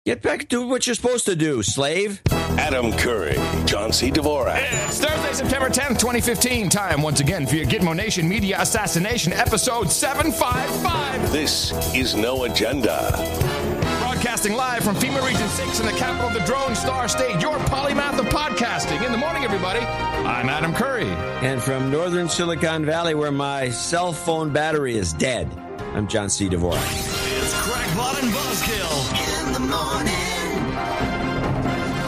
Get back to what you're supposed to do, slave. Adam Curry, John C. Dvorak. It's Thursday, September 10th, 2015. Time once again for your Gitmo Nation Media Assassination, episode 755. This is No Agenda. Broadcasting live from FEMA Region 6 in the capital of the Drone Star State, your polymath of podcasting. In the morning, everybody, I'm Adam Curry. And from northern Silicon Valley, where my cell phone battery is dead, I'm John C. Dvorak. It's Crackpot and Buzzkill in the morning.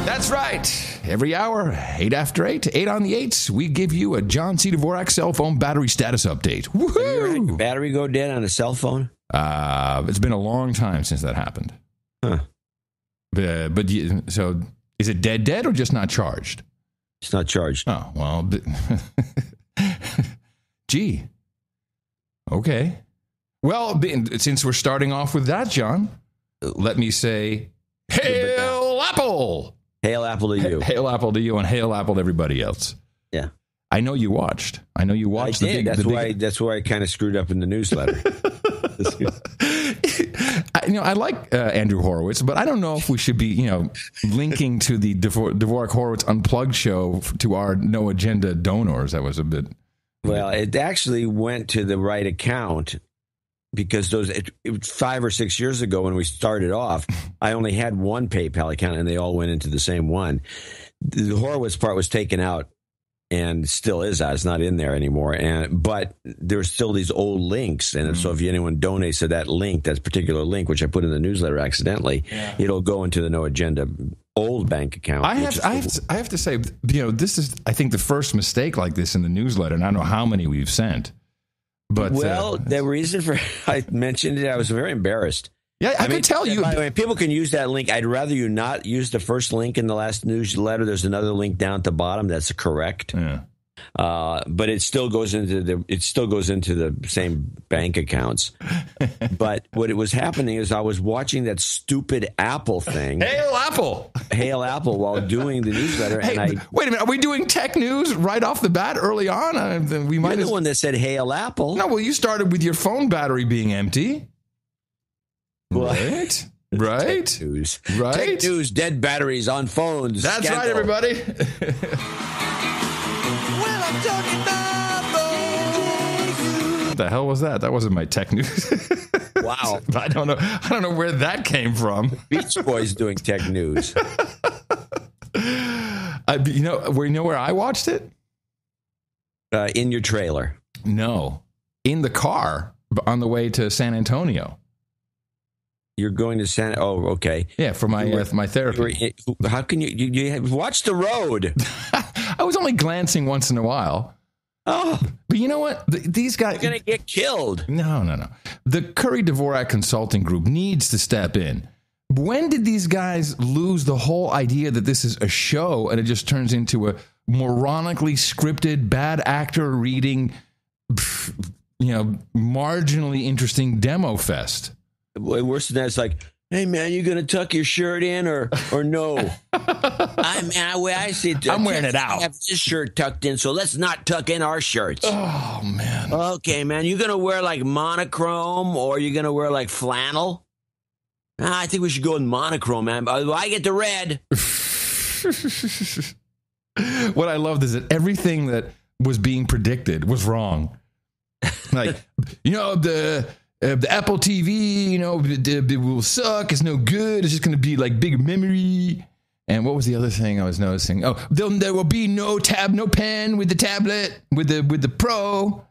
That's right. Every hour, 8 after 8, 8 on the 8s, we give you a John C. Dvorak cell phone battery status update. Have you ever had your Woohoo! battery go dead on a cell phone? It's been a long time since that happened. Huh. So is it dead or just not charged? It's not charged. Oh, well. Gee. Okay. Well, since we're starting off with that, John, let me say, Hail Apple! Hail Apple to you. Hail Apple to you and hail Apple to everybody else. Yeah. I know you watched. I did. That's why I kind of screwed up in the newsletter. I like Andrew Horowitz, but I don't know if we should be, linking to the Dvorak Horowitz Unplugged show to our No Agenda donors. That was a bit. Well, it actually went to the right account because it was 5 or 6 years ago when we started off, I only had one PayPal account and they all went into the same one. The Horowitz part was taken out. And still is out. It's not in there anymore. But there's still these old links. And so if anyone donates to that link, that particular link, which I put in the newsletter accidentally, it'll go into the No Agenda old bank account. I have to say, this is, I think, the first mistake like this in the newsletter. And I don't know how many we've sent. But the reason for I mentioned it, I was very embarrassed. Yeah, I can tell you. By the way, people can use that link. I'd rather you not use the first link in the last newsletter. There's another link down at the bottom that's correct. Yeah. But it still goes into the same bank accounts. But what it was happening is I was watching that stupid Apple thing. Hail Apple! Hail Apple while doing the newsletter. Hey, wait a minute. Are we doing tech news right off the bat early on? We might You're the one that said Hail Apple. No, well, you started with your phone battery being empty. Right. Tech news. Right. Tech news, dead batteries on phones. That's Scandal. right, everybody. Well, I'm talking about What the hell was that? That wasn't my tech news. Wow. I don't know where that came from. Beach Boys doing tech news. You know where I watched it? In your trailer. No. In the car on the way to San Antonio. You're going to San. Oh, okay. Yeah, for my therapy. How can you watch the road? I was only glancing once in a while. Oh, but you know what? These guys are going to get killed. No. The Curry Dvorak Consulting Group needs to step in. When did these guys lose the whole idea that this is a show and it just turns into a moronically scripted, bad actor reading, marginally interesting demo fest? Worse than that, it's like, hey man, you gonna tuck your shirt in or no? I see. I'm wearing it out. I have this shirt tucked in, so let's not tuck in our shirts. Oh man. Okay, man, you gonna wear like monochrome or you gonna wear like flannel? I think we should go with monochrome, man. I get the red. What I loved is that everything that was being predicted was wrong. Like, the Apple TV, it will suck. It's no good. It's just going to be like big memory. And what was the other thing I was noticing? Oh, there will be no pen with the tablet, with the Pro.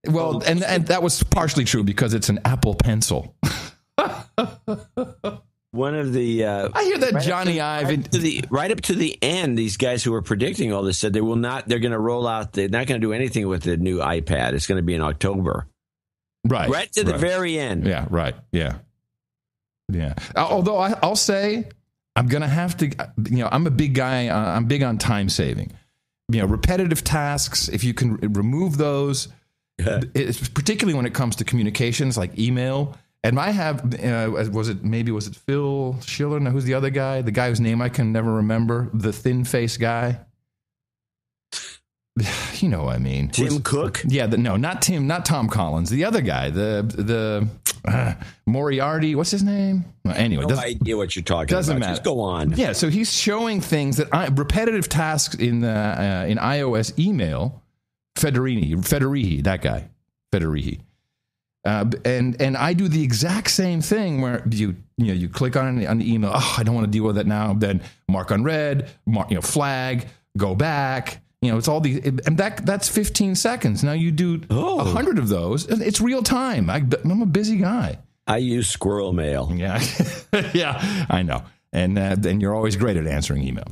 Well, and that was partially true because it's an Apple Pencil. One of the I hear that Johnny Ive right up to the end. These guys who were predicting all this said they will not. They're going to roll out. They're not going to do anything with the new iPad. It's going to be in October. Right to the very end. Yeah, right. Yeah. Although I'll say I'm going to have to, I'm a big guy. I'm big on time saving. Repetitive tasks, if you can remove those, it's particularly when it comes to communications like email. And I have, was it Phil Schiller? No, who's the other guy? The guy whose name I can never remember. The thin-faced guy. You know what I mean. Tim Cook? Yeah, not Tim, not Tom Collins. The other guy, the Moriarty. What's his name? Anyway, No idea what you're talking doesn't about. matter. Just go on. Yeah, so he's showing things that repetitive tasks in iOS email. Federici, that guy, Federici. And I do the exact same thing where you click on the email. Oh, I don't want to deal with that now. Then mark unread, flag, go back. It's all these, and that's 15 seconds. Now you do 100 of those. It's real time. I'm a busy guy. I use squirrel mail. Yeah, yeah, I know. And you're always great at answering email.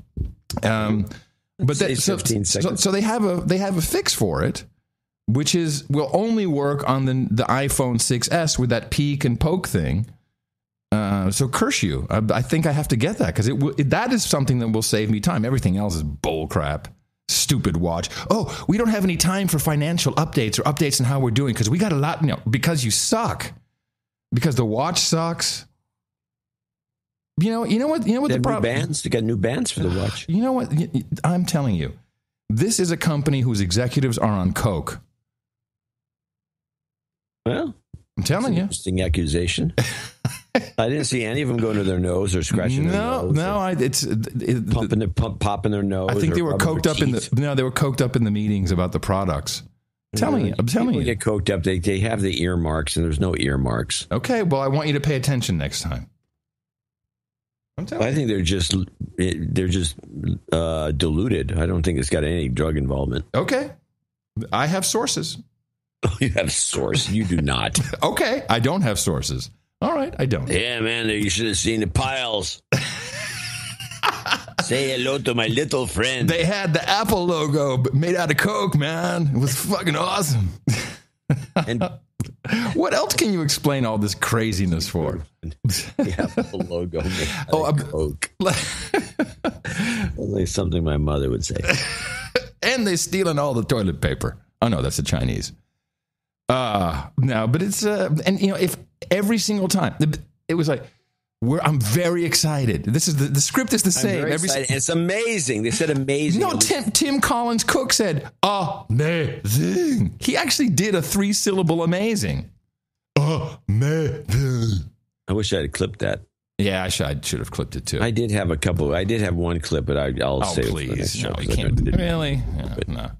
But Say 15 seconds. So they have a fix for it, which will only work on the iPhone 6S with that peek and poke thing. So curse you. I think I have to get that because that is something that will save me time. Everything else is bull crap. Stupid watch. Oh, we don't have any time for financial updates or updates on how we're doing because we got a lot. Because you suck. Because the watch sucks. You know what the problem? Bands. They got new bands for the watch. You know what? I'm telling you, this is a company whose executives are on coke. Well, I'm telling you. Interesting accusation. I didn't see any of them going to their nose or scratching their nose. Popping their nose. I think they were coked up they were coked up in the meetings about the products. I'm telling you. People get coked up. They have the earmarks, and there's no earmarks. Okay, well, I want you to pay attention next time. I think they're just diluted. I don't think it's got any drug involvement. Okay, I have sources. You have source. You do not. Okay, I don't have sources. All right, I don't. Yeah, man, you should have seen the piles. Say hello to my little friend. They had the Apple logo made out of Coke, man. It was fucking awesome. And what else can you explain all this craziness for? the Apple logo made out of Coke. Only something my mother would say. And they're stealing all the toilet paper. Oh, no, that's the Chinese. No, but it's, if every single time, it was like, I'm very excited. This is the script is the same. It's amazing. They said amazing. No, Tim Collins Cook said amazing. He actually did a 3-syllable amazing. Amazing. I wish I had clipped that. Yeah, I should have clipped it too. I did have a couple. I did have one clip, but I'll save it for the next show. No, you can't. Really? No.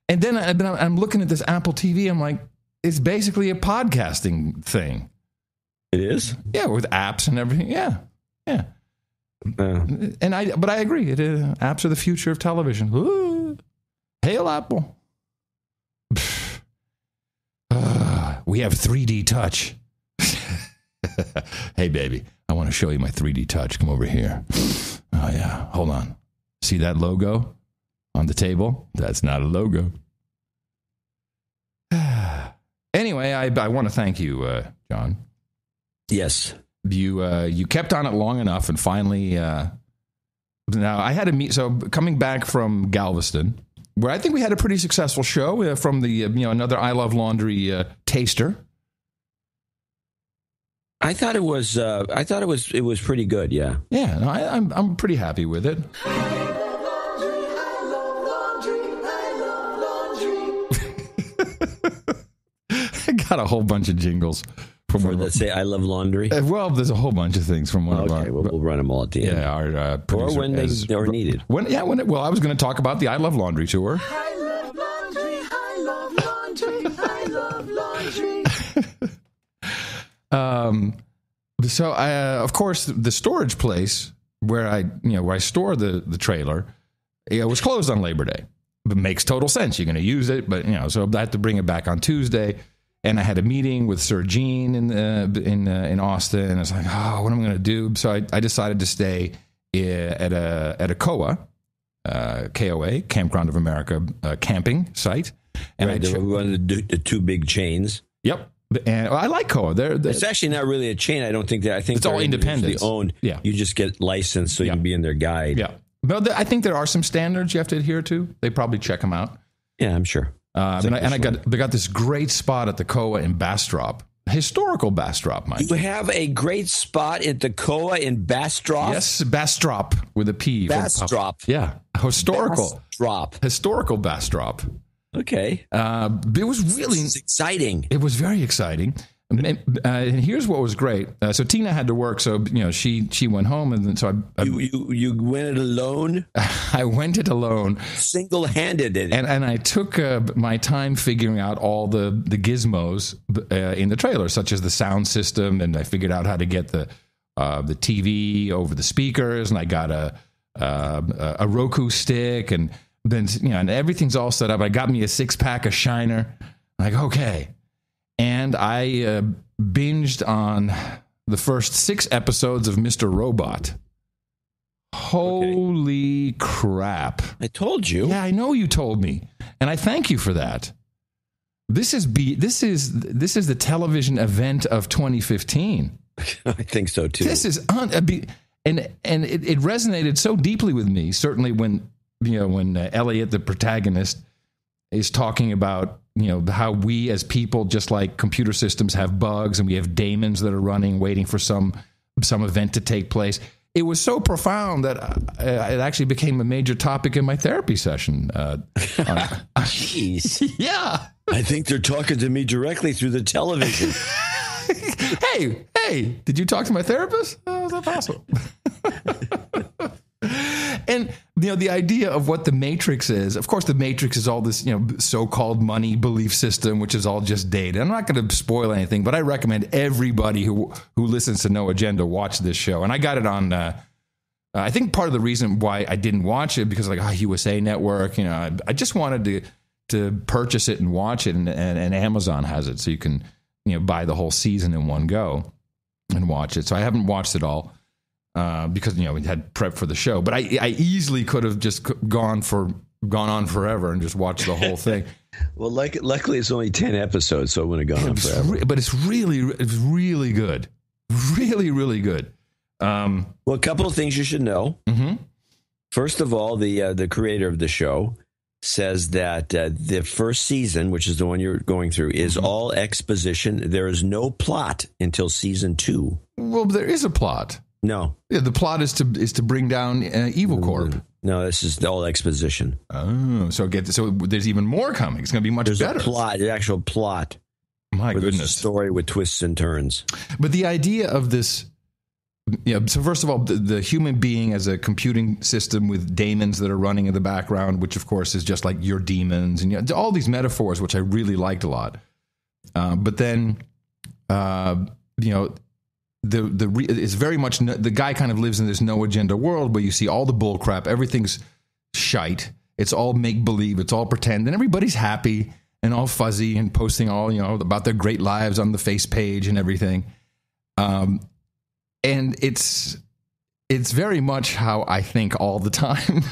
And then I'm looking at this Apple TV. I'm like, it's basically a podcasting thing. It is? Yeah, with apps and everything. Yeah. But I agree. Apps are the future of television. Ooh. Hail Apple. We have 3D touch. Hey, baby, I want to show you my 3D touch. Come over here. Oh, yeah. Hold on. See that logo on the table? That's not a logo. Anyway, I want to thank you, John. Yes. You kept on it long enough, and finally, now I had to meet. So coming back from Galveston, where I think we had a pretty successful show from the another I Love Laundry taster. I thought it was. It was pretty good. Yeah. Yeah. No, I'm pretty happy with it. I got a whole bunch of jingles. Let's say I Love Laundry. Well, there's a whole bunch of things from one of our... Okay, we'll run them all at the end. Yeah, our or when they are needed. Well, I was going to talk about the I Love Laundry tour. I love laundry, I love laundry, I love laundry. So, of course, the storage place where I store the trailer, it was closed on Labor Day. It makes total sense. You're going to use it, but so I had to bring it back on Tuesday. And I had a meeting with Sir Gene in Austin, and I was like, what am I going to do? So I decided to stay at a KOA, KOA, Campground of America camping site. And right, one of the two big chains. Yep. And I like KOA. It's actually not really a chain. I think it's all independent. Owned. Yeah. You just get licensed so you can be in their guide. Yeah. But I think there are some standards you have to adhere to. They probably check them out. Yeah, I'm sure. They got this great spot at the KOA in Bastrop. Historical Bastrop, Mike. You have a great spot at the KOA in Bastrop? Yes, Bastrop with a P. Bastrop. Yeah. Historical. Bastrop. Historical Bastrop. Okay. It was really It's exciting. It was very exciting. And here's what was great. So Tina had to work, so she went home, and then so You went it alone, I went it alone, single-handed it. and I took my time figuring out all the gizmos in the trailer, such as the sound system, and I figured out how to get the TV over the speakers, and I got a Roku stick, and then and everything's all set up. I got me a 6-pack of Shiner. I'm like, okay. And I binged on the first 6 episodes of Mr. Robot. Holy crap. I told you. Yeah, I know you told me. And I thank you for that. This is the television event of 2015. I think so too. This is and it resonated so deeply with me, certainly when Elliot, the protagonist, is talking about how we as people, just like computer systems, have bugs, and we have daemons that are running, waiting for some event to take place. It was so profound that it actually became a major topic in my therapy session. Jeez. Yeah. I think they're talking to me directly through the television. Hey, did you talk to my therapist? How is that possible? And the idea of what the Matrix is, of course, the Matrix is all this so-called money belief system, which is all just data. I'm not going to spoil anything, but I recommend everybody who listens to No Agenda watch this show. And I got it on. I think part of the reason why I didn't watch it because USA Network. I just wanted to purchase it and watch it, and Amazon has it, so you can buy the whole season in one go and watch it. So I haven't watched it all. Because we had prep for the show, but I easily could have just gone on forever and just watched the whole thing. Well, luckily it's only 10 episodes, so it wouldn't have gone on forever. But it's really good, really good. Well, a couple of things you should know. Mm-hmm. First of all, the creator of the show says that the first season, which is the one you're going through, is all exposition. There is no plot until season 2. Well, there is a plot. No. Yeah, the plot is to bring down Evil Corp. No, this is all exposition. Oh, so there's even more coming. It's going to be much better. There's a plot, the actual plot. My goodness. There's a story with twists and turns. But the idea of this, so first of all, the human being as a computing system with daemons that are running in the background, which of course is just like your demons, and all these metaphors, which I really liked a lot. But then, it's very much the guy kind of lives in this no agenda world where you see all the bull crap, everything's shite, it's all make believe, it's all pretend, and everybody's happy and all fuzzy and posting all about their great lives on the face page and everything. And it's very much how I think all the time.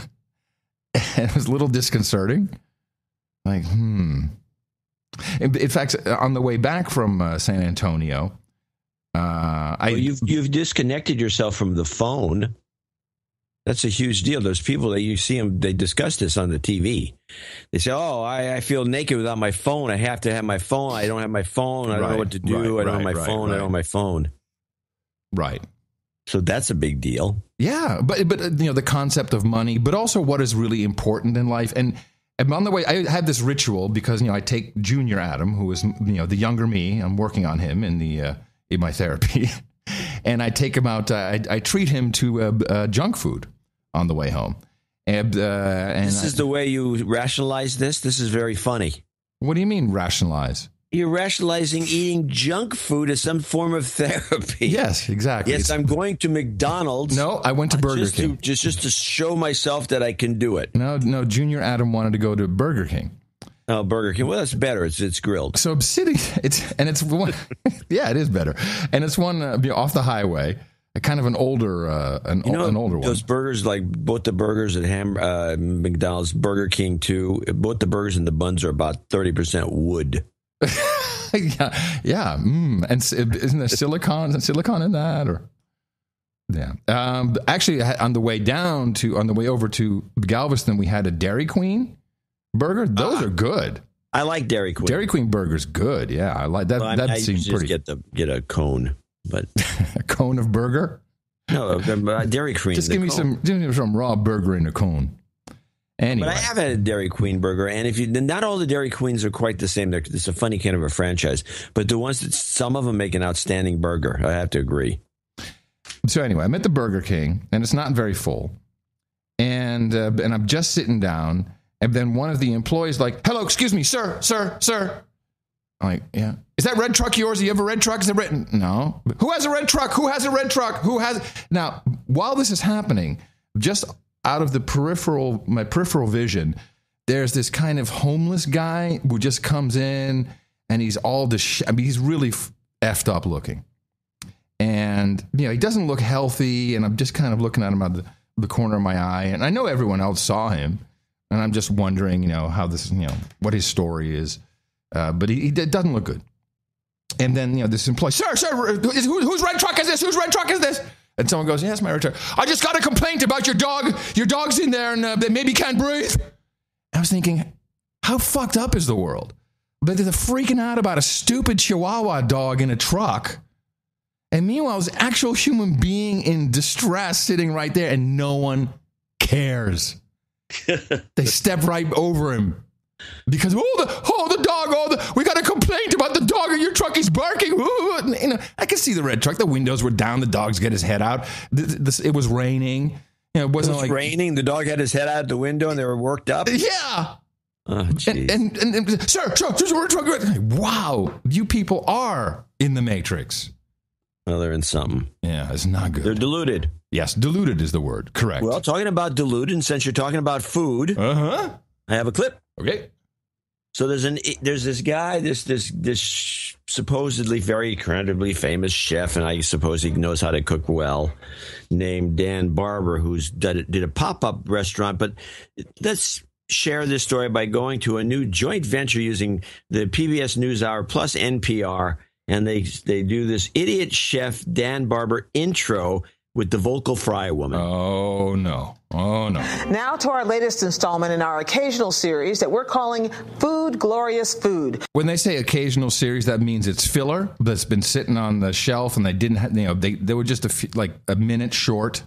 It was a little disconcerting. Like, In fact, on the way back from San Antonio. You've disconnected yourself from the phone. That's a huge deal. There's people that you see them, they discuss this on the TV. They say, I feel naked without my phone. I have to have my phone. I don't have my phone. I don't know what to do. I don't have my phone. I don't have my phone. Right. So that's a big deal. Yeah. But the concept of money, but also what is really important in life. And on the way, I had this ritual because, I take Junior Adam, who is, the younger me. I'm working on him in my therapy, and I take him out. I treat him to junk food on the way home. And this is the way you rationalize this. This is very funny. What do you mean rationalize? You're rationalizing eating junk food as some form of therapy. Yes, exactly. Yes, I'm going to McDonald's. No, I went to Burger King just to show myself that I can do it. No. Junior Adam wanted to go to Burger King. Oh, Burger King. Well, that's better. It's grilled. So I'm sitting. It's one. Yeah, it is better. And it's one off the highway. Kind of an older, an older one. Those burgers, like both the burgers at McDonald's, Burger King too. Both the burgers and the buns are about 30% wood. Yeah. And isn't there silicone in that? Or yeah. Actually, on the way over to Galveston, we had a Dairy Queen burger. Those are good. I like Dairy Queen. Dairy Queen burger's good. Yeah, I like that. That seems pretty. Get a cone, but a cone of burger. No, Dairy Queen. Just give me some raw burger in a cone. Anyway. But I have had a Dairy Queen burger, and not all the Dairy Queens are quite the same. It's a funny kind of a franchise, but the ones that some of them make an outstanding burger. I have to agree. So anyway, I'm at the Burger King, and it's not very full, and I'm just sitting down, and then one of the employees like, "Hello, excuse me, sir. I'm like, yeah. Is that red truck yours? Do you have a red truck? Is it red? No. Who has a red truck? Who has a red truck? Now, while this is happening, just out of my peripheral vision, there's this kind of homeless guy who just comes in, and he's all he's really effed up looking. And, he doesn't look healthy, and I'm just kind of looking at him out of the corner of my eye, and I know everyone else saw him, and I'm just wondering, how this, what his story is. But he doesn't look good. And then, this employee, sir, whose red truck is this? Whose red truck is this? And someone goes, yes, my red truck. I just got a complaint about your dog. Your dog's in there and they maybe can't breathe. I was thinking, how fucked up is the world? But they're freaking out about a stupid Chihuahua dog in a truck. And meanwhile, there's an actual human being in distress sitting right there and no one cares. They step right over him. Because the dog, we got a complaint about the dog in your truck. He's barking. I can see the red truck. The windows were down. The dog's got his head out. It was raining. It wasn't raining. The dog had his head out the window, and they were worked up. Yeah. Oh, geez. And sir, there's a red truck. Wow, you people are in the Matrix. Well, they're in something. Yeah, it's not good. They're deluded. Yes, deluded is the word. Correct. Well, talking about deluded, and since you're talking about food, I have a clip. Okay. So there's this guy, this supposedly very incredibly famous chef, and I suppose he knows how to cook well, named Dan Barber, who's did a pop-up restaurant. But let's share this story by going to a new joint venture using the PBS NewsHour plus NPR, and they do this idiot chef Dan Barber intro with the vocal fry woman. Oh, no. Now to our latest installment in our occasional series that we're calling Food Glorious Food. When they say occasional series, that means it's filler that's been sitting on the shelf, and they didn't have, they were just a minute short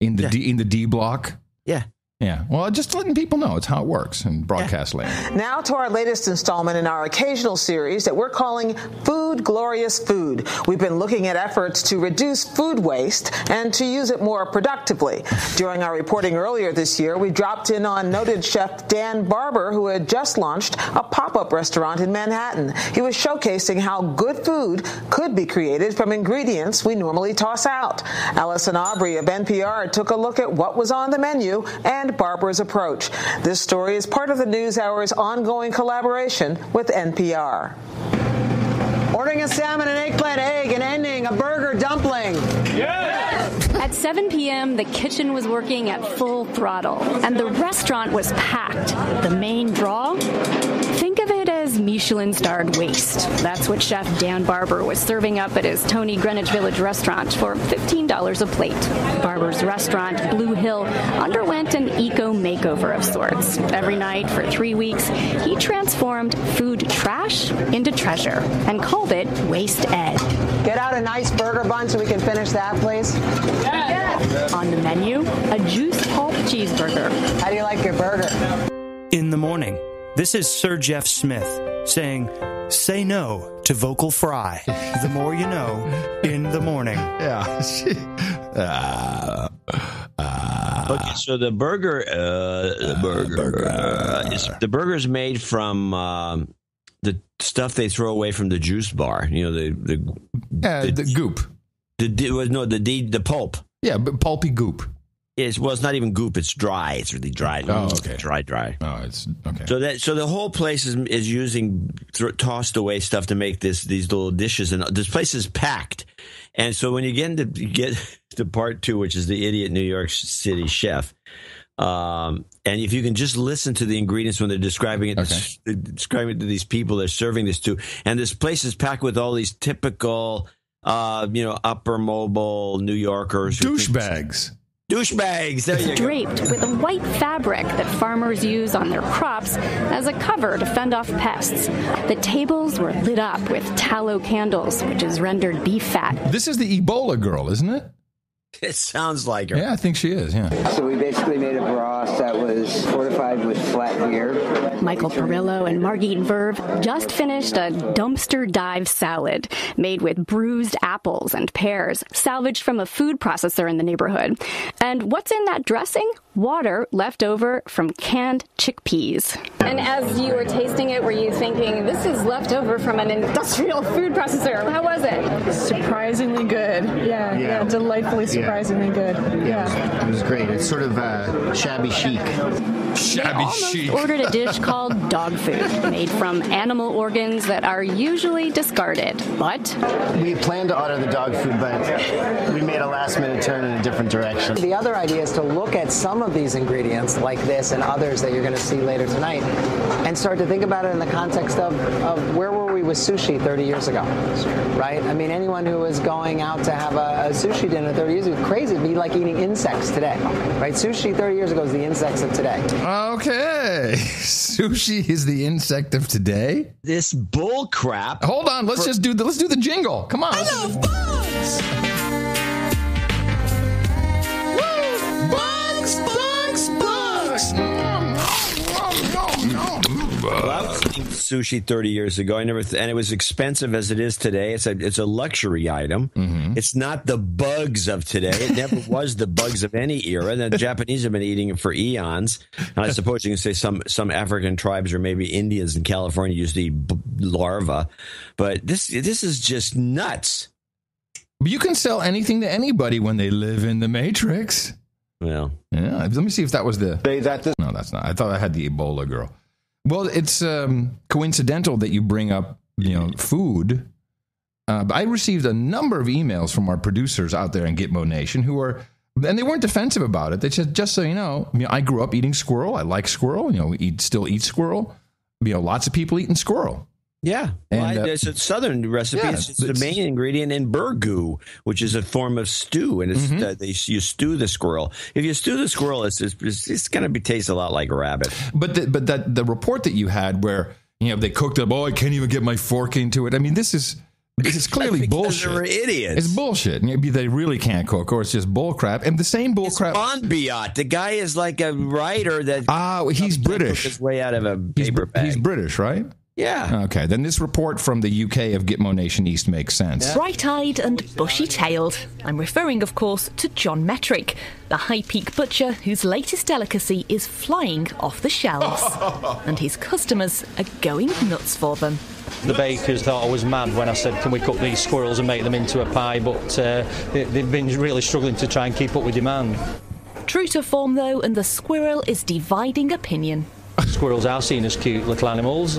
in the D block. Yeah. Yeah, well, just letting people know it's how it works in broadcast land. Now to our latest installment in our occasional series that we're calling Food Glorious Food. We've been looking at efforts to reduce food waste and to use it more productively. During our reporting earlier this year, we dropped in on noted chef Dan Barber, who had just launched a pop-up restaurant in Manhattan. He was showcasing how good food could be created from ingredients we normally toss out. Allison Aubrey of NPR took a look at what was on the menu and Barber's approach. This story is part of the NewsHour's ongoing collaboration with NPR. Ordering a salmon and eggplant egg and ending a burger dumpling. Yes! At 7 p.m., the kitchen was working at full throttle, and the restaurant was packed. The main draw? Think of it as Michelin-starred waste. That's what Chef Dan Barber was serving up at his Tony Greenwich Village restaurant for $15 a plate. Barber's restaurant, Blue Hill, underwent an eco-makeover of sorts. Every night for 3 weeks, he transformed food trash into treasure and called it Waste Ed. Get out a nice burger bun so we can finish that, please. Yes. On the menu, a juice pulp cheeseburger. How do you like your burger? In the morning, this is Sir Jeff Smith saying, say no to vocal fry. The more you know in the morning. Yeah. Okay, so the burger is made from the stuff they throw away from the juice bar. The goop. The pulp. Yeah, but pulpy goop. It's not even goop. It's dry. It's really dry. Oh, okay. Dry. Oh, it's okay. So the whole place is using tossed away stuff to make these little dishes, and this place is packed. And so when you get to part two, which is the idiot New York City chef, and if you can just listen to the ingredients when they're describing it, describing it to these people they're serving this to, and this place is packed with all these typical, upper mobile New Yorkers, douchebags. Douchebags, there you go. Draped with a white fabric that farmers use on their crops as a cover to fend off pests. The tables were lit up with tallow candles, which is rendered beef fat. This is the Ebola girl, isn't it? It sounds like her. Yeah, I think she is, yeah. So we basically made a broth that was fortified with flat beer. Michael Perillo and Margit Verve just finished a dumpster dive salad made with bruised apples and pears salvaged from a food processor in the neighborhood. And what's in that dressing? Water left over from canned chickpeas. And as you were tasting it, were you thinking, this is left over from an industrial food processor? How was it? Surprisingly good. Yeah, delightfully surprisingly good. It was great. It's sort of shabby chic. Shabby chic. Ordered a dish called dog food, made from animal organs that are usually discarded. But We planned to order the dog food, but we made a last-minute turn in a different direction. The other idea is to look at some of these ingredients like this and others that you're going to see later tonight and start to think about it in the context of where were we with sushi 30 years ago, right? I mean, anyone who was going out to have a sushi dinner 30 years ago, crazy. It'd be like eating insects today, right? Sushi 30 years ago is the insects of today. Okay. Sushi is the insect of today? This bull crap. Hold on, let's do the jingle. Come on. I love bugs. Woo! Bugs. Well, I was eating sushi 30 years ago. And it was expensive as it is today. It's a luxury item. Mm-hmm. It's not the bugs of today. It never was the bugs of any era. The Japanese have been eating it for eons. And I suppose you can say some African tribes or maybe Indians in California used to eat larvae. But this is just nuts. You can sell anything to anybody when they live in the Matrix. Well, yeah. Let me see if that was the... No, that's not. I thought I had the Ebola girl. Well, it's coincidental that you bring up, food. I received a number of emails from our producers out there in Gitmo Nation and they weren't defensive about it. They said, just so you know, I grew up eating squirrel. I like squirrel. Still eat squirrel. Lots of people eating squirrel. Yeah, it's a southern recipe. Yeah, it's the main ingredient in burgoo, which is a form of stew, and it's you stew the squirrel. If you stew the squirrel, it's going to taste a lot like rabbit. But the report that you had where they cooked up, I can't even get my fork into it. I mean, this is clearly bullshit. They're idiots. It's bullshit. Maybe they really can't cook, or it's just bull crap. And the same bull crap. Monbiot, the guy is like a writer that he's British. His way out of a paper bag. He's British, right? Yeah. Okay, then this report from the UK of Gitmo Nation East makes sense. Bright-eyed and bushy-tailed. I'm referring, of course, to John Metric, the High Peak butcher whose latest delicacy is flying off the shelves. And his customers are going nuts for them. The bakers thought I was mad when I said, can we cook these squirrels and make them into a pie? But they've been really struggling to try and keep up with demand. True to form, though, and the squirrel is dividing opinion. Squirrels are seen as cute little animals,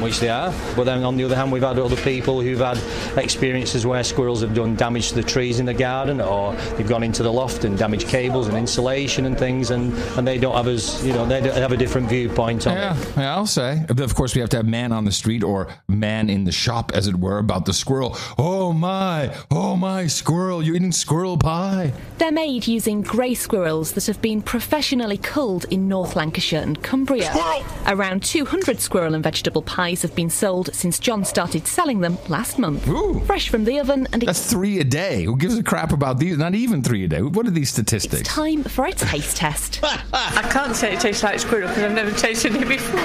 which they are. But then on the other hand, we've had other people who've had experiences where squirrels have done damage to the trees in the garden, or they've gone into the loft and damaged cables and insulation and things, and they don't have they have a different viewpoint on it. Yeah, I'll say. Of course, we have to have man on the street or man in the shop, as it were, about the squirrel. Oh my squirrel, you're eating squirrel pie. They're made using grey squirrels that have been professionally culled in North Lancashire and Cumbria. Squirrel! Around 200 squirrel and vegetable pies have been sold since John started selling them last month. Ooh. Fresh from the oven. And that's 3 a day. Who gives a crap about these? Not even 3 a day. What are these statistics? It's time for a taste test. I can't say it tastes like squirrel because I've never tasted it before.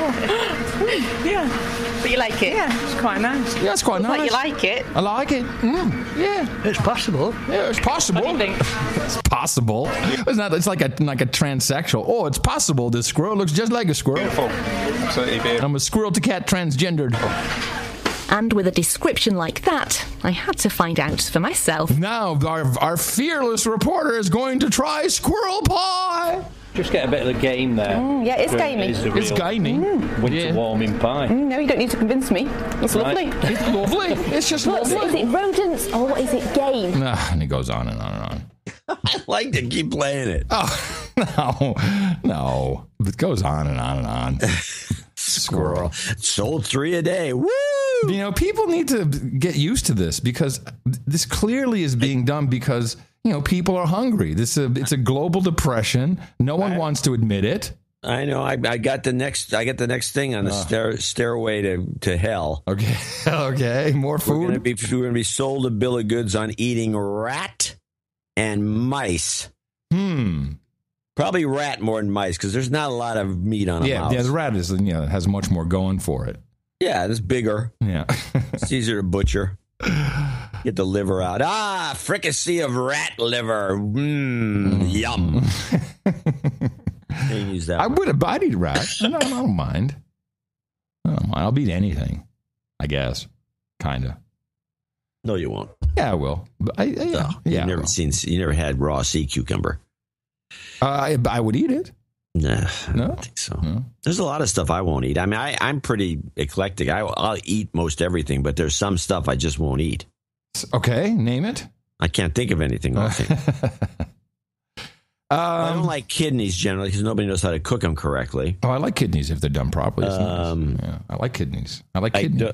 Yeah. But you like it? Yeah, it's quite nice. Yeah, it's quite nice. Like you like it? I like it. Yeah. It's possible. Yeah, it's possible. What do you think? It's possible. It's like a transsexual. Oh, it's possible. This squirrel looks just like a squirrel. Beautiful. Absolutely beautiful. I'm a squirrel to cat transgendered. And with a description like that, I had to find out for myself. Now, our fearless reporter is going to try squirrel pie. Just get a bit of the game there. Yeah, it's gamey. It's gamey. Winter warming pie. No, you don't need to convince me. It's lovely. It's lovely. It's just lovely. Is it rodents or is it game? And he goes on and on and on. I like to keep playing it. Oh, no. It goes on and on and on. Squirrel. Sold 3 a day. Woo! People need to get used to this because this clearly is being done because, people are hungry. It's a global depression. No one wants to admit it. I know. I got the next thing on the stairway to hell. Okay. Okay. More food. We're going to be sold a bill of goods on eating rat and mice. Probably rat more than mice because there's not a lot of meat on a mouse. Yeah, the rat is has much more going for it. Yeah, it's bigger. Yeah. It's easier to butcher. Get the liver out. Fricassee of rat liver. Yum. Can't use that. I'd eat rat. I don't mind. I'll eat anything, I guess. Kind of. No, you won't. Yeah, I will. But You never had raw sea cucumber. I would eat it. Nah, No? I don't think so. No. There's a lot of stuff I won't eat. I mean, I'm pretty eclectic. I'll eat most everything, but there's some stuff I just won't eat. Okay, name it. I can't think of anything. I don't like kidneys generally because nobody knows how to cook them correctly. I like kidneys if they're done properly. Yeah, I like kidneys. There's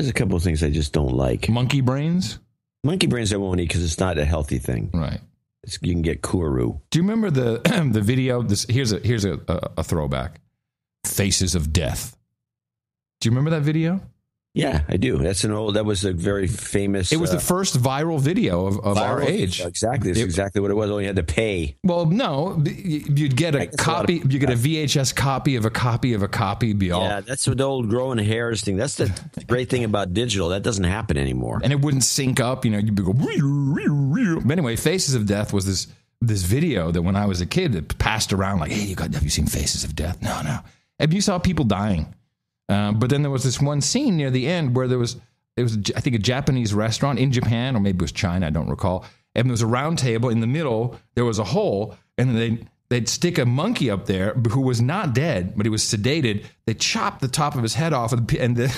a couple of things I just don't like. Monkey brains? Monkey brains I won't eat because it's not a healthy thing. Right. You can get kuru. Do you remember the video? Here's a throwback. Faces of Death. Do you remember that video? Yeah, I do. That was a very famous. It was the first viral video of our age. Exactly. That's exactly what it was. Only you had to pay. Well, no, you'd get a copy. You get a VHS copy of a copy of a copy. Yeah, that's what the old growing hairs thing. That's the great thing about digital. That doesn't happen anymore. And it wouldn't sync up. You'd go. But anyway, Faces of Death was this video that when I was a kid, it passed around like, "Hey, have you seen Faces of Death?" No. And you saw people dying. But then there was this one scene near the end where it was I think a Japanese restaurant in Japan, or maybe it was China, I don't recall. And there was a round table in the middle. There was a hole, and they'd stick a monkey up there who was not dead, but he was sedated. They chopped the top of his head off, and the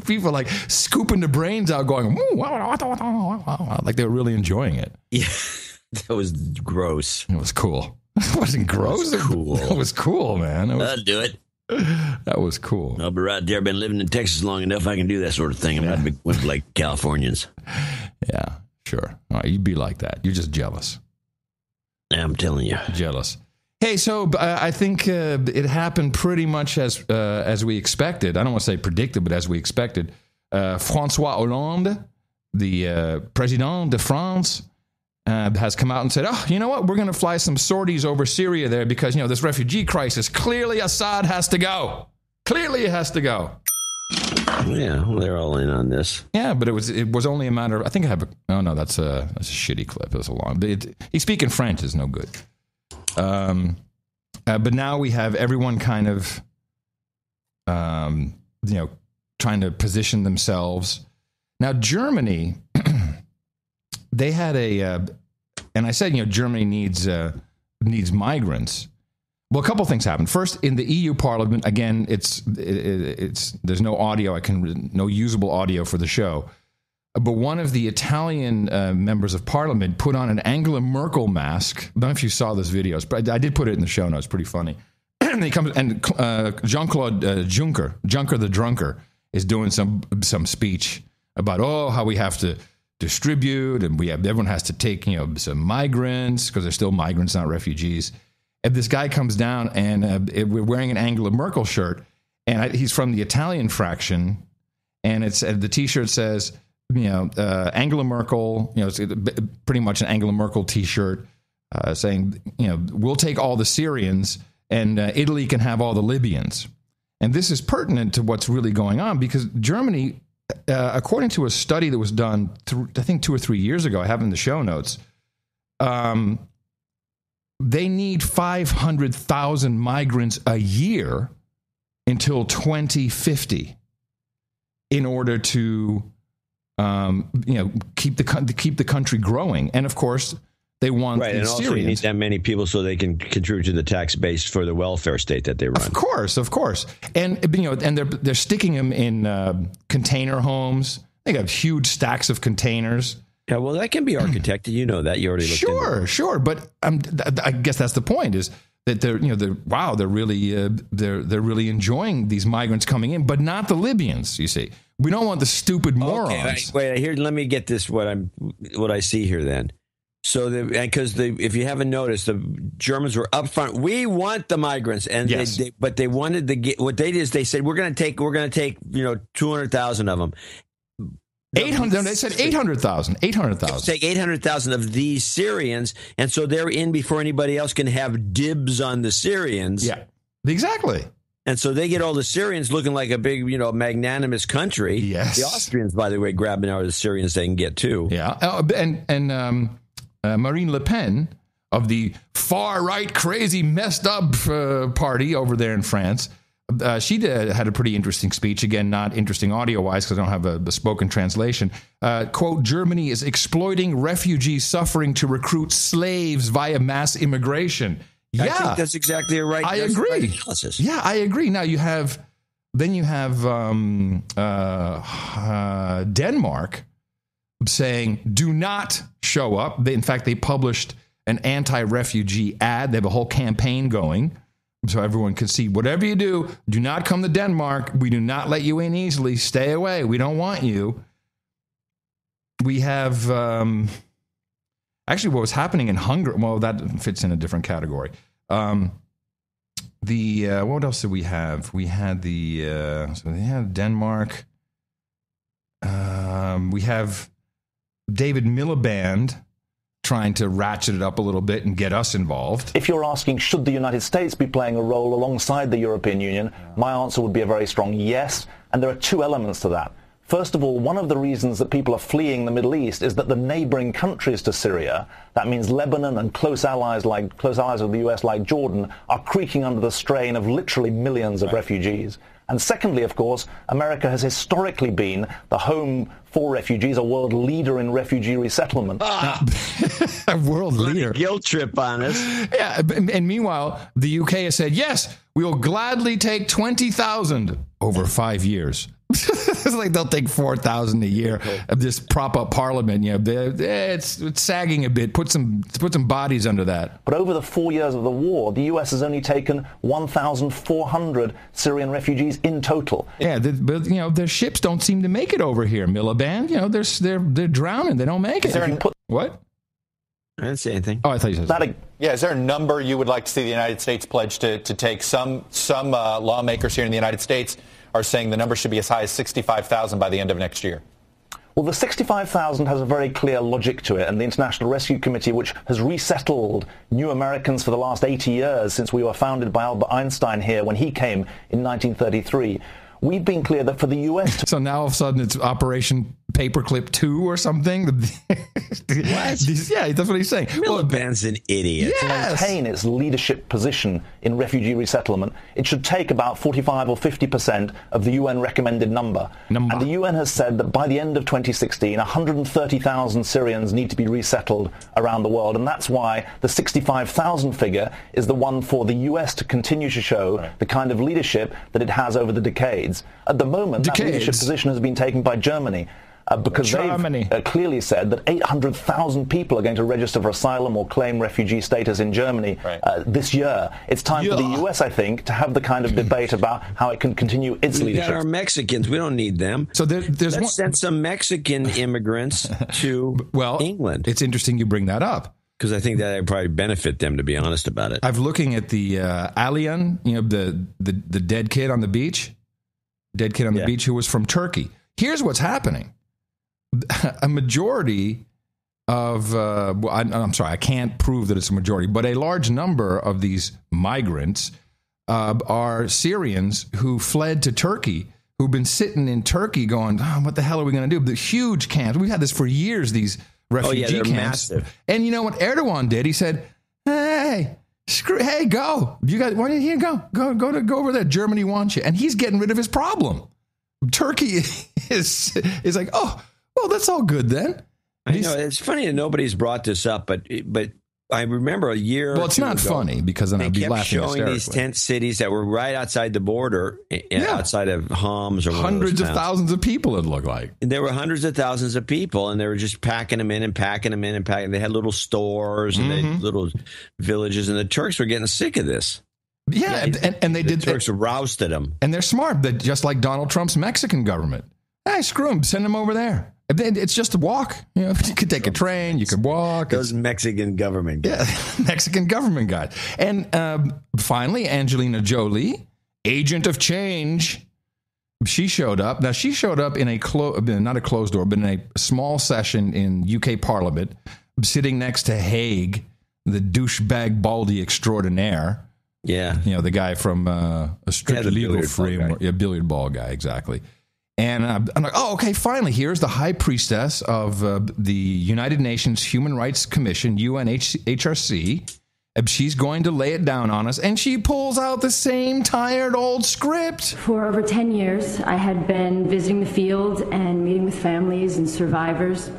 people like scooping the brains out, going like they were really enjoying it. Yeah, that was gross. It was cool. It wasn't gross. It was cool. It was cool, man. I'll do it. That was cool. I'll be right there. I've been living in Texas long enough. I can do that sort of thing. I'm not with like Californians. Yeah, sure. All right, you'd be like that. You're just jealous. I'm telling you. Jealous. Hey, so I think it happened pretty much as we expected. I don't want to say predicted, but as we expected. François Hollande, the Président de France, has come out and said, you know what? We're going to fly some sorties over Syria there because, this refugee crisis, clearly Assad has to go. Clearly it has to go. Yeah, well, they're all in on this. Yeah, but it was only a matter of, I think I have that's a shitty clip. It's a long, he's speaking French is no good. But now we have everyone kind of, trying to position themselves. Now, Germany, they had and I said, Germany needs migrants. Well, a couple things happened. First, in the EU Parliament, again, it's there's no audio. No usable audio for the show. But one of the Italian members of Parliament put on an Angela Merkel mask. I don't know if you saw this video, but I did put it in the show notes. Pretty funny. And he comes, and Jean-Claude Juncker the drunker, is doing some speech about how we have to distribute, and everyone has to take some migrants because they're still migrants, not refugees. And this guy comes down and we're wearing an Angela Merkel shirt, and he's from the Italian fraction, and the T-shirt says Angela Merkel. It's pretty much an Angela Merkel T-shirt saying we'll take all the Syrians and Italy can have all the Libyans. And this is pertinent to what's really going on because Germany, according to a study that was done, I think 2 or 3 years ago, I have in the show notes, they need 500,000 migrants a year until 2050 in order to, keep the country growing. And of course, they want right, the and also Syrians. you need that many people so they can contribute to the tax base for the welfare state that they run. Of course, and and they're sticking them in container homes. They have huge stacks of containers. Yeah, well, that can be architected. You know that. You already looked into it. Sure. But I guess that's the point is that they're really enjoying these migrants coming in, but not the Libyans. You see, we don't want the stupid morons. Okay, wait, here. Let me get this. What I see here then. So, if you haven't noticed, the Germans were up front. We want the migrants, and yes. but they wanted to get. What they did is they said we're going to take 200,000 of them. 800. They said 800,000. 800,000. Take 800,000 of these Syrians, and so they're in before anybody else can have dibs on the Syrians. Yeah, exactly. And so they get all the Syrians looking like a big, magnanimous country. Yes. The Austrians, by the way, grabbing all the Syrians they can get too. Yeah. And Marine Le Pen of the far right, crazy, messed up party over there in France. She had a pretty interesting speech. Again, not interesting audio-wise because I don't have the spoken translation. Quote, Germany is exploiting refugee suffering to recruit slaves via mass immigration. Yeah. I think that's exactly right. I agree. Right analysis. Yeah, I agree. Now you have Denmark saying, do not show up. In fact, they published an anti-refugee ad. They have a whole campaign going. So everyone can see, whatever you do, do not come to Denmark. We do not let you in easily. Stay away. We don't want you. We have, actually what was happening in Hungary, well, that fits in a different category. What else did we have? We had so they had Denmark. We have David Miliband trying to ratchet it up a little bit and get us involved. If you're asking, should the United States be playing a role alongside the European Union, my answer would be a very strong yes. And there are two elements to that. First of all, one of the reasons that people are fleeing the Middle East is that the neighboring countries to Syria, that means Lebanon and close allies of the US like Jordan, are creaking under the strain of literally millions of refugees. And secondly, of course, America has historically been the home for refugees, a world leader in refugee resettlement. A world leader. Guilt trip on us. Yeah, and meanwhile, the UK has said, yes, we will gladly take 20,000 over 5 years. It's like they'll take 4,000 a year of this prop up parliament. It's sagging a bit. Put some bodies under that. But over the 4 years of the war, the U.S. has only taken 1,400 Syrian refugees in total. Yeah, but their ships don't seem to make it over here. Miliband, they're drowning. They don't make it. What? I didn't say anything. Oh, I thought you said something. Yeah, is there a number you would like to see the United States pledge to take? Some lawmakers here in the United States are saying the number should be as high as 65,000 by the end of next year. Well, the 65,000 has a very clear logic to it, and the International Rescue Committee, which has resettled new Americans for the last 80 years since we were founded by Albert Einstein here when he came in 1933, we've been clear that for the U.S. So now all of a sudden it's Operation Paperclip 2 or something? What? Yeah, that's what he's saying. Miliband's an idiot. Yes. To maintain its leadership position in refugee resettlement, it should take about 45 or 50% of the UN recommended number. And the UN has said that by the end of 2016, 130,000 Syrians need to be resettled around the world. And that's why the 65,000 figure is the one for the US to continue to show the kind of leadership that it has over the decades. At the moment, that leadership position has been taken by Germany. Because they've clearly said that 800,000 people are going to register for asylum or claim refugee status in Germany this year. It's time for the U.S., I think, to have the kind of debate about how it can continue its leadership. We got our Mexicans. We don't need them. So let's send some Mexican immigrants to England. It's interesting you bring that up. Because I think that would probably benefit them, to be honest about it. I'm looking at the Alian, the dead kid on the beach. Dead kid on the beach who was from Turkey. Here's what's happening. A majority of, I'm sorry, I can't prove that it's a majority, but a large number of these migrants are Syrians who fled to Turkey, who've been sitting in Turkey going, what the hell are we going to do? The huge camps. We've had this for years, these refugee camps. Massive. And you know what Erdogan did? He said, hey, go. You guys, why didn't you go over there? Germany wants you. And he's getting rid of his problem. Turkey is like, oh, well, that's all good then. I know it's funny that nobody's brought this up, but I remember a year. Well, it's not funny because then I'd be laughing hysterically. They kept showing these tent cities that were right outside the border, outside of Homs or hundreds of thousands of people. It looked like there were hundreds of thousands of people, and they were just packing them in and packing them in and packing. They had little stores and they had little villages, and the Turks were getting sick of this. Yeah, and they did. The Turks rousted them, and they're smart. That just like Donald Trump's Mexican government. Hey, screw them. Send them over there. It's just a walk. You could take a train. You could walk. Those Mexican government guys. Yeah, Mexican government guys. And finally, Angelina Jolie, agent of change, She showed up. Now, she showed up in not a closed door, but in a small session in UK Parliament, sitting next to Haig, the douchebag baldy extraordinaire. Yeah. You know, the guy from a Strictly Legal Framework. Yeah, billiard ball guy, exactly. And I'm like, oh, okay, finally, here's the high priestess of the United Nations Human Rights Commission, UNHRC. She's going to lay it down on us, and she pulls out the same tired old script. For over 10 years, I had been visiting the field and meeting with families and survivors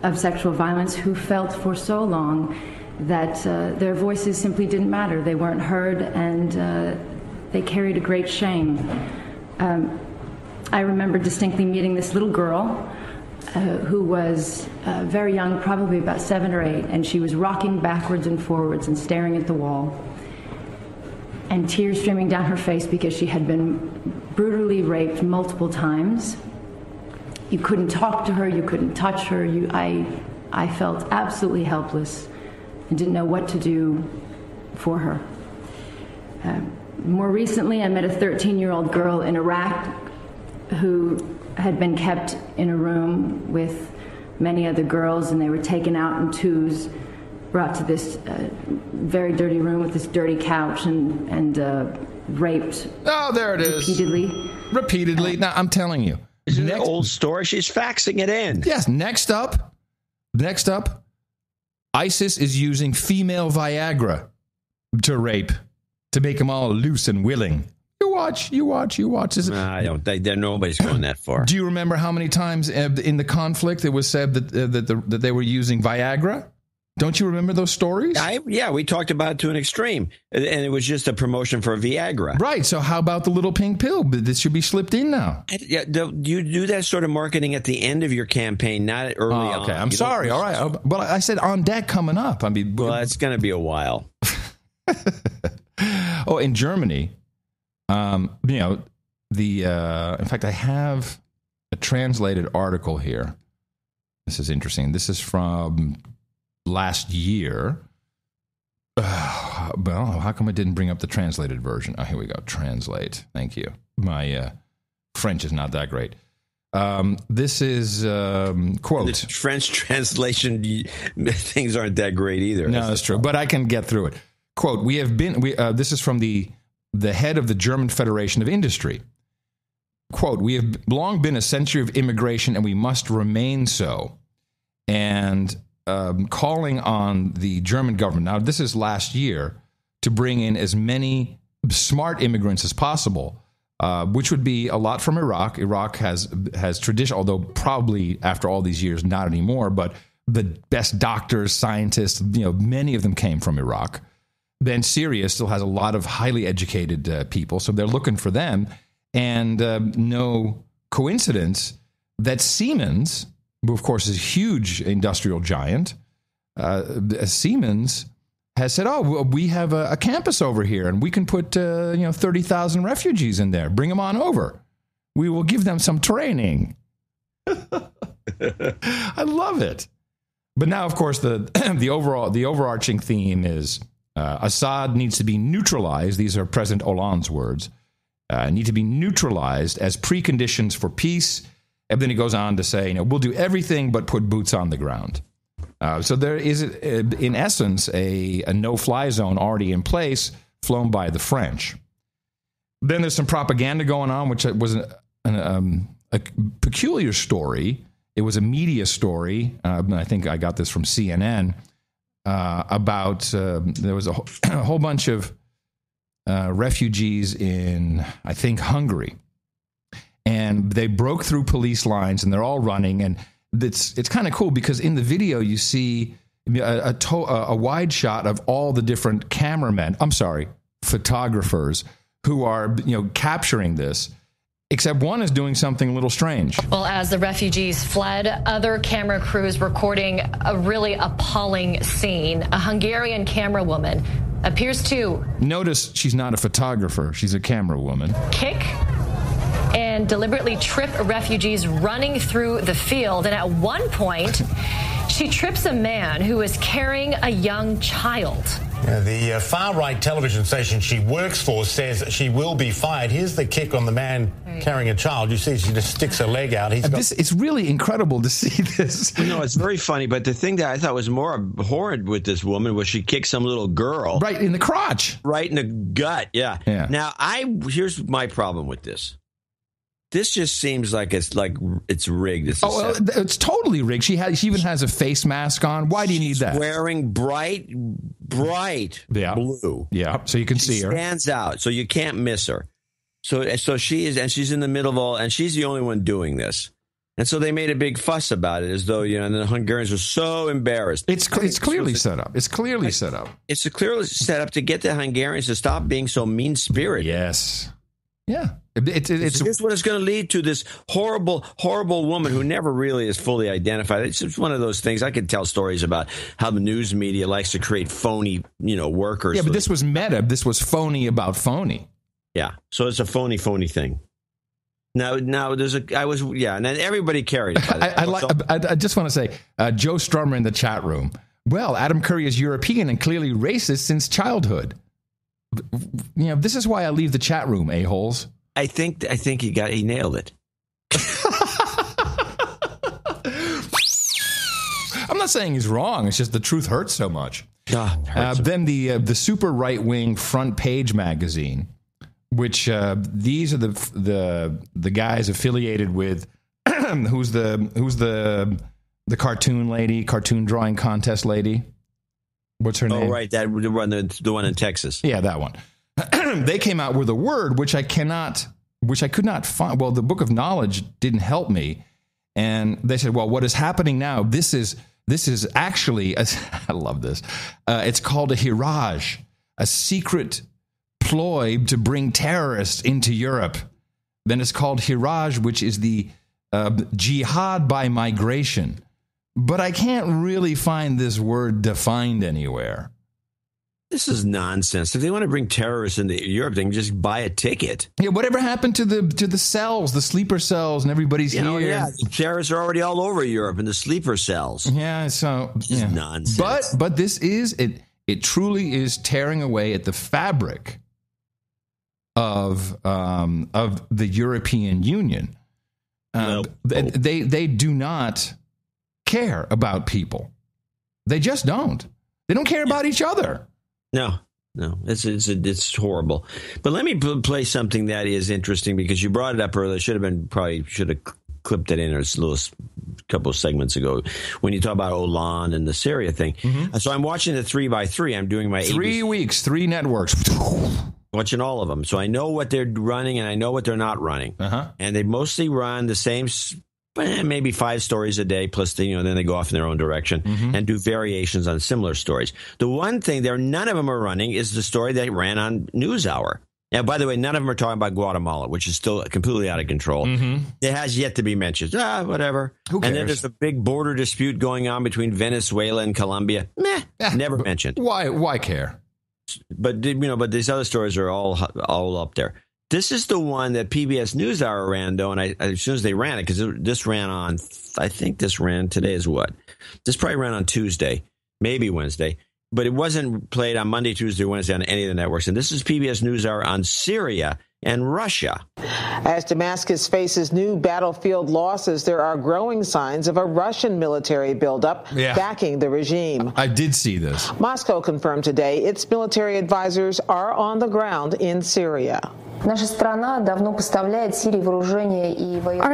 of sexual violence who felt for so long that their voices simply didn't matter. They weren't heard, and they carried a great shame. I remember distinctly meeting this little girl who was very young, probably about 7 or 8, and she was rocking backwards and forwards and staring at the wall, and tears streaming down her face because she had been brutally raped multiple times. You couldn't talk to her, you couldn't touch her. I felt absolutely helpless and didn't know what to do for her. More recently, I met a 13-year-old girl in Iraq who had been kept in a room with many other girls, and they were taken out in twos, brought to this very dirty room with this dirty couch and raped. Oh, there it is. Repeatedly. Now, I'm telling you. This is an old story. She's faxing it in. Yes. Next up, ISIS is using female Viagra to rape, to make them all loose and willing. You watch. I don't. Nobody's going that far. Do you remember how many times in the conflict it was said that they were using Viagra? Don't you remember those stories? Yeah, we talked about it to an extreme, and it was just a promotion for Viagra. Right. So how about the little pink pill? This should be slipped in now. Yeah, you do that sort of marketing at the end of your campaign, not early on. Okay, I'm sorry. All right. Well, I said on deck coming up. I mean, well, it's going to be a while. Oh, in Germany. In fact, I have a translated article here. This is interesting. This is from last year. Well, how come I didn't bring up the translated version? Oh, here we go. Translate. Thank you. My French is not that great. This is, quote. The French translation things aren't that great either. No, that's true. But I can get through it. Quote, this is from the head of the German Federation of Industry. Quote, we have long been a century of immigration and we must remain so. And calling on the German government, now this is last year, to bring in as many smart immigrants as possible, which would be a lot from Iraq. Iraq has tradition, although probably after all these years, not anymore, but the best doctors, scientists, many of them came from Iraq. Then Syria still has a lot of highly educated people, so they're looking for them. And no coincidence that Siemens, who of course is a huge industrial giant, Siemens has said, oh, we have a campus over here, and we can put 30,000 refugees in there. Bring them on over. We will give them some training. I love it. But now, of course, the overarching theme is Assad needs to be neutralized. These are President Hollande's words. Need to be neutralized as preconditions for peace. And then he goes on to say, we'll do everything but put boots on the ground. So there is, in essence, a no-fly zone already in place, flown by the French. Then there's some propaganda going on, which was a peculiar story. It was a media story. I think I got this from CNN. About there was a whole bunch of refugees in, I think, Hungary, and they broke through police lines, and they're all running, and it's kind of cool because in the video you see a wide shot of all the different photographers who are capturing this. Except one is doing something a little strange. Well, as the refugees fled, other camera crews recording a really appalling scene. A Hungarian camera woman appears to... Notice she's not a photographer. She's a camera woman. ...kick and deliberately trip refugees running through the field. And at one point, she trips a man who is carrying a young child. The far-right television station she works for says she will be fired. Here's the kick on the man carrying a child. You see she just sticks her leg out. It's really incredible to see this. No, it's very funny, but the thing that I thought was more horrid with this woman was she kicked some little girl. Right in the crotch. Right in the gut, yeah. Now, here's my problem with this. This just seems like it's rigged. It's totally rigged. She even has a face mask on. Why do you need that? Wearing bright blue. Yeah, so you can see her. Stands out, so you can't miss her. So she is, and she's in the middle of all, and she's the only one doing this. And so they made a big fuss about it, as though, and the Hungarians were so embarrassed. It's clearly set up. It's clearly set up. It's clearly set up to get the Hungarians to stop being so mean-spirited. Yes. Yeah. It's what it's going to lead to, this horrible, horrible woman who never really is fully identified. It's just one of those things. I could tell stories about how the news media likes to create phony, workers. Yeah, but this was meta. This was phony about phony. Yeah. So it's a phony thing. Now and then everybody carried it. I just want to say, Joe Strummer in the chat room. Well, Adam Curry is European and clearly racist since childhood. This is why I leave the chat room, a-holes. I think he nailed it. I'm not saying he's wrong. It's just the truth hurts so much. Then the super right wing Front Page magazine, which these are the guys affiliated with who's the cartoon lady, cartoon drawing contest lady. What's her name? Oh, right, the one in Texas. Yeah, that one. They came out with a word which I could not find. Well, the Book of Knowledge didn't help me, and they said, "Well, what is happening now? This is actually I love this. It's called a hiraj, a secret ploy to bring terrorists into Europe. Then it's called hiraj, which is the jihad by migration." But I can't really find this word defined anywhere. This is nonsense. If they want to bring terrorists into Europe, they can just buy a ticket. Yeah, whatever happened to the cells, the sleeper cells, and everybody's here? Yeah, the terrorists are already all over Europe in the sleeper cells. Yeah, so this is nonsense. But this is it truly is tearing away at the fabric of the European Union. They do not care about people. They just don't. They don't care about each other. No, it's horrible. But let me play something that is interesting because you brought it up earlier. Should have clipped it in a little couple of segments ago when you talk about Hollande and the Syria thing. Mm-hmm. So I'm watching the 3x3. I'm doing my 3 weeks, 3 networks. Watching all of them. So I know what they're running and I know what they're not running. Uh-huh. And they mostly run the same, maybe 5 stories a day, plus then they go off in their own direction and do variations on similar stories. The one thing none of them are running is the story that ran on NewsHour. Now, by the way, none of them are talking about Guatemala, which is still completely out of control. Mm-hmm. It has yet to be mentioned. Whatever. Who cares? And then there's a big border dispute going on between Venezuela and Colombia. Never mentioned. Why care? But these other stories are all up there. This is the one that PBS NewsHour ran, though, and as soon as they ran it, because this ran on, I think this ran, today is what? This probably ran on Tuesday, maybe Wednesday, but it wasn't played on Monday, Tuesday, Wednesday on any of the networks. And this is PBS NewsHour on Syria and Russia. As Damascus faces new battlefield losses, there are growing signs of a Russian military buildup backing the regime. I did see this. Moscow confirmed today its military advisors are on the ground in Syria. Our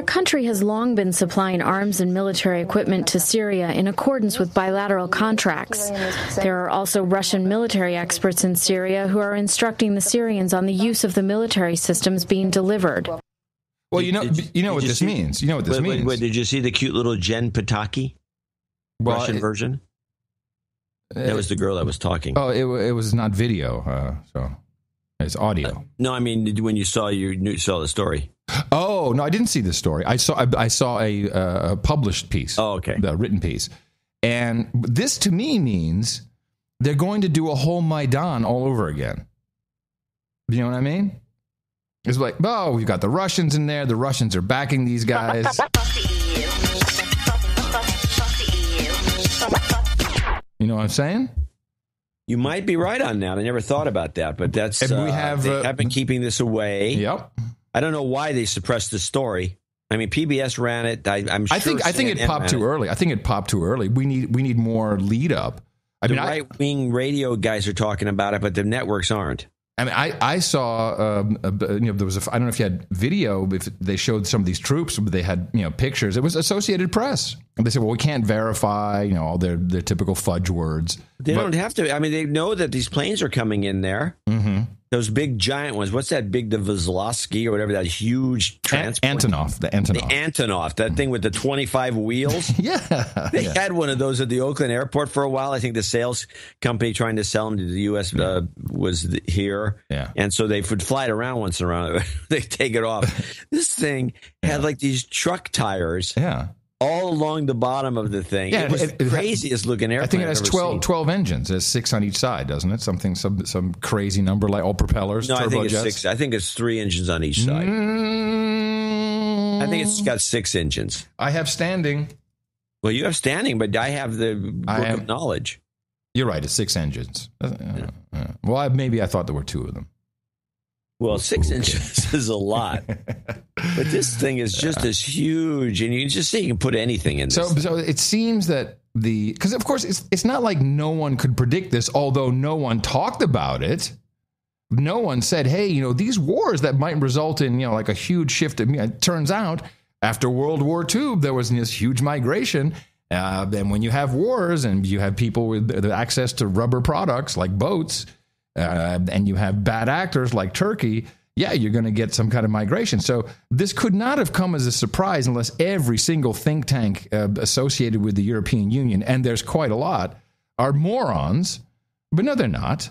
country has long been supplying arms and military equipment to Syria in accordance with bilateral contracts. There are also Russian military experts in Syria who are instructing the Syrians on the use of the military systems being delivered. Well, you know what this means. You know what this means. Wait, did you see the cute little Jen Psaki Russian version? That was the girl that was talking. Oh, it was not video, so... It's audio. No, I mean when you saw the story. Oh no, I didn't see the story. I saw a published piece. Oh, okay, the written piece. And this to me means they're going to do a whole Maidan all over again. You know what I mean? It's like, we've got the Russians in there. The Russians are backing these guys. You know what I'm saying? You might be right on that. I never thought about that, but that's And we have, they have been keeping this away. Yep. I don't know why they suppressed the story. I mean, PBS ran it. I'm sure. I think it popped too early. I think it popped too early. We need more lead up. The right-wing radio guys are talking about it, but the networks aren't. I mean, I saw, there was I don't know if you had video, if they showed some of these troops, but they had, pictures. It was Associated Press. And they said, well, we can't verify, all their typical fudge words. They don't have to. I mean, they know that these planes are coming in there. Mm-hmm. Those big giant ones. What's that big, the Kozlowski or whatever, that huge transport? Antonov. The Antonov, that thing with the 25 wheels. Yeah. They had one of those at the Oakland airport for a while. I think the sales company trying to sell them to the U.S. Was here. Yeah. And so they would fly it around once around. They take it off. This thing had like these truck tires. Yeah. All along the bottom of the thing. Yeah, it was the craziest looking airplane. I think it has 12 engines. It has 6 on each side, doesn't it? Some crazy number, like all propellers, no, turbojets. I think it's 6. I think it's 3 engines on each side. I think it's got 6 engines. I have standing. Well, you have standing, but I have the book of knowledge. You're right. It's 6 engines. Well, maybe I thought there were 2 of them. Well, 6 inches is a lot. But this thing is just as huge, and you can just see you can put anything in this. So it seems that because of course it's not like no one could predict this, although no one talked about it. No one said, hey, these wars that might result in, like a huge shift. It turns out after World War II, there was this huge migration. And when you have wars and you have people with access to rubber products like boats, and you have bad actors like Turkey, you're going to get some kind of migration. So this could not have come as a surprise unless every single think tank associated with the European Union, and there's quite a lot, are morons. But no, they're not.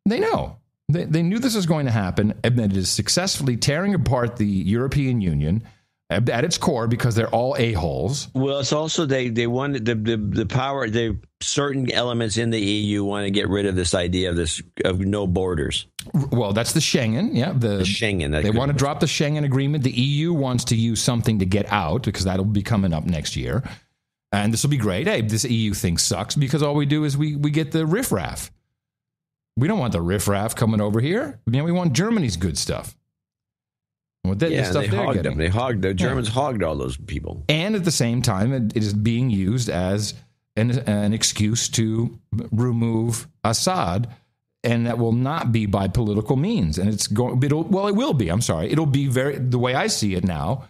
They know. They knew this was going to happen, and that it is successfully tearing apart the European Union at its core because they're all a-holes. Well, it's also they want the power. Certain elements in the EU want to get rid of this idea of no borders. Well, that's the Schengen. Yeah, the Schengen. They want to drop the Schengen agreement. The EU wants to use something to get out because that'll be coming up next year, and this will be great. Hey, this EU thing sucks because all we do is we get the riffraff. We don't want the riffraff coming over here. We want Germany's good stuff. They hogged the Germans hogged all those people. And at the same time, it is being used as an excuse to remove Assad, and that will not be by political means. And it will be. I'm sorry. It'll be the way I see it now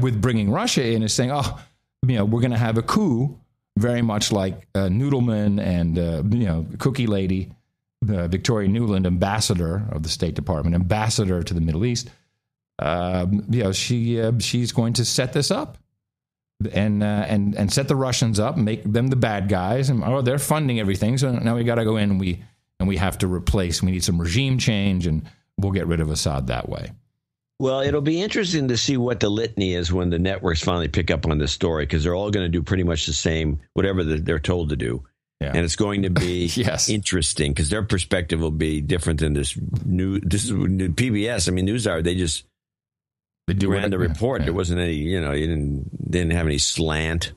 with bringing Russia in is saying, we're going to have a coup, very much like Noodleman and, Cookie Lady, Victoria Nuland, ambassador of the State Department, ambassador to the Middle East. She's going to set this up and set the Russians up, make them the bad guys, and they're funding everything. So now we got to go in and we have to replace. We need some regime change, and we'll get rid of Assad that way. Well, it'll be interesting to see what the litany is when the networks finally pick up on this story, because they're all going to do pretty much the same, whatever they're told to do. Yeah. And it's going to be interesting because their perspective will be different than this is PBS. I mean, NewsHour, they ran the report. Yeah. There wasn't any, you didn't have any slant.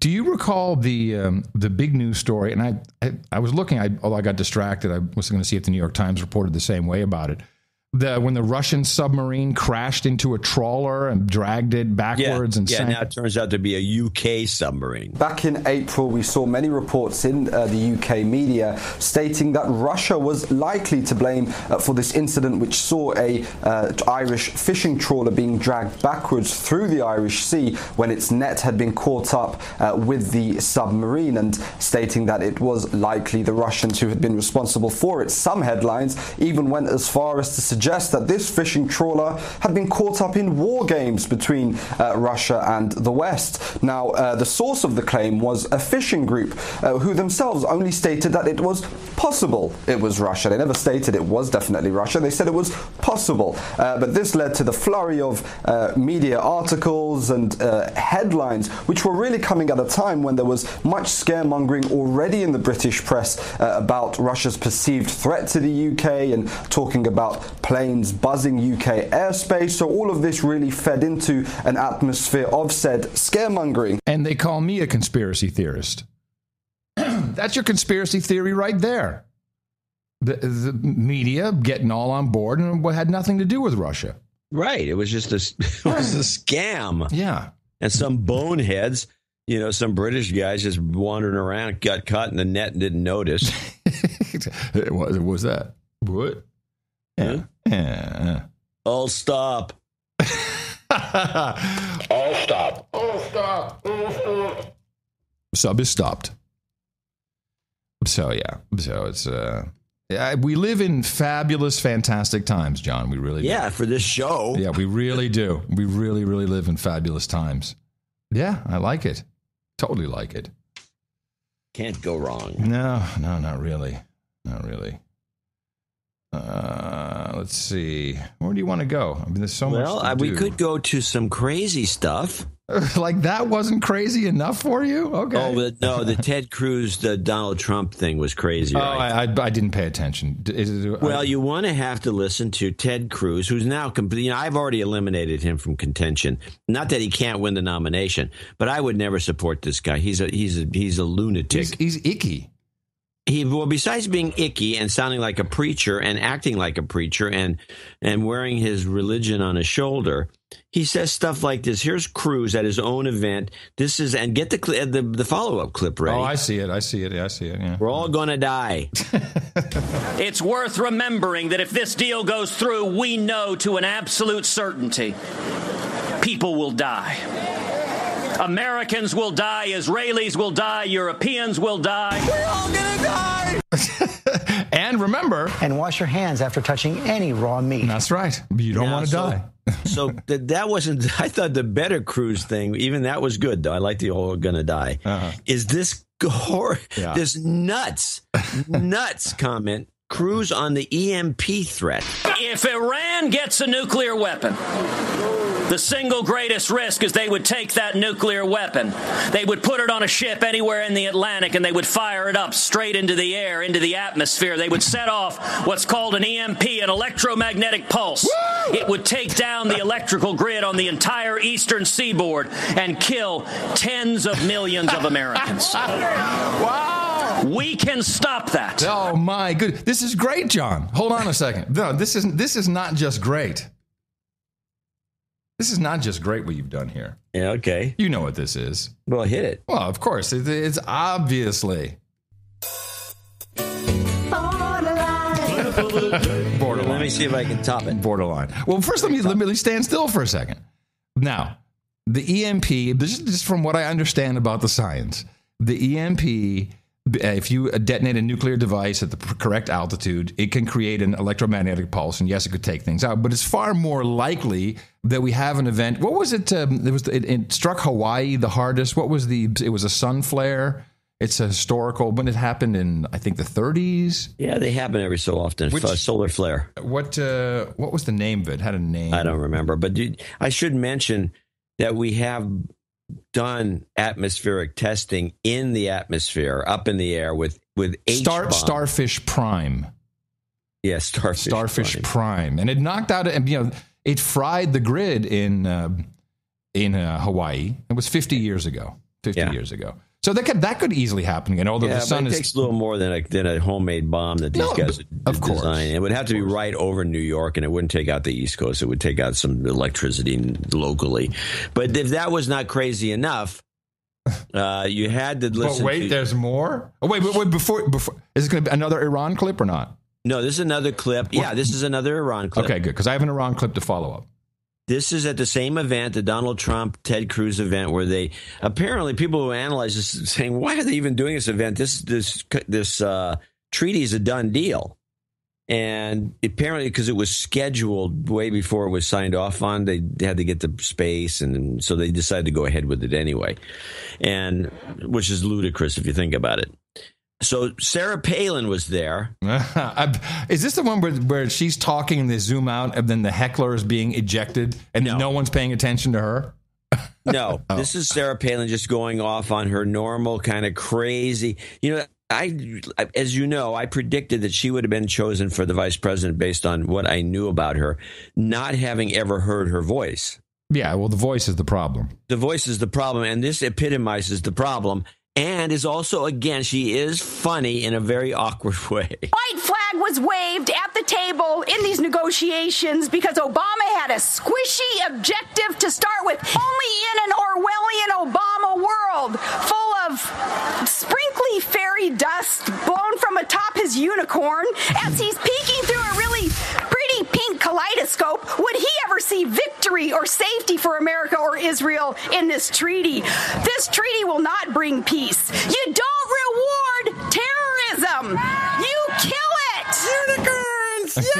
Do you recall the big news story? And I was looking, although I got distracted, I was going to see if the New York Times reported the same way about it. When the Russian submarine crashed into a trawler and dragged it backwards and sank. Now it turns out to be a UK submarine. Back in April, we saw many reports in the UK media stating that Russia was likely to blame for this incident, which saw a Irish fishing trawler being dragged backwards through the Irish Sea when its net had been caught up with the submarine, and stating that it was likely the Russians who had been responsible for it. Some headlines even went as far as to suggest that this fishing trawler had been caught up in war games between Russia and the West. Now, the source of the claim was a fishing group who themselves only stated that it was possible it was Russia. They never stated it was definitely Russia. They said it was possible. But this led to the flurry of media articles and headlines, which were really coming at a time when there was much scaremongering already in the British press about Russia's perceived threat to the UK and talking about planes buzzing UK airspace. So all of this really fed into an atmosphere of said scaremongering. And they call me a conspiracy theorist. That's your conspiracy theory right there. The media getting all on board and what had nothing to do with Russia. Right. It was just a scam. Yeah. And some boneheads, some British guys just wandering around, got caught in the net and didn't notice. What was that? What? Yeah. I'll stop. All stop. Sub is stopped. So, yeah. So it's... we live in fabulous, fantastic times, John. We really do. Yeah, for this show. Yeah, we really do. We really, really live in fabulous times. Yeah, I like it. Totally like it. Can't go wrong. No, not really. Not really. Let's see. Where do you want to go? I mean, there's so much to do. We could go to some crazy stuff. Like that wasn't crazy enough for you? Okay. Oh, no, the Ted Cruz, the Donald Trump thing was crazy. Oh, right? I didn't pay attention. Well, you want to have to listen to Ted Cruz, who's now I've already eliminated him from contention. Not that he can't win the nomination, but I would never support this guy. He's a lunatic. He's icky. Besides being icky and sounding like a preacher and acting like a preacher and wearing his religion on his shoulder, he says stuff like this. Here's Cruz at his own event. And get the follow-up clip ready. Oh, I see it. Yeah. We're all going to die. It's worth remembering that if this deal goes through, we know to an absolute certainty, people will die. Americans will die, Israelis will die, Europeans will die. We're all gonna die! And remember... And wash your hands after touching any raw meat. That's right. You don't want to die. So that wasn't... I thought the better Cruz thing, even that was good, though. I like the all gonna die. Is this this nuts comment... Cruz on the EMP threat. If Iran gets a nuclear weapon, the single greatest risk is they would take that nuclear weapon. They would put it on a ship anywhere in the Atlantic and they would fire it up straight into the air, into the atmosphere. They would set off what's called an EMP, an electromagnetic pulse. Woo! It would take down the electrical grid on the entire eastern seaboard and kill tens of millions of Americans. Wow! We can stop that. Oh, my goodness. This is great, John. Hold on a second. No, this is not just great. This is not just great what you've done here. Yeah, okay. You know what this is. Well, hit it. Well, of course. It's obviously... Borderline. Let me see if I can top it. Borderline. Well, first, let me stand still for a second. Now, the EMP, just from what I understand about the science, the EMP... If you detonate a nuclear device at the correct altitude, it can create an electromagnetic pulse, and yes, it could take things out. But it's far more likely that we have an event. What was it? It struck Hawaii the hardest. What was it was a sun flare. It's a historical. When it happened in, I think, the 30s. Yeah, they happen every so often. Solar flare. What was the name of it? It had a name. I don't remember. But I should mention that we have done atmospheric testing in the atmosphere, up in the air with H-bomb. Starfish Prime. Yeah, Starfish Prime. And it knocked out, it fried the grid in Hawaii. It was 50 years ago. 50 years ago. So that could easily happen again. Although the sun takes a little more than a homemade bomb that these guys design. It would have to be right over New York, and it wouldn't take out the East Coast. It would take out some electricity locally. But if that was not crazy enough, you had to listen. But wait, there's more. Oh, wait. Before is this going to be another Iran clip or not? No, this is another clip. Yeah, this is another Iran clip. Okay, good, because I have an Iran clip to follow up. This is at the same event, the Donald Trump, Ted Cruz event, where they apparently people who analyze this saying, why are they even doing this event? This treaty is a done deal. And apparently because it was scheduled way before it was signed off on, they had to get the space. And so they decided to go ahead with it anyway, and which is ludicrous if you think about it. So Sarah Palin was there. Is this the one where she's talking and they zoom out and then the heckler is being ejected and no one's paying attention to her? No, This is Sarah Palin just going off on her normal kind of crazy. As you know, I predicted that she would have been chosen for the vice president based on what I knew about her, not having ever heard her voice. Yeah, well, the voice is the problem. The voice is the problem, and this epitomizes the problem. and is also, again, she is funny in a very awkward way. White flag was waved at the table in these negotiations because Obama had a squishy objective to start with. Only in an Orwellian Obama world full of sprinkly fairy dust blown from atop his unicorn as he's peeking through a really pretty pink kaleidoscope, would he ever see victory or safety for America or Israel in this treaty? This treaty will not bring peace. You don't reward terrorism. You kill it. Unicorns. Yay!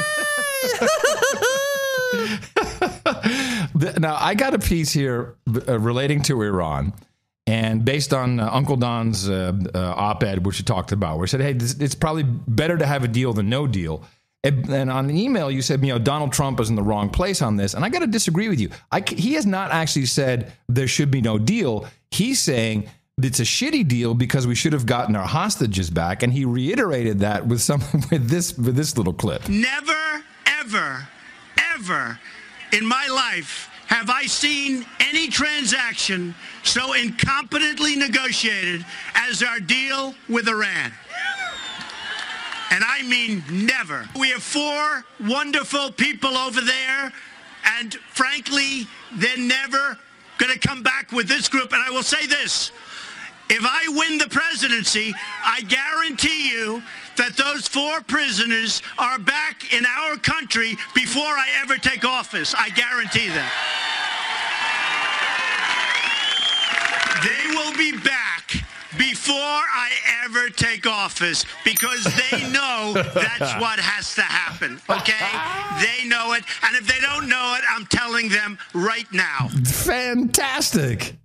Now, I got a piece here relating to Iran. And based on Uncle Don's op-ed, which you talked about, where he said, hey, it's probably better to have a deal than no deal. And on the email, you said, Donald Trump is in the wrong place on this. And I got to disagree with you. He has not actually said there should be no deal. He's saying it's a shitty deal because we should have gotten our hostages back. And he reiterated that with this little clip. Never, ever, ever in my life have I seen any transaction so incompetently negotiated as our deal with Iran. And I mean never. We have 4 wonderful people over there, and frankly, they're never going to come back with this group. And I will say this. If I win the presidency, I guarantee you that those 4 prisoners are back in our country before I ever take office. I guarantee that. They will be back before I ever take office because they know that's what has to happen, okay? They know it, and if they don't know it, I'm telling them right now. Fantastic.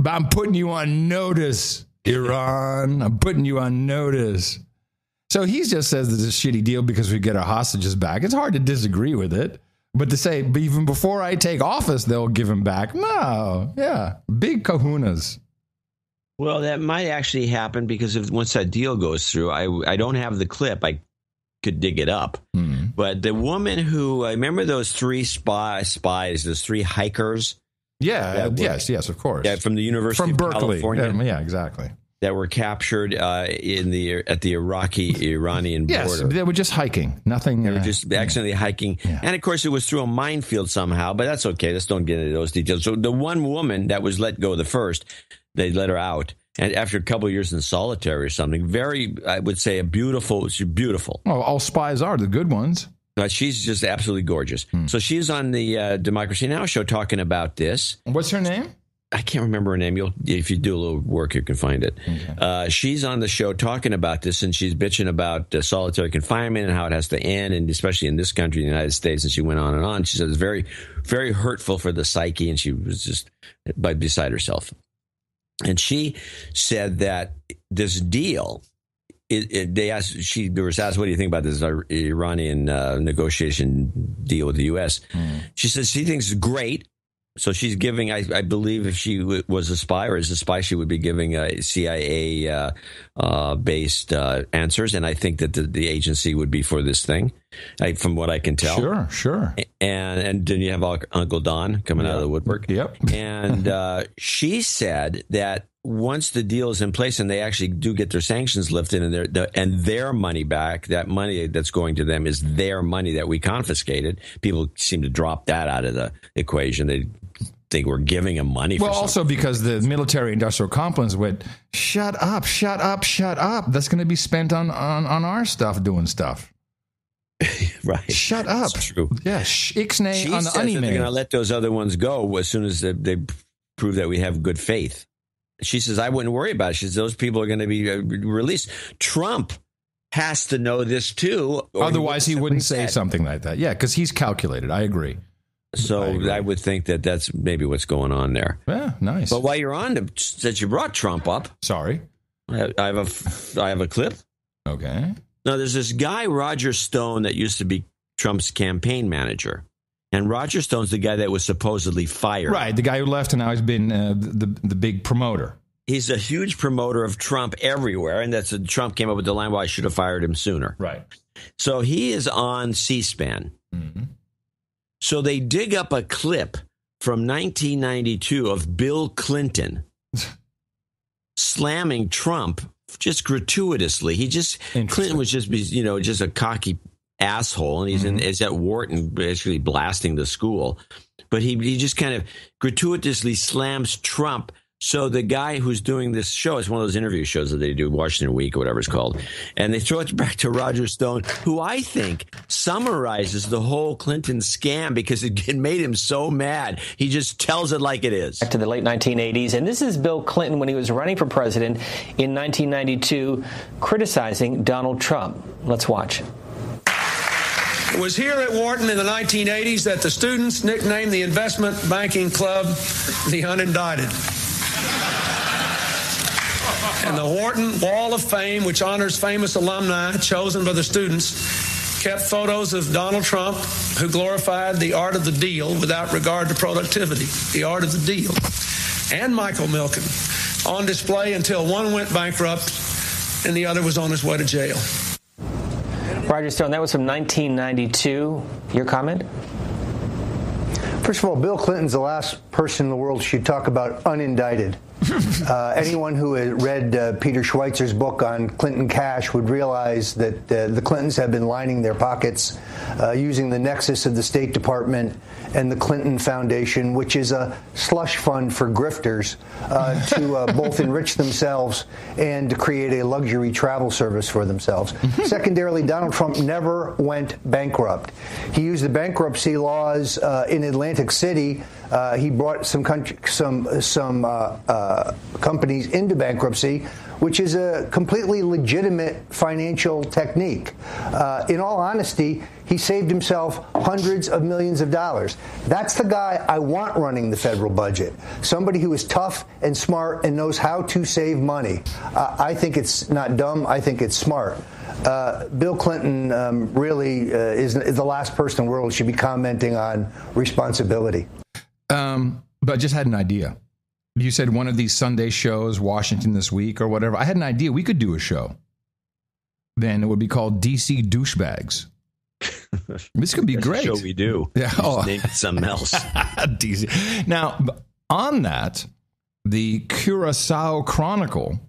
I'm putting you on notice, Iran. I'm putting you on notice. So he just says this is a shitty deal because we get our hostages back. It's hard to disagree with it. But to say, even before I take office, they'll give him back. No. Yeah. Big kahunas. Well, that might actually happen because once that deal goes through, I don't have the clip. I could dig it up. But the woman who, I remember those 3 spies, those 3 hikers. Yeah. Yes, of course. Yeah, from the University of Berkeley. California. Yeah, exactly. That were captured at the Iraqi-Iranian border. Yes, they were just hiking. Nothing. They were just accidentally hiking. Yeah. And, of course, it was through a minefield somehow, but that's okay. Let's don't get into those details. So the one woman that was let go the first, they let her out. And after a couple of years in solitary or something, I would say she's beautiful. Oh, all spies are the good ones. But she's just absolutely gorgeous. So she's on the Democracy Now! Show talking about this. What's her name? I can't remember her name. If you do a little work, you can find it. Okay. She's on the show talking about this, and she's bitching about solitary confinement and how it has to end, and especially in this country, the United States. And she went on and on. She said it's very, very hurtful for the psyche, and she was just beside herself. And she said that this deal, they was asked, what do you think about this Iranian negotiation deal with the U.S.? She says she thinks it's great. So she's giving, I believe if she was a spy or is a spy, she would be giving CIA based answers. And I think that the agency would be for this thing, from what I can tell. Sure. And then you have Uncle Don coming out of the woodwork. Yep. And she said that once the deal is in place and they actually do get their sanctions lifted and their money back, that money that's going to them is their money that we confiscated. People seem to drop that out of the equation. They think we're giving them money for something. Also because the military-industrial complex went, shut up. That's going to be spent on our stuff doing stuff. Right. Shut up. That's true. Yeah, ixnay on the says that they're going to let those other ones go as soon as they prove that we have good faith. She says, I wouldn't worry about it. She says, those people are going to be released. Trump has to know this, too. Otherwise, he wouldn't say something like that. Yeah, because he's calculated. I agree. So I would think that that's maybe what's going on there. Yeah, nice. But while you're on, since you brought Trump up. Sorry. I have a clip. Okay. Now, there's this guy, Roger Stone, that used to be Trump's campaign manager. And Roger Stone's the guy that was supposedly fired. Right, the guy who left, and now he's been the big promoter. He's a huge promoter of Trump everywhere, and Trump came up with the line, well, I should have fired him sooner. Right. So he is on C-SPAN. Mm-hmm. So they dig up a clip from 1992 of Bill Clinton slamming Trump just gratuitously. Clinton was just a cocky asshole, and he's at Wharton basically blasting the school. But he just kind of gratuitously slams Trump. So the guy who's doing this show, it's one of those interview shows that they do, Washington Week or whatever it's called, and they throw it back to Roger Stone, who I think summarizes the whole Clinton scam because it made him so mad. He just tells it like it is. Back to the late 1980s, and this is Bill Clinton when he was running for president in 1992, criticizing Donald Trump. Let's watch. It was here at Wharton in the 1980s that the students nicknamed the investment banking club the Unindicted. And the Wharton Wall of Fame, which honors famous alumni chosen by the students, kept photos of Donald Trump, who glorified the art of the deal without regard to productivity, the art of the deal, and Michael Milken on display until one went bankrupt and the other was on his way to jail. Roger Stone, that was from 1992. Your comment? First of all, Bill Clinton's the last person in the world should talk about unindicted. Anyone who had read Peter Schweitzer's book on Clinton cash would realize that the Clintons have been lining their pockets using the nexus of the State Department and the Clinton Foundation, which is a slush fund for grifters, to both enrich themselves and to create a luxury travel service for themselves. Secondarily, Donald Trump never went bankrupt. He used the bankruptcy laws in Atlantic City. He brought some companies into bankruptcy, which is a completely legitimate financial technique. In all honesty, he saved himself hundreds of millions of dollars. That's the guy I want running the federal budget. Somebody who is tough and smart and knows how to save money. I think it's not dumb. I think it's smart. Bill Clinton really is the last person in the world who should be commenting on responsibility. But I just had an idea. You said one of these Sunday shows, Washington This Week or whatever. I had an idea. We could do a show. Then it would be called DC Douchebags. This could be great. That's the show we do. Yeah. Just name it something else. DC. Now, on that, the Curacao Chronicle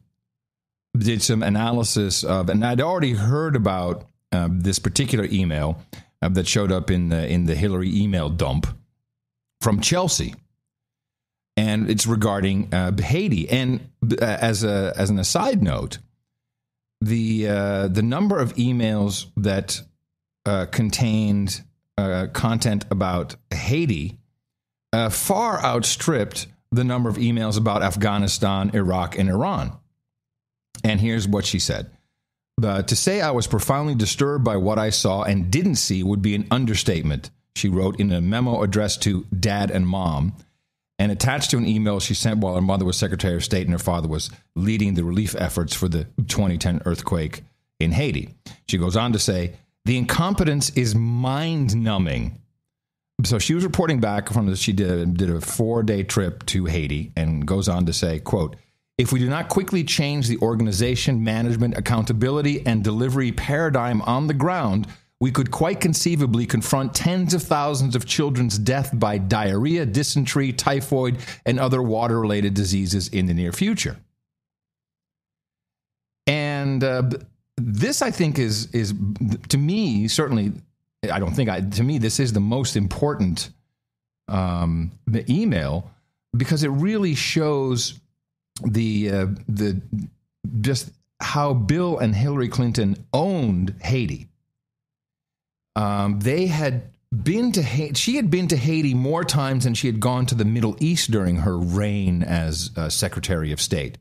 did some analysis of, and I'd already heard about this particular email that showed up in the Hillary email dump from Chelsea. And it's regarding Haiti. And as an aside note, the number of emails that contained content about Haiti far outstripped the number of emails about Afghanistan, Iraq, and Iran. And here's what she said. To say I was profoundly disturbed by what I saw and didn't see would be an understatement, she wrote in a memo addressed to Dad and Mom, and attached to an email she sent while her mother was Secretary of State and her father was leading the relief efforts for the 2010 earthquake in Haiti. She goes on to say, the incompetence is mind-numbing. So she was reporting back from she did a 4-day trip to Haiti and goes on to say, quote, if we do not quickly change the organization, management, accountability, and delivery paradigm on the ground, we could quite conceivably confront tens of thousands of children's death by diarrhea, dysentery, typhoid, and other water-related diseases in the near future. And this, I think, is to me, certainly, to me, this is the most important the email, because it really shows the just how Bill and Hillary Clinton owned Haiti. They had been to Haiti. She had been to Haiti more times than she had gone to the Middle East during her reign as Secretary of State.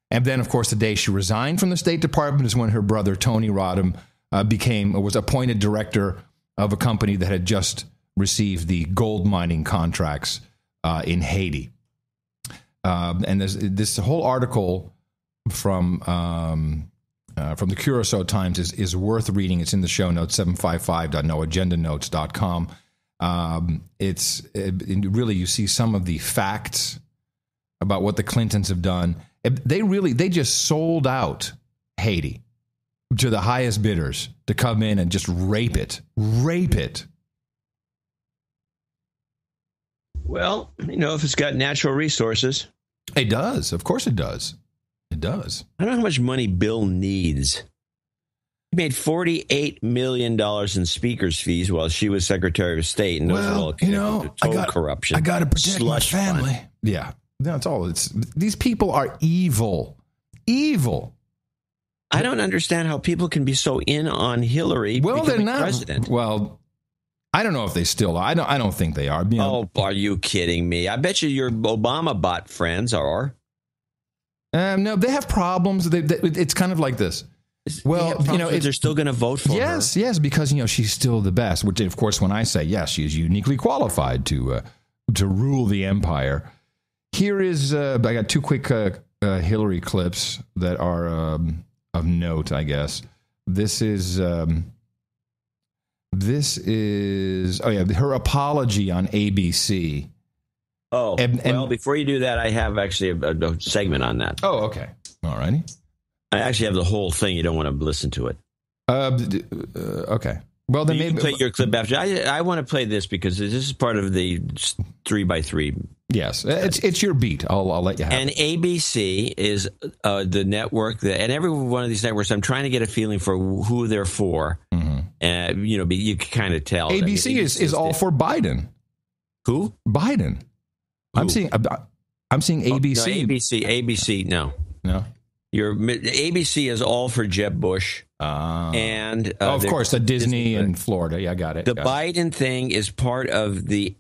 And then, of course, the day she resigned from the State Department is when her brother, Tony Rodham, was appointed director of a company that had just received the gold mining contracts in Haiti. And there's this whole article from the Curacao Times is worth reading. It's in the show notes, 755.noagendanotes.com. Really, you see some of the facts about what the Clintons have done. They just sold out Haiti to the highest bidders to come in and just rape it. Well, if it's got natural resources. It does. Of course it does. It does. I don't know how much money Bill needs. He made $48 million in speakers' fees while she was Secretary of State, and those are all total corruption. I got to protect my family. Fund. Yeah, that's all. These people are evil. Evil. I don't understand how people can be so in on Hillary. Well, they're not president. Well, I don't know if they still are. I don't think they are. Oh, are you kidding me? I bet you your Obama bot friends are. No, they have problems. It's kind of like this. Well, they're still going to vote for her. Yes, because she's still the best. Which, of course, when I say yes, she is uniquely qualified to rule the empire. Here is I got two quick Hillary clips that are of note, I guess. This is her apology on ABC. Oh, well, before you do that, I have actually a segment on that. Oh, okay. All righty. I actually have the whole thing. You don't want to listen to it. Okay. Well, then maybe play your clip after. I want to play this because this is part of the 3x3. Yes, it's your beat. I'll let you have it. And ABC is the network and every one of these networks, I'm trying to get a feeling for who they're for. And you can kind of tell. ABC is all for Biden. Who? Biden. Who? I'm seeing ABC. No, ABC. No. Your ABC is all for Jeb Bush. And of course, the Disney in Florida. Yeah, I got it. The Biden thing is part of the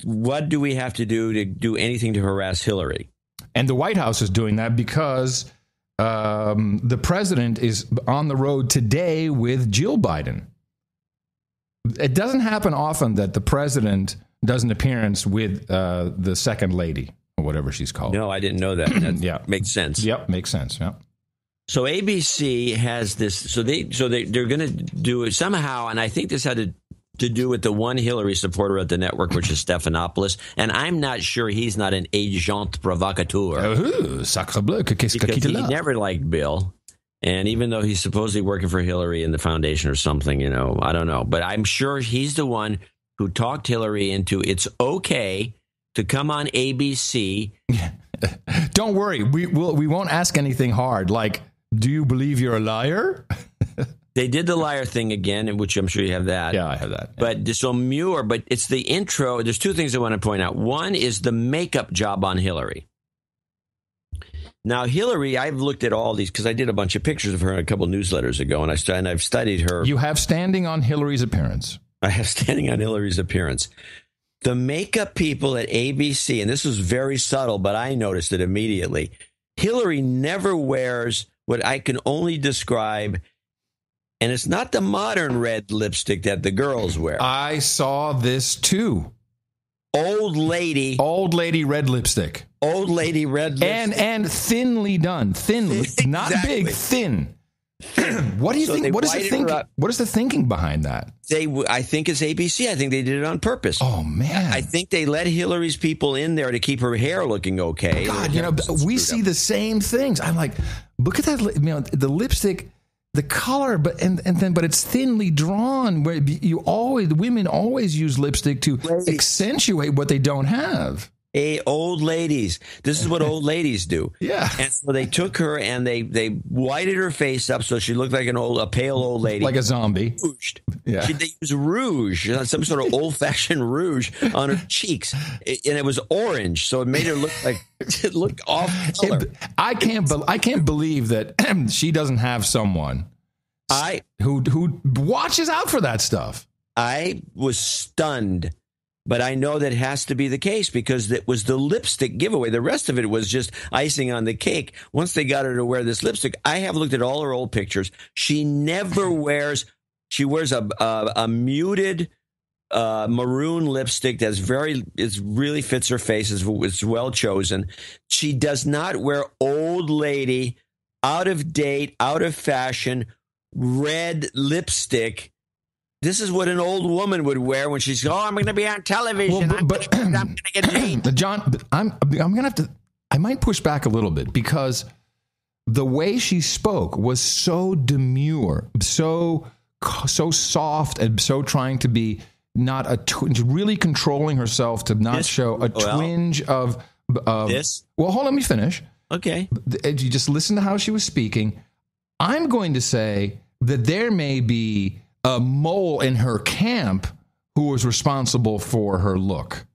what do we have to do anything to harass Hillary? And the White House is doing that because the president is on the road today with Jill Biden. It doesn't happen often that the president does an appearance with the second lady. Or whatever she's called. No, I didn't know that. That makes sense. Yep, makes sense. Yep. So ABC has this. So they're going to do it somehow, and I think this had to do with the one Hillary supporter at the network, which is Stephanopoulos, and I'm not sure he's not an agent provocateur. Sacre bleu, qu'est-ce because he never liked Bill, and even though he's supposedly working for Hillary in the foundation or something, I don't know, but I'm sure he's the one who talked Hillary into it's okay to come on ABC. Don't worry, we won't ask anything hard. Like, do you believe you're a liar? They did the liar thing again, which I'm sure you have that. Yeah, I have that. Yeah. But so Muir, but it's the intro. There's two things I want to point out. One is the makeup job on Hillary. Now, Hillary, I've looked at all these because I did a bunch of pictures of her in a couple newsletters ago, and I've studied her. You have standing on Hillary's appearance. I have standing on Hillary's appearance. The makeup people at ABC, and this was very subtle, but I noticed it immediately. Hillary never wears what I can only describe, and it's not the modern red lipstick that the girls wear. I saw this too. Old lady red lipstick. Old lady red lipstick. And thinly done. Exactly. Not big, thin. What do you think? What is the thinking? What is the thinking behind that? I think it's ABC. I think they did it on purpose. Oh man! I think they let Hillary's people in there to keep her hair looking okay. God, we see the same things. I'm like, look at that. The lipstick, the color, but it's thinly drawn. Where women always use lipstick to accentuate what they don't have. Old ladies. This is what old ladies do. Yeah. And so they took her and they whited her face up so she looked like a pale old lady. Like a zombie. Rouged. Yeah. They used rouge, some sort of old-fashioned rouge on her cheeks. And it was orange, so it made her look off color. I can't believe that she doesn't have someone who watches out for that stuff. I was stunned. But I know that has to be the case because it was the lipstick giveaway. The rest of it was just icing on the cake. Once they got her to wear this lipstick, I have looked at all her old pictures. She never wears. She wears a muted maroon lipstick it really fits her face. It's well chosen. She does not wear old lady, out of date, out of fashion, red lipstick. This is what an old woman would wear when she's, I'm going to be on television. Well, but I'm going to get named. John, I'm going to have to, I might push back a little bit because the way she spoke was so demure, so soft, and so trying to be not really controlling herself to not show a twinge of this. Well, hold on, let me finish. Okay. You just listen to how she was speaking. I'm going to say that there may be a mole in her camp who was responsible for her look.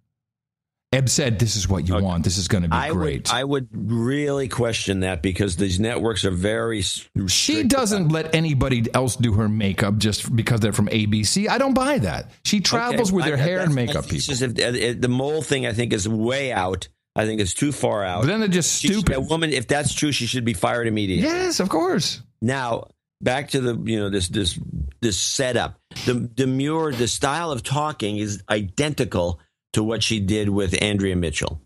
Eb said, this is what you want. This is going to be great. I would really question that because these networks are very strict. She doesn't let anybody else do her makeup just because they're from ABC. I don't buy that. She travels with her hair and makeup people. The mole thing, I think, is way out. I think it's too far out. But then they're just stupid. A woman, if that's true, she should be fired immediately. Yes, of course. Now, back to this setup. The style of talking is identical to what she did with Andrea Mitchell.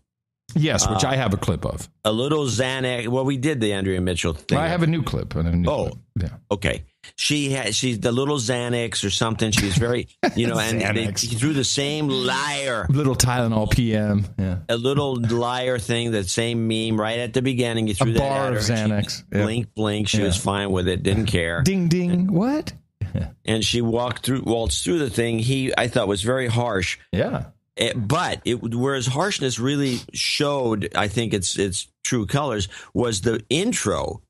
Yes, which I have a clip of. A little Xanax. Well, we did the Andrea Mitchell thing. I have a new clip. Clip. Yeah. Okay. She's the little Xanax or something. She's very, and she threw the same liar. Little Tylenol PM. Yeah. A little liar thing, that same meme right at the beginning. You threw that bar at her. Of Xanax. Blink. She was fine with it. Didn't care. Ding, ding. What? And she waltzed through the thing. I thought was very harsh. Yeah. But whereas harshness really showed, I think its true colors, was the intro,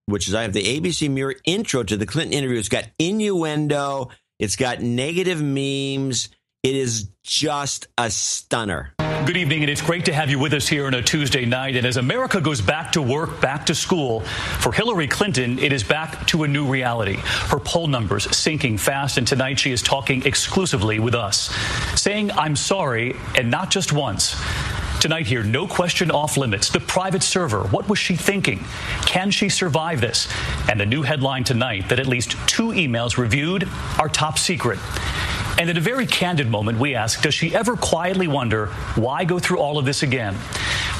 which is I have the ABC Mirror intro to the Clinton interview. It's got innuendo. It's got negative memes. It is just a stunner. Good evening, and it's great to have you with us here on a Tuesday night. And as America goes back to work, back to school, for Hillary Clinton, it is back to a new reality. Her poll numbers sinking fast, and tonight she is talking exclusively with us, saying, "I'm sorry," and not just once. Tonight here, no question off limits. The private server, what was she thinking? Can she survive this? And the new headline tonight that at least 2 emails reviewed are top secret. And in a very candid moment, we ask, does she ever quietly wonder, why go through all of this again?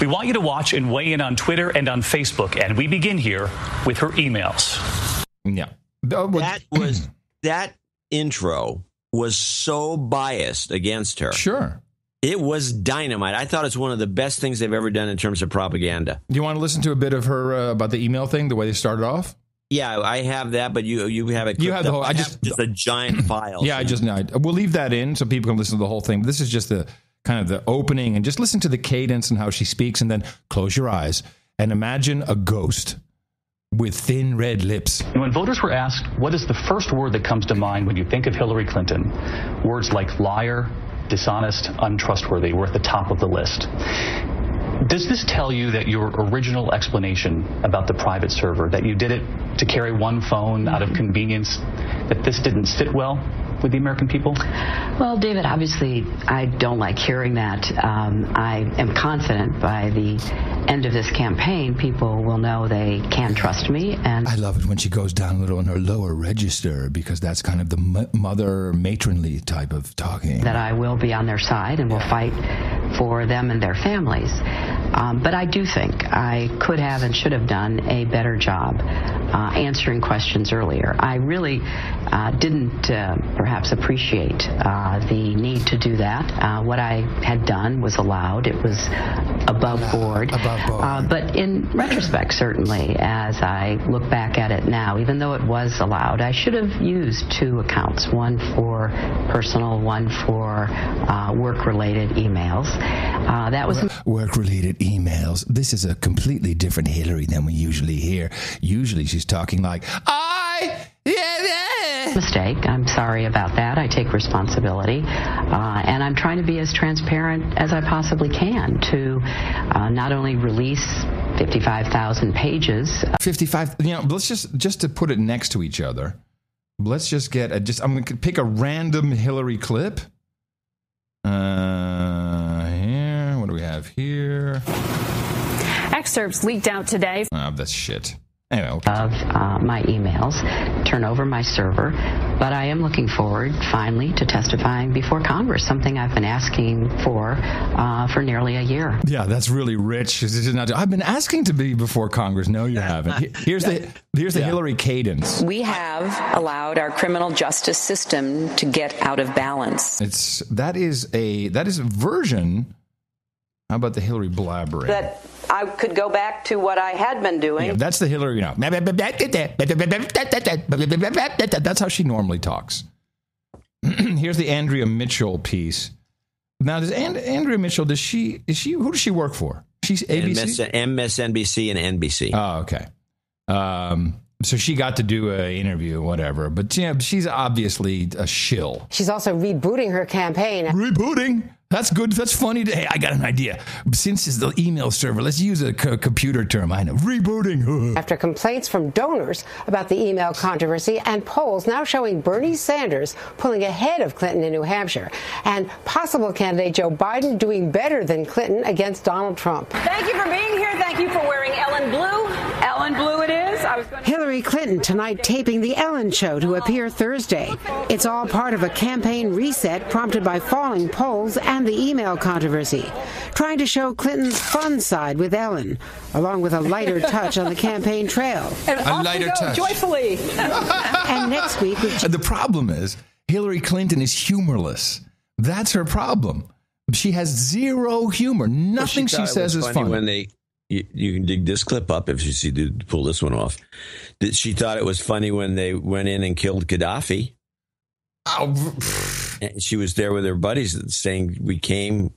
We want you to watch and weigh in on Twitter and on Facebook. And we begin here with her emails. Yeah. That intro was so biased against her. Sure. It was dynamite. I thought it's one of the best things they've ever done in terms of propaganda. Do you want to listen to a bit of her about the email thing, the way they started off? Yeah, I have that, but you have it. You have the whole. Just a giant file. Yeah, we'll leave that in so people can listen to the whole thing. But this is just the kind of the opening, and just listen to the cadence and how she speaks, and then close your eyes and imagine a ghost with thin red lips. And when voters were asked, what is the first word that comes to mind when you think of Hillary Clinton? Words like liar, dishonest, untrustworthy were at the top of the list. Does this tell you that your original explanation about the private server, that you did it to carry one phone out of convenience, that this didn't sit well with the American people? Well, David, obviously, I don't like hearing that. I am confident by the end of this campaign, people will know they can trust me. And I love it when she goes down a little in her lower register, because that's kind of the mother matronly type of talking. That I will be on their side and will fight for them and their families. But I do think I could have and should have done a better job answering questions earlier. I really didn't perhaps appreciate the need to do that. What I had done was allowed. It was above board. But in retrospect, certainly, as I look back at it now, even though it was allowed, I should have used 2 accounts, one for personal, one for work-related emails. That was work-related emails. This is a completely different Hillary than we usually hear. Usually she's talking like, mistake. I'm sorry about that. I take responsibility. And I'm trying to be as transparent as I possibly can to not only release 55,000 pages. 55, let's just to put it next to each other. Let's just get I'm going to pick a random Hillary clip. Here, what do we have here? Excerpts leaked out today. That's shit. Anyway, of my emails, turn over my server, but I am looking forward finally to testifying before Congress, something I've been asking for nearly a year. Yeah, that's really rich. I've been asking to be before Congress. No, you haven't. Here's the Hillary cadence. We have allowed our criminal justice system to get out of balance. That is a version. How about the Hillary blabbering? That I could go back to what I had been doing. Yeah, that's the Hillary, That's how she normally talks. Here's the Andrea Mitchell piece. Now, does Andrea Mitchell, who does she work for? She's ABC? MSNBC and NBC. Oh, okay. So she got to do an interview, whatever. But yeah, she's obviously a shill. She's also rebooting her campaign. Rebooting? That's good. That's funny. Hey, I got an idea. Since it's the email server, let's use a computer term. I know. Rebooting. After complaints from donors about the email controversy and polls now showing Bernie Sanders pulling ahead of Clinton in New Hampshire and possible candidate Joe Biden doing better than Clinton against Donald Trump. Thank you for being here. Thank you for wearing Ellen Blue. Ellen Blue it is. Hillary Clinton tonight taping The Ellen Show to appear Thursday. It's all part of a campaign reset prompted by falling polls and the email controversy, trying to show Clinton's fun side with Ellen, along with a lighter touch on the campaign trail. And a lighter touch. Joyfully. And next week... The problem is Hillary Clinton is humorless. That's her problem. She has zero humor. Nothing she says is funny. When you can dig this clip up if you did pull this one off. She thought it was funny when they went in and killed Gaddafi. Oh, and she was there with her buddies saying, "We came,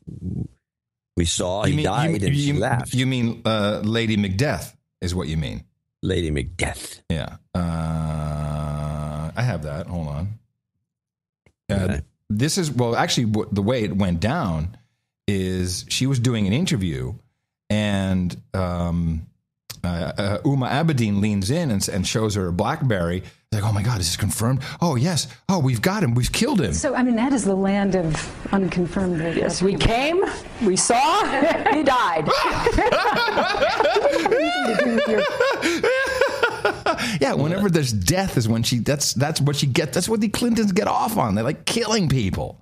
we saw, he died," and she laughed. You mean Lady Macbeth is what you mean? Lady Macbeth. Yeah. I have that. Hold on. This is, well, actually, the way it went down is she was doing an interview, and Uma Abedin leans in and shows her a BlackBerry. Like, oh my God, is this confirmed? Oh yes. Oh, we've got him. We've killed him. So, I mean, that is the land of unconfirmed. Yes, we came, we saw, he died. Yeah, whenever there's death is when that's what she gets. That's what the Clintons get off on. They like killing people.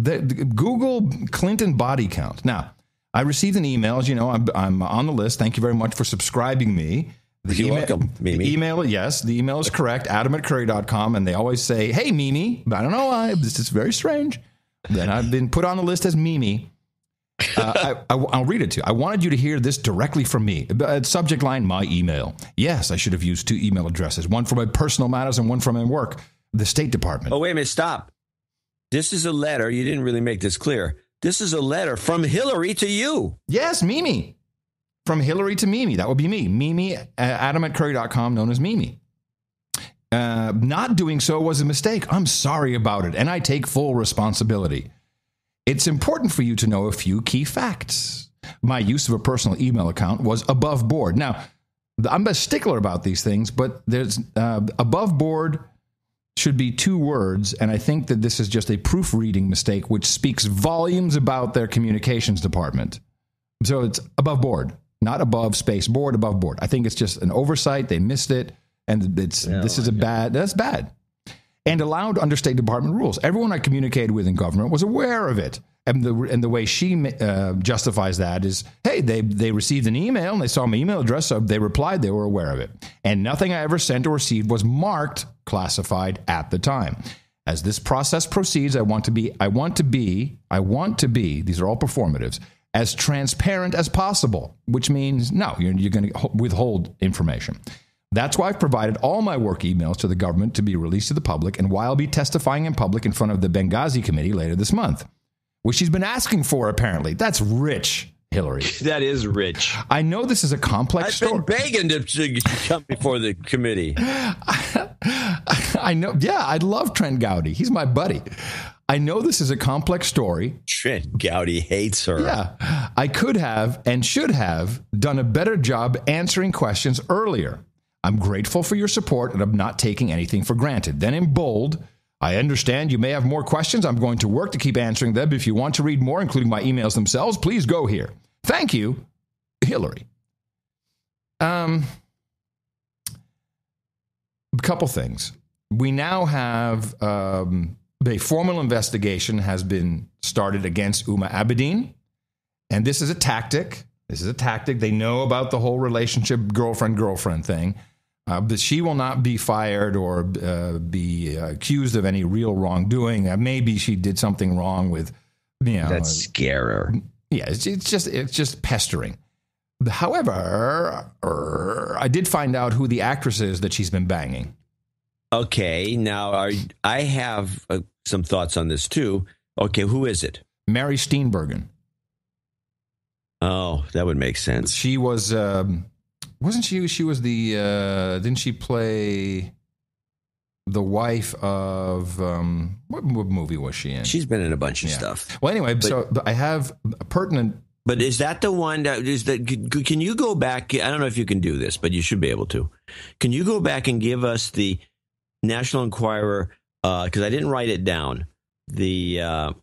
Google Clinton body count. Now, I received an email. As you know, I'm on the list. Thank you very much for subscribing me. You're welcome, Mimi. The email is correct, adam@curry.com, and they always say, hey, Mimi. I don't know why. This is very strange. Then I've been put on the list as Mimi. I'll read it to you. I wanted you to hear this directly from me. Subject line, my email. Yes, I should have used 2 email addresses, one for my personal matters and one for my work, the State Department. Oh, wait a minute, stop. This is a letter. You didn't really make this clear. This is a letter from Hillary to you. Yes, Mimi. From Hillary to Mimi. That would be me. Mimi, adam@curry.com, known as Mimi. Not doing so was a mistake. I'm sorry about it, and I take full responsibility. It's important for you to know a few key facts. My use of a personal email account was above board. Now, I'm a stickler about these things, but there's above board should be 2 words, and I think that this is just a proofreading mistake, which speaks volumes about their communications department. So it's above board. Not above space board, above board. I think it's just an oversight. They missed it. And that's bad. And allowed under State Department rules. Everyone I communicated with in government was aware of it. And the way she justifies that is, hey, they received an email and they saw my email address, so they replied they were aware of it. And nothing I ever sent or received was marked classified at the time. As this process proceeds, I want to be, these are all performatives, as transparent as possible, which means, no, you're going to withhold information. That's why I've provided all my work emails to the government to be released to the public, and why I'll be testifying in public in front of the Benghazi committee later this month, which she's been asking for, apparently. That's rich, Hillary. That is rich. I know this is a complex story. I've been begging to come before the committee. I know. Yeah, I love Trent Gowdy. He's my buddy. I know this is a complex story. Trent Gowdy hates her. Yeah. I could have and should have done a better job answering questions earlier. I'm grateful for your support, and I'm not taking anything for granted. Then in bold, I understand you may have more questions. I'm going to work to keep answering them. If you want to read more, including my emails themselves, please go here. Thank you, Hillary. A couple things. We now have a formal investigation has been started against Uma Abedin, and this is a tactic. They know about the whole relationship girlfriend thing. But she will not be fired or be accused of any real wrongdoing. Maybe she did something wrong with, that scare her. Yeah, it's just pestering. However, I did find out who the actress is that she's been banging. Okay, now I have some thoughts on this too. Okay, who is it? Mary Steenburgen. Oh, that would make sense. She was, wasn't she? She was the, didn't she play the wife of, what movie was she in? She's been in a bunch of stuff. Well, anyway, so I have a pertinent. But is that the one that is that? Can you go back? I don't know if you can do this, but you should be able to. Can you go back and give us the National Enquirer? Because I didn't write it down. The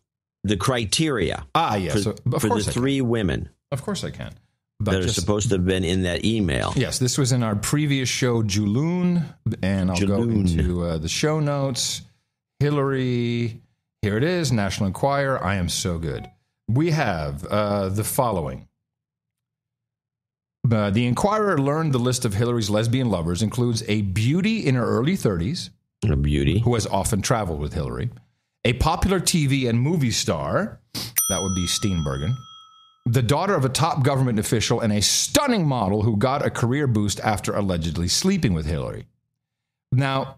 criteria. Yes, for the 3 women. Of course I can. That are supposed to have been in that email. Yes, this was in our previous show, Juloon, and I'll go into the show notes. Hillary, here it is, National Enquirer. I am so good. We have the following. The Enquirer learned the list of Hillary's lesbian lovers includes a beauty in her early 30s. A beauty. Who has often traveled with Hillary. A popular TV and movie star. That would be Steenburgen. The daughter of a top government official and a stunning model who got a career boost after allegedly sleeping with Hillary. Now,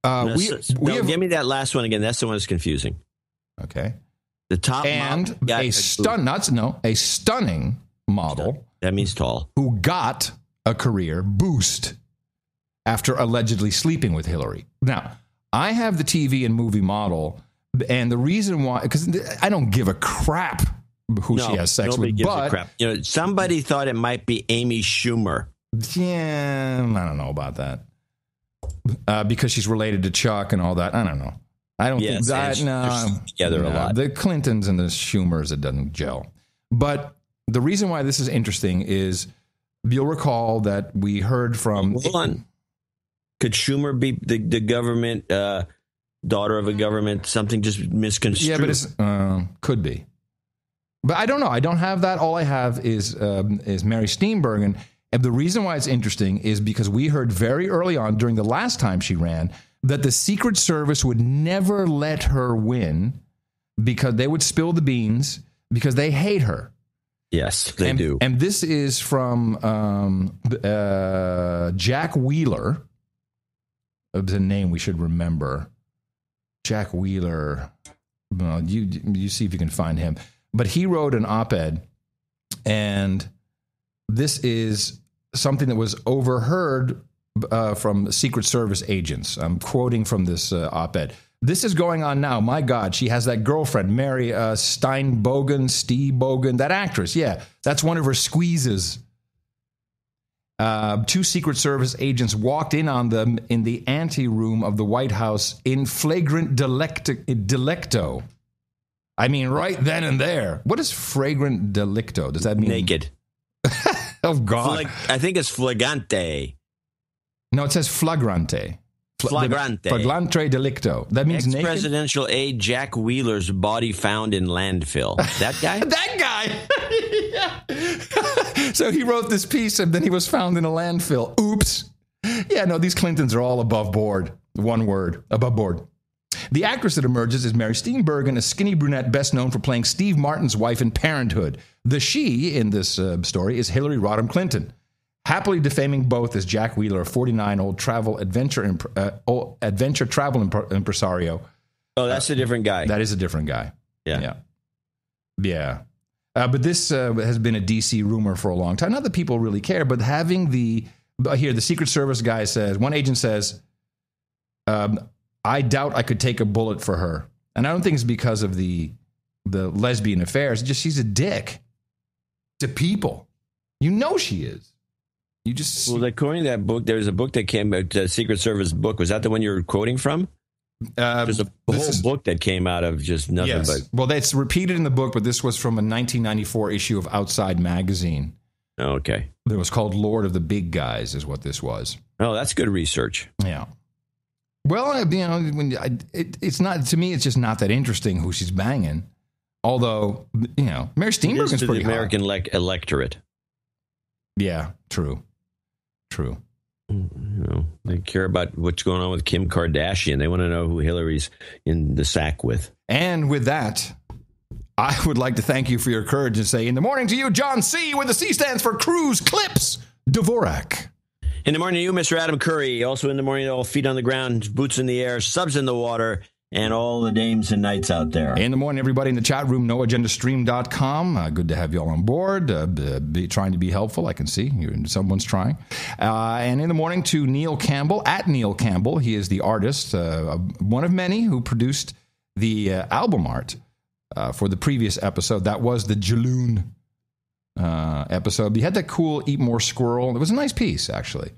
give me that last one again. That's the one that's confusing. Okay. The top and a stunning model. That means tall. Who got a career boost after allegedly sleeping with Hillary. Now, I have the TV and movie model, and the reason why, because I don't give a crap who she has sex with. Gives a crap. You know, somebody thought it might be Amy Schumer. Yeah, I don't know about that. Because she's related to Chuck and all that. I don't know. I don't think that. No, together a lot. The Clintons and the Schumers, it doesn't gel. But the reason why this is interesting is you'll recall that we heard from. Hold on. Could Schumer be the government daughter of a government? Something just misconstrued. Yeah, but it's could be. But I don't know. I don't have that. All I have is Mary Steenburgen. And the reason why it's interesting is because we heard very early on during the last time she ran that the Secret Service would never let her win because they would spill the beans because they hate her. Yes, they do. And this is from Jack Wheeler. It's a name we should remember. Jack Wheeler. Well, you see if you can find him. But he wrote an op-ed, and this is something that was overheard from Secret Service agents. I'm quoting from this op-ed. This is going on now. My God, she has that girlfriend, Mary Steenburgen, that actress. Yeah, that's one of her squeezes. 2 Secret Service agents walked in on them in the anteroom of the White House in flagrant delicto. I mean, right then and there. What is flagrant delicto? Does that mean naked? Oh God! I think it's flagrante. No, it says flagrante. Flagrante. Flagrante delicto. That means naked. Ex-presidential aide Jack Wheeler's body found in landfill. That guy? That guy! So he wrote this piece and then he was found in a landfill. Oops. Yeah, no, these Clintons are all above board. One word, above board. The actress that emerges is Mary Steenburgen, a skinny brunette best known for playing Steve Martin's wife in Parenthood. The she in this story is Hillary Rodham Clinton. Happily defaming both as Jack Wheeler, a 49-old adventure travel impresario. Oh, that's a different guy. That is a different guy. Yeah. But this has been a DC rumor for a long time. Not that people really care, but having the Secret Service guy says, one agent says, I doubt I could take a bullet for her. And I don't think it's because of the lesbian affairs. It's just she's a dick to people. You know she is. You just according to that book, there's a book that came out, the Secret Service book. Was that the one you're quoting from? There's a whole book that came out of just nothing. Yes. But well, that's repeated in the book, but this was from a 1994 issue of Outside Magazine. Okay. It was called Lord of the Big Guys, is what this was. Oh, that's good research. Yeah. Well, it's not, to me, it's just not that interesting who she's banging. Although, Mary Steenburgen's pretty the American electorate. Yeah, true. They care about what's going on with Kim Kardashian. They want to know who Hillary's in the sack with. And with that, I would like to thank you for your courage and say, in the morning to you, John C., where the C stands for Cruise Clips Dvorak. In the morning to you, Mr. Adam Curry. Also in the morning, all feet on the ground, boots in the air, subs in the water, and all the dames and knights out there. In the morning, everybody in the chat room, noagendastream.com. Good to have you all on board. Trying to be helpful. I can see someone's trying. And in the morning to Neil Campbell, at Neil Campbell. He is the artist, one of many who produced the album art for the previous episode. That was the Jaloon episode. He had that cool Eat More Squirrel. It was a nice piece, actually,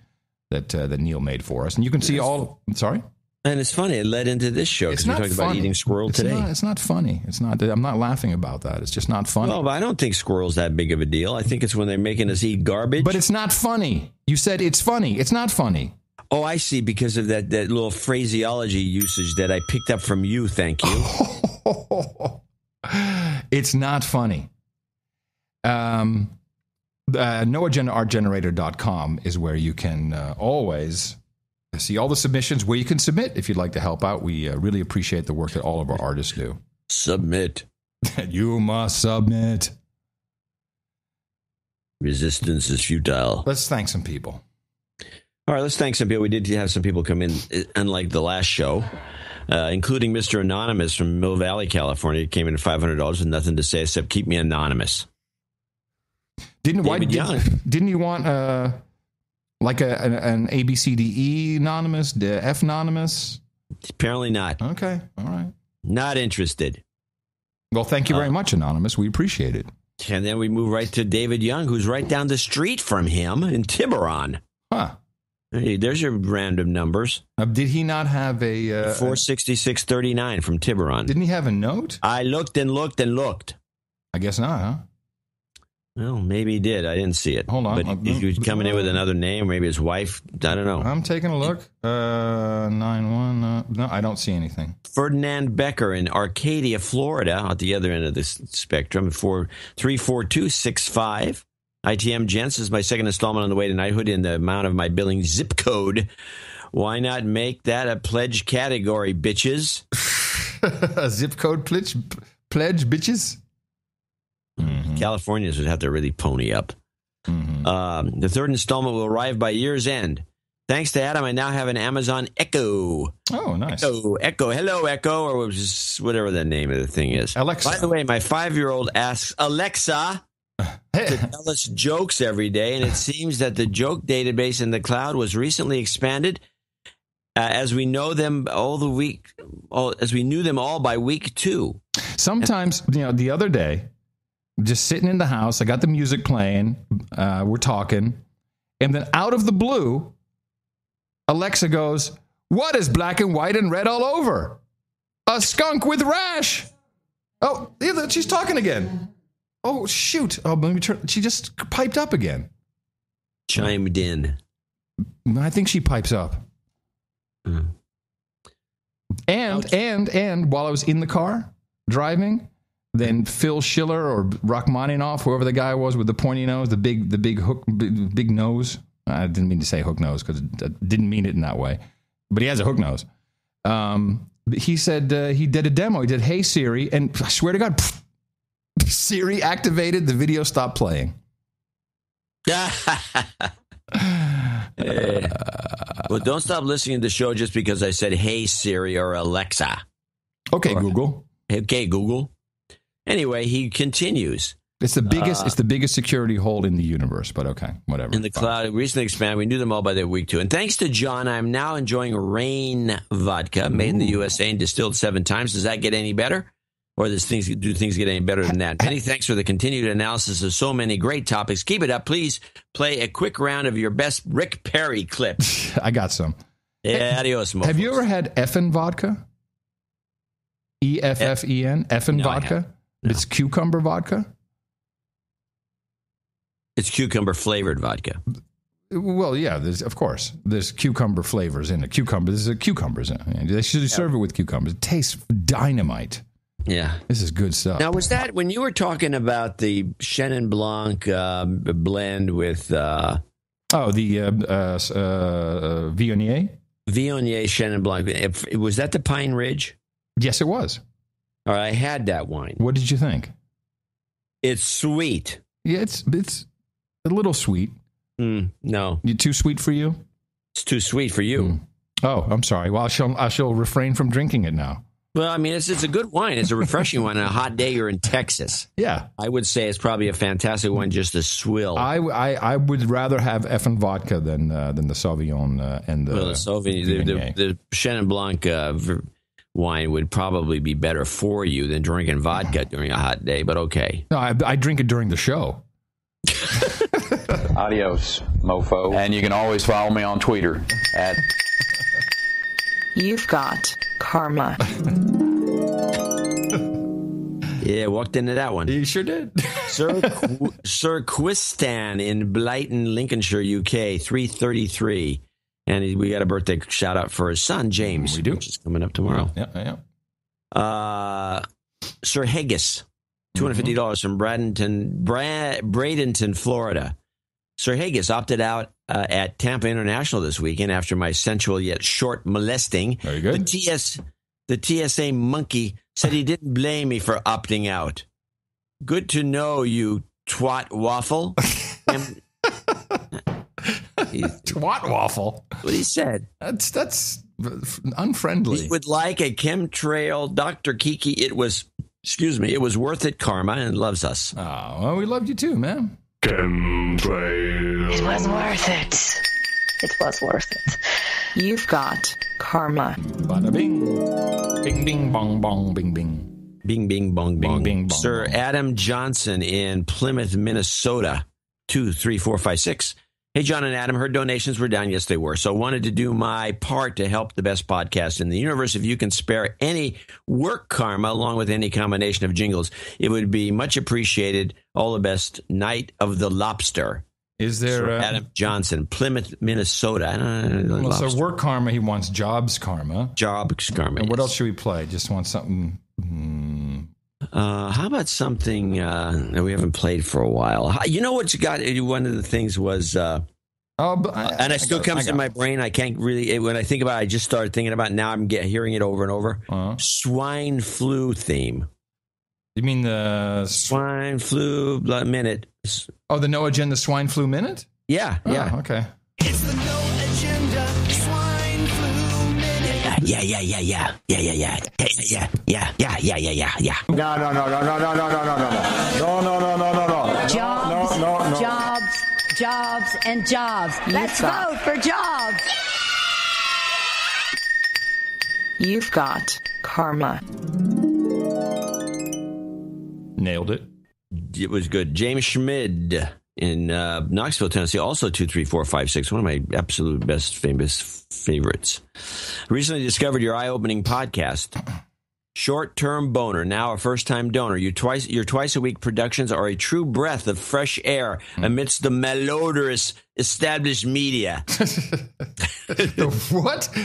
that Neil made for us. And you can see all... Sorry? And it's funny. It led into this show because we talked about eating squirrel today. It's not funny. It's not. I'm not laughing about that. It's just not funny. Well, but I don't think squirrel's that big of a deal. I think it's when they're making us eat garbage. But it's not funny. You said it's funny. It's not funny. Oh, I see. Because of that little phraseology usage that I picked up from you. Thank you. It's not funny. NoAgendaArtGenerator.com is where you can always see all the submissions, where you can submit if you'd like to help out. We really appreciate the work that all of our artists do. Submit. You must submit. Resistance is futile. Let's thank some people. All right, let's thank some people. We did have some people come in, unlike the last show, including Mr. Anonymous from Mill Valley, California. He came in at $500 with nothing to say except keep me anonymous. Didn't you want like an ABCDE anonymous, the F anonymous? Apparently not. Okay, all right. Not interested. Well, thank you very much, Anonymous. We appreciate it. And then we move right to David Young, who's right down the street from him in Tiburon. Huh. Hey, there's your random numbers. Did he not have a... 46639 from Tiburon. Didn't he have a note? I looked and looked and looked. I guess not, huh? Well, maybe he did. I didn't see it. Hold on. But he was coming in with another name, maybe his wife. I don't know. I'm taking a look. 91. No, I don't see anything. Ferdinand Becker in Arcadia, Florida, at the other end of the spectrum, 34265. ITM Gents is my second installment on the way to knighthood in the amount of my billing zip code. Why not make that a pledge category, bitches? A zip code pledge, bitches? Mm-hmm. Californians would have to really pony up. Mm-hmm. The third installment will arrive by year's end. Thanks to Adam, I now have an Amazon Echo. Oh, nice. Echo. Hello, Echo, or whatever the name of the thing is. Alexa. By the way, my 5-year-old asks Alexa to tell us jokes every day, and it seems that the joke database in the cloud was recently expanded as we know them as we knew them all by week 2. Sometimes, the other day, just sitting in the house, I got the music playing, we're talking, and then out of the blue, Alexa goes, "What is black and white and red all over? A skunk with rash." Oh, she's talking again. Oh, shoot. Oh, let me turn. She just piped up again. Chimed in. I think she pipes up. Mm. And while I was in the car driving, then Phil Schiller or Rachmaninoff, whoever the guy was with the pointy nose, the big hook, big nose. I didn't mean to say hook nose because I didn't mean it in that way, but he has a hook nose. He said he did a demo. He did "Hey Siri," and I swear to God, Siri activated. The video stopped playing. Well, don't stop listening to the show just because I said "Hey Siri" or Alexa. Okay, Google. Okay, Google. Anyway, he continues. It's the biggest. It's the biggest security hole in the universe. But okay, whatever. In the cloud, recently expanded. We knew them all by the week 2. And thanks to John, I'm now enjoying Rain vodka, made in the USA and distilled 7 times. Does that get any better, or do things get any better than that? Many thanks for the continued analysis of so many great topics. Keep it up, please. Play a quick round of your best Rick Perry clips. I got some. Yeah, adios, mofos. Have you ever had Effin vodka? EFFEN, Effin vodka. No. It's cucumber vodka. It's cucumber-flavored vodka. Well, yeah, there's cucumber flavors in it. There's cucumbers in it. They should serve it with cucumbers. It tastes dynamite. Yeah. This is good stuff. Now, was that when you were talking about the Chenin Blanc blend with... the Viognier? Viognier Chenin Blanc. Was that the Pine Ridge? Yes, it was. All right, I had that wine. What did you think? It's sweet. Yeah, it's a little sweet. No. Too sweet for you? It's too sweet for you. Oh, I'm sorry. Well, I shall refrain from drinking it now. Well, I mean, it's a good wine. It's a refreshing wine. On a hot day, you're in Texas. Yeah. I would say it's probably a fantastic one just to swill. I would rather have Effin vodka than the Sauvignon and the Sauvignon. The Chenin Blanc wine would probably be better for you than drinking vodka during a hot day, but okay. No, I drink it during the show. Adios, mofo. And you can always follow me on Twitter at... You've got karma. Yeah, walked into that one. You sure did. Sir Quistan in Blyton, Lincolnshire, UK, 333. And we got a birthday shout out for his son, James. We do. Which is coming up tomorrow. Yeah. Sir Haggis, $250 from Bradenton, Florida. Sir Haggis opted out at Tampa International this weekend after my sensual yet short molesting. Very good. The TSA monkey said he didn't blame me for opting out. Good to know, you twat waffle. Twat waffle. What he said. That's unfriendly. He would like a chemtrail, Dr. Kiki. It was worth it, karma, and loves us. Oh, well, we loved you too, man. Chemtrail. It was worth it. It was worth it. You've got karma. Bada bing. Bing, bing, bong, bong, bing, bing. Bing, bing, bong, bong. Bing, bing, bong, Sir bong. Adam Johnson in Plymouth, Minnesota, 23456. Hey, John and Adam, heard donations were down. Yes, they were. So wanted to do my part to help the best podcast in the universe. If you can spare any work karma along with any combination of jingles, it would be much appreciated. All the best. Night of the Lobster. Is there Sir Adam Johnson, Plymouth, Minnesota. So work karma, he wants jobs karma. Jobs karma. And what else should we play? Just want something... how about something that we haven't played for a while? You know what you got? One of the things was, and it still comes in my brain. I can't really, when I think about it, I just started thinking about it. Now I'm hearing it over and over. Swine flu theme. You mean the... Swine flu minute. Oh, the No Agenda Swine Flu Minute? Yeah. Okay. It's the No Agenda Swine Flu Minute. Yeah. No. Jobs, and jobs. Let's vote for jobs. You've got karma. Nailed it. It was good. James Schmid in Knoxville, Tennessee, also 23456. One of my absolute best favorites. Recently discovered your eye-opening podcast. Short-term boner, now a first-time donor. Your twice-a-week productions are a true breath of fresh air amidst the malodorous established media. What?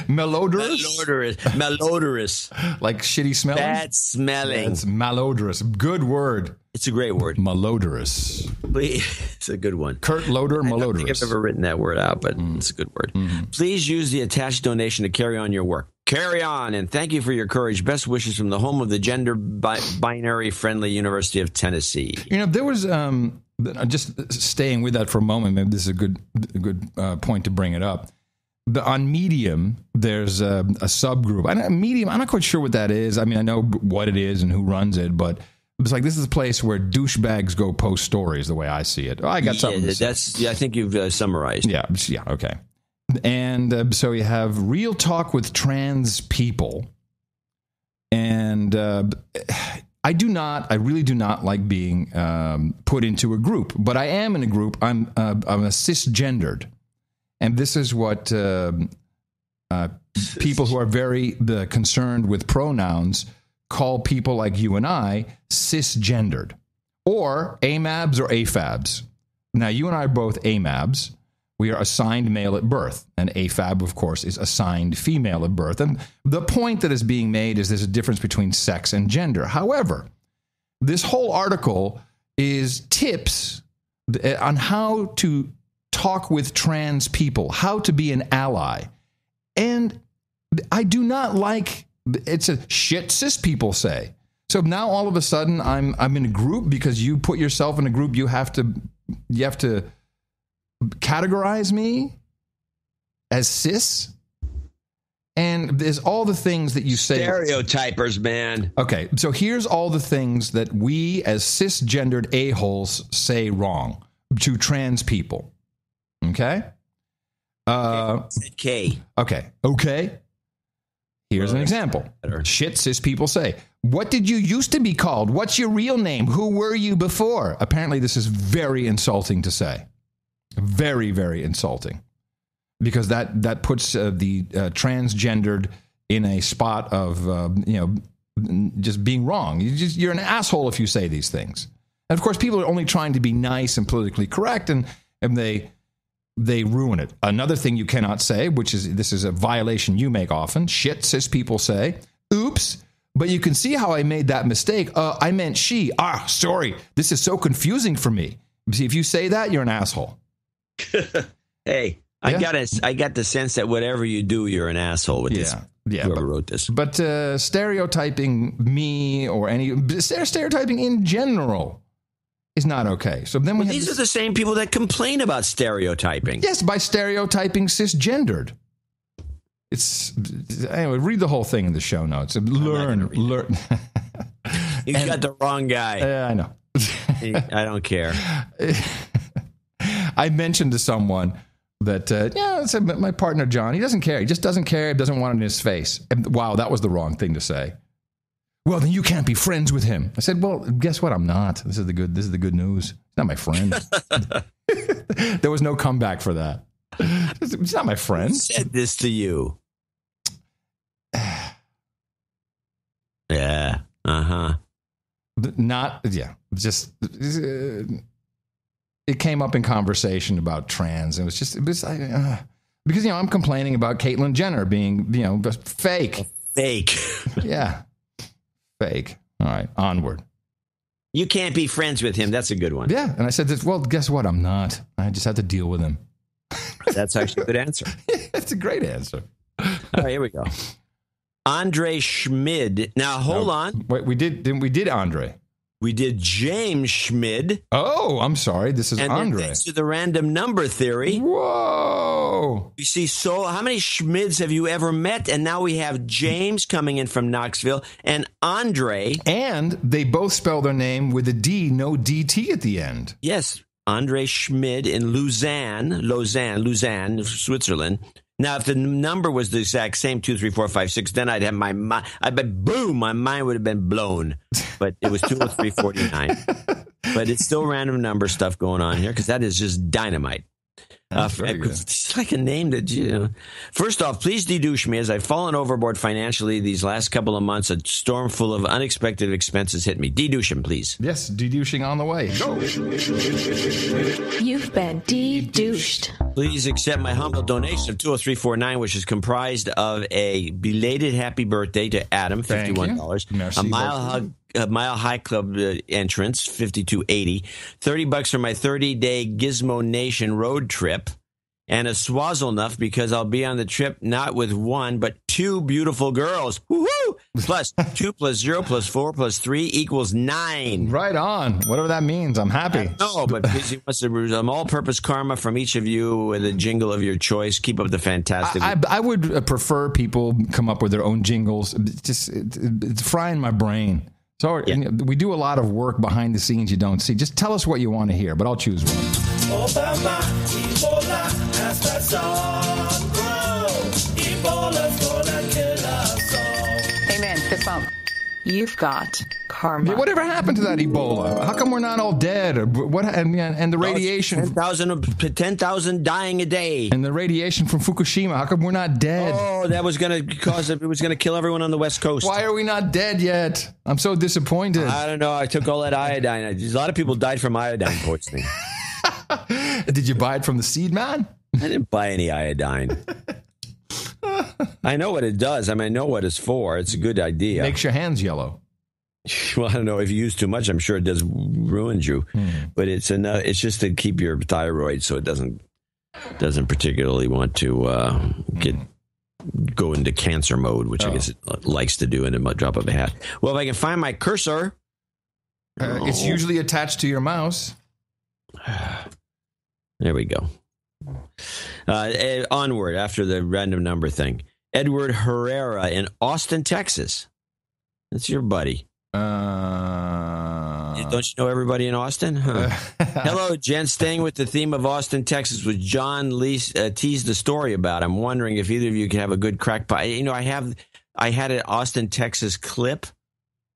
Malodorous? Malodorous. Like shitty smelling? Bad smelling. It's malodorous. Good word. It's a great word. Malodorous. It's a good one. Kurt Loder, malodorous. I don't think I've ever written that word out, but it's a good word. Please use the attached donation to carry on your work. Carry on, and thank you for your courage. Best wishes from the home of the gender binary-friendly University of Tennessee. You know, there was, just staying with that for a moment, maybe this is a good point to bring it up. On Medium, there's a subgroup. Medium, I'm not quite sure what that is. I mean, I know what it is and who runs it, but it's like this is a place where douchebags go post stories, the way I see it. Oh, I got something to say. I think you've summarized. Yeah, okay. And so you have Real Talk with Trans People. And I really do not like being put into a group, but I am in a group. I'm a cisgendered. And this is what people who are very concerned with pronouns call people like you and I cisgendered, or AMABs or AFABs. Now, you and I are both AMABs. We are assigned male at birth, and AFAB, of course, is assigned female at birth. And the point that is being made is there's a difference between sex and gender. However, this whole article is tips on how to talk with trans people, how to be an ally. And I do not like, it's a shit cis people say. So now all of a sudden I'm in a group because you put yourself in a group, you have to categorize me as cis. And there's all the things that you say. Stereotypers, man. Okay, so here's all the things that we as cisgendered a-holes say wrong to trans people. Okay? K. Okay. Here's an example. Shit cis people say. What did you used to be called? What's your real name? Who were you before? Apparently this is very insulting to say. Very, very insulting. Because that puts the transgendered in a spot of, just being wrong. You're an asshole if you say these things. And of course, people are only trying to be nice and politically correct, and they ruin it. Another thing you cannot say, this is a violation you make often, shit, cis people say, oops, but you can see how I made that mistake. I meant she. Sorry. This is so confusing for me. See, if you say that, you're an asshole. Hey, I got the sense that whatever you do, you're an asshole with this. Yeah, whoever wrote this. But stereotyping me or stereotyping in general is not okay. So then these are the same people that complain about stereotyping. Yes, by stereotyping cisgendered. Anyway, read the whole thing in the show notes. Learn. You got the wrong guy. Yeah, I know. I don't care. I mentioned to someone that, my partner, John, he doesn't care. He just doesn't care. He doesn't want it in his face. And, wow, that was the wrong thing to say. Well, then you can't be friends with him. I said, well, guess what? I'm not. This is the good news. He's not my friend. There was no comeback for that. He's not my friend. Who said this to you? Yeah. Uh-huh. Just it came up in conversation about trans, and because I'm complaining about Caitlyn Jenner being fake. Fake. Yeah. Fake. All right, onward. You can't be friends with him. That's a good one. Yeah, and I said, well, guess what? I'm not. I just have to deal with him. That's actually a good answer. That's a great answer. All right, here we go. Andre Schmid. Now, hold on. Wait, we did Andre. We did James Schmid. Oh, I'm sorry. This is Andre. Thanks to the random number theory. Whoa. You see, so how many Schmids have you ever met? And now we have James coming in from Knoxville and Andre. And they both spell their name with a D, no DT at the end. Yes. Andre Schmid in Lausanne, Switzerland. Now, if the number was the exact same, 2, 3, 4, 5, 6, then I'd have my mind. My mind would have been blown. But it was 20349. But it's still random number stuff going on here because that is just dynamite. It's like a name that, First off, please dedouche me as I've fallen overboard financially these last couple of months. A storm full of unexpected expenses hit me. Dedouche him, please. Yes, dedouching on the way. Go. You've been dedouched. Please accept my humble donation of $20349, which is comprised of a belated happy birthday to Adam, $51, a Mile High Club entrance, $52.80, $30 for my 30-day Gizmo Nation road trip, and a Swazzlenuff because I'll be on the trip not with one but two beautiful girls. Woohoo! Plus 2 plus 0 plus 4 plus 3 equals 9. Right on. Whatever that means, I'm happy. No, but busy wants to all-purpose karma from each of you with a jingle of your choice. Keep up the fantastic. I would prefer people come up with their own jingles. It's frying my brain. So we do a lot of work behind the scenes you don't see. Just tell us what you want to hear, but I'll choose one. Obama, Ebola has that song grown. Ebola's gonna kill us all. Amen. Fist bump. You've got karma. Yeah, whatever happened to that Ebola? How come we're not all dead? And the radiation? 10,000 dying a day. And the radiation from Fukushima? How come we're not dead? Oh, that was going to it was going to kill everyone on the West Coast. Why are we not dead yet? I'm so disappointed. I don't know. I took all that iodine. A lot of people died from iodine poisoning. Did you buy it from the seed man? I didn't buy any iodine. I know what it does. I know what it's for. It's a good idea. Makes your hands yellow. Well, I don't know. If you use too much, I'm sure it does ruin you. But it's just to keep your thyroid so it doesn't particularly want to go into cancer mode, which I guess it likes to do in a drop of a hat. Well, if I can find my cursor. It's usually attached to your mouse. There we go. Onward after the random number thing. Edward Herrera in Austin, Texas. That's your buddy. Don't you know everybody in Austin? Huh. Hello, Jen. Staying with the theme of Austin, Texas, which John Lee teased the story about. I'm wondering if either of you can have a good crackpot. You know, I had an Austin, Texas clip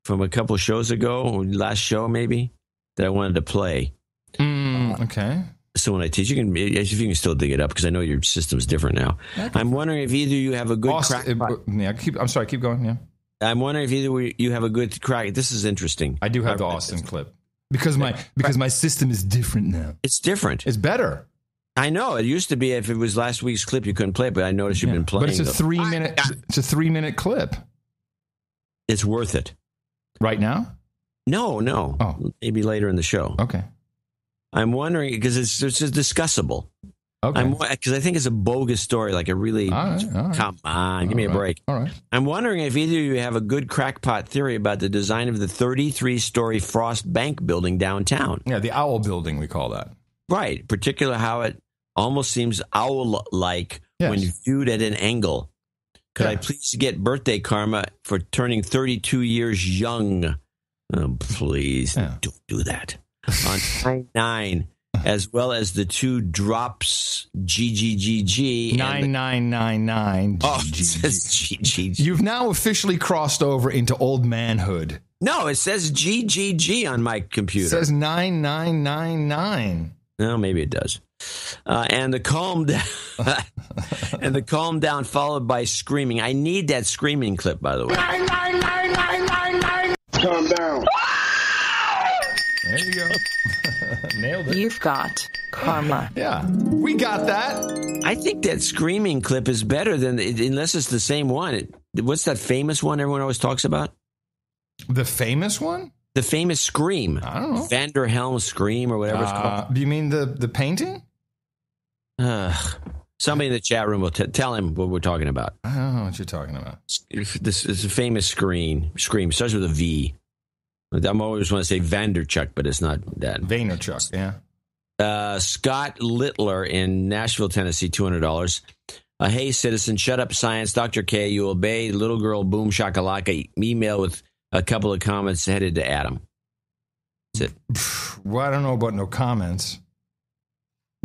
from a couple shows ago, last show maybe, that I wanted to play. Okay. So when I teach, if you can still dig it up, because I know your system's different now. I'm wondering if either of you have a good crackpot. I'm sorry, keep going, yeah. I'm wondering if either you have a good crack. This is interesting. I do have the Austin clip because my system is different now. It's different. It's better. I know. It used to be if it was last week's clip, you couldn't play it, but I noticed you've been playing. But it's a 3 minute. It's a 3 minute clip. It's worth it. Right now? No. Oh, maybe later in the show. Okay. I'm wondering because it's just discussable. Okay. Because I think it's a bogus story, like a really, come on, give me a break. All right. I'm wondering if either of you have a good crackpot theory about the design of the 33-story Frost Bank building downtown. Yeah, the owl building, we call that. Right. Particularly how it almost seems owl-like when viewed at an angle. Could I please get birthday karma for turning 32 years young? Oh, please, don't do that. On 9/9. As well as the two drops, GGGG. 9999. Oh, it says GGG. You've now officially crossed over into old manhood. No, it says GGG on my computer. It says 9999. No, maybe it does. And the calm down, and the calm down followed by screaming. I need that screaming clip, by the way. 99999. Calm down. There you go. Nailed it. You've got karma. Yeah, we got that. I think that screaming clip is better than, unless it's the same one. What's that famous one everyone always talks about? The famous one? The famous scream. I don't know. Vander Helm scream or whatever it's called. Do you mean the painting? Somebody in the chat room will tell him what we're talking about. I don't know what you're talking about. This is a famous scream. Starts with a V. I'm always want to say Vanderchuck, but it's not that. Vaynerchuk, yeah. Scott Littler in Nashville, Tennessee, $200. Hey, citizen, shut up, science. Dr. K, you obey little girl boom shakalaka. Email with a couple of comments headed to Adam. That's it. Well, I don't know about no comments.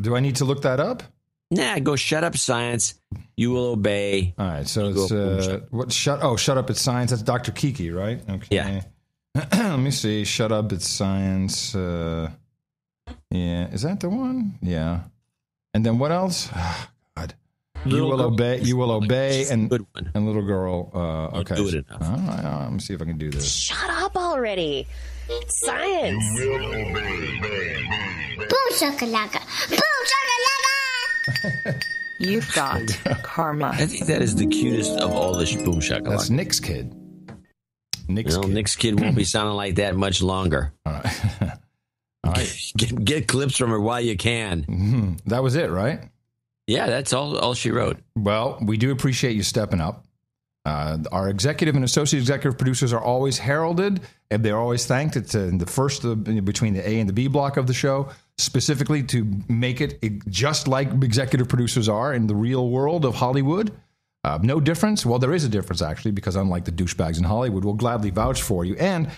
Do I need to look that up? Nah, go shut up, science. You will obey. All right, so it's shut up, it's science. That's Dr. Kiki, right? Okay. Yeah. Let me see. Shut up, it's science. Yeah, is that the one? Yeah. And then what else? Oh, God. You will obey, and good one. And little girl. Okay. Do it enough. All right, let me see if I can do this. Shut up already. Science. You will obey. Boom shakalaka. Boom shakalaka. You've got karma. I think that is the cutest of all the boom shakalaka. That's Nick's kid. Nick's kid won't be sounding like that much longer. All right. All right. Get clips from her while you can. Mm-hmm. That was it, right? Yeah, that's all she wrote. Well, we do appreciate you stepping up. Our executive and associate executive producers are always heralded, and they're always thanked. It's in the first between the A and the B block of the show, specifically to make it just like executive producers are in the real world of Hollywood. No difference? Well, there is a difference, actually, because unlike the douchebags in Hollywood, we'll gladly vouch for you. And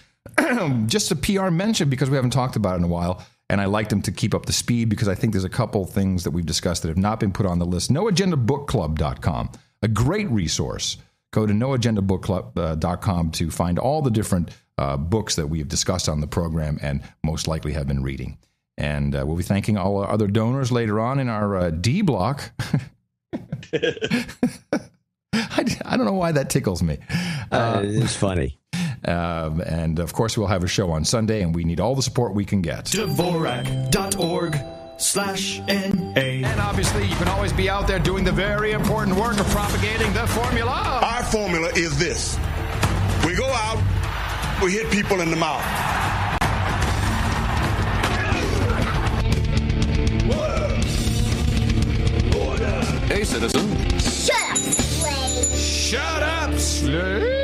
just a PR mention, because we haven't talked about it in a while, and I like them to keep up the speed because I think there's a couple things that we've discussed that have not been put on the list. NoAgendaBookClub.com, a great resource. Go to NoAgendaBookClub.com to find all the different books that we have discussed on the program and most likely have been reading. And we'll be thanking all our other donors later on in our D block. I don't know why that tickles me. It's funny. And, of course, we'll have a show on Sunday, and we need all the support we can get. Dvorak.org/NA. And, obviously, you can always be out there doing the very important work of propagating the formula. Our formula is this. We go out, we hit people in the mouth. Hey, citizen. Shut up, slave. Shut up, slave.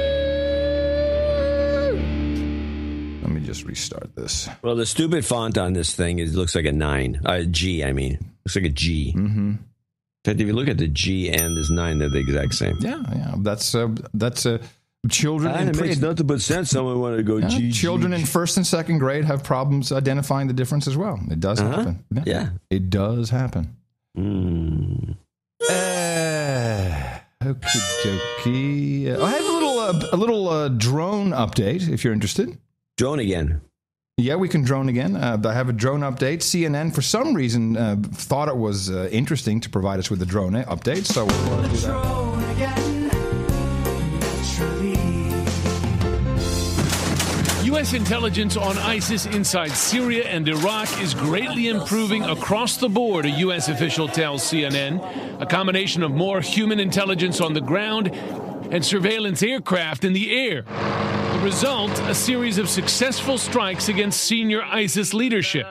Let me just restart this. Well, the stupid font on this thing looks like a 9. G, I mean. Looks like a G. Mm-hmm. fact, if you look at the G and this 9, they're the exact same. Yeah. That's children. And it makes nothing but sense. Someone wanted to go G. Children in first and second grade have problems identifying the difference as well. It does happen. Yeah. It does happen. Mm. Okie dokie. I have a little drone update if you're interested. Drone again. Yeah, we can drone again. I have a drone update. CNN, for some reason, thought it was interesting to provide us with a drone update, so we'll do that. U.S. intelligence on ISIS inside Syria and Iraq is greatly improving across the board, a U.S. official tells CNN. A combination of more human intelligence on the ground and surveillance aircraft in the air. The result, a series of successful strikes against senior ISIS leadership.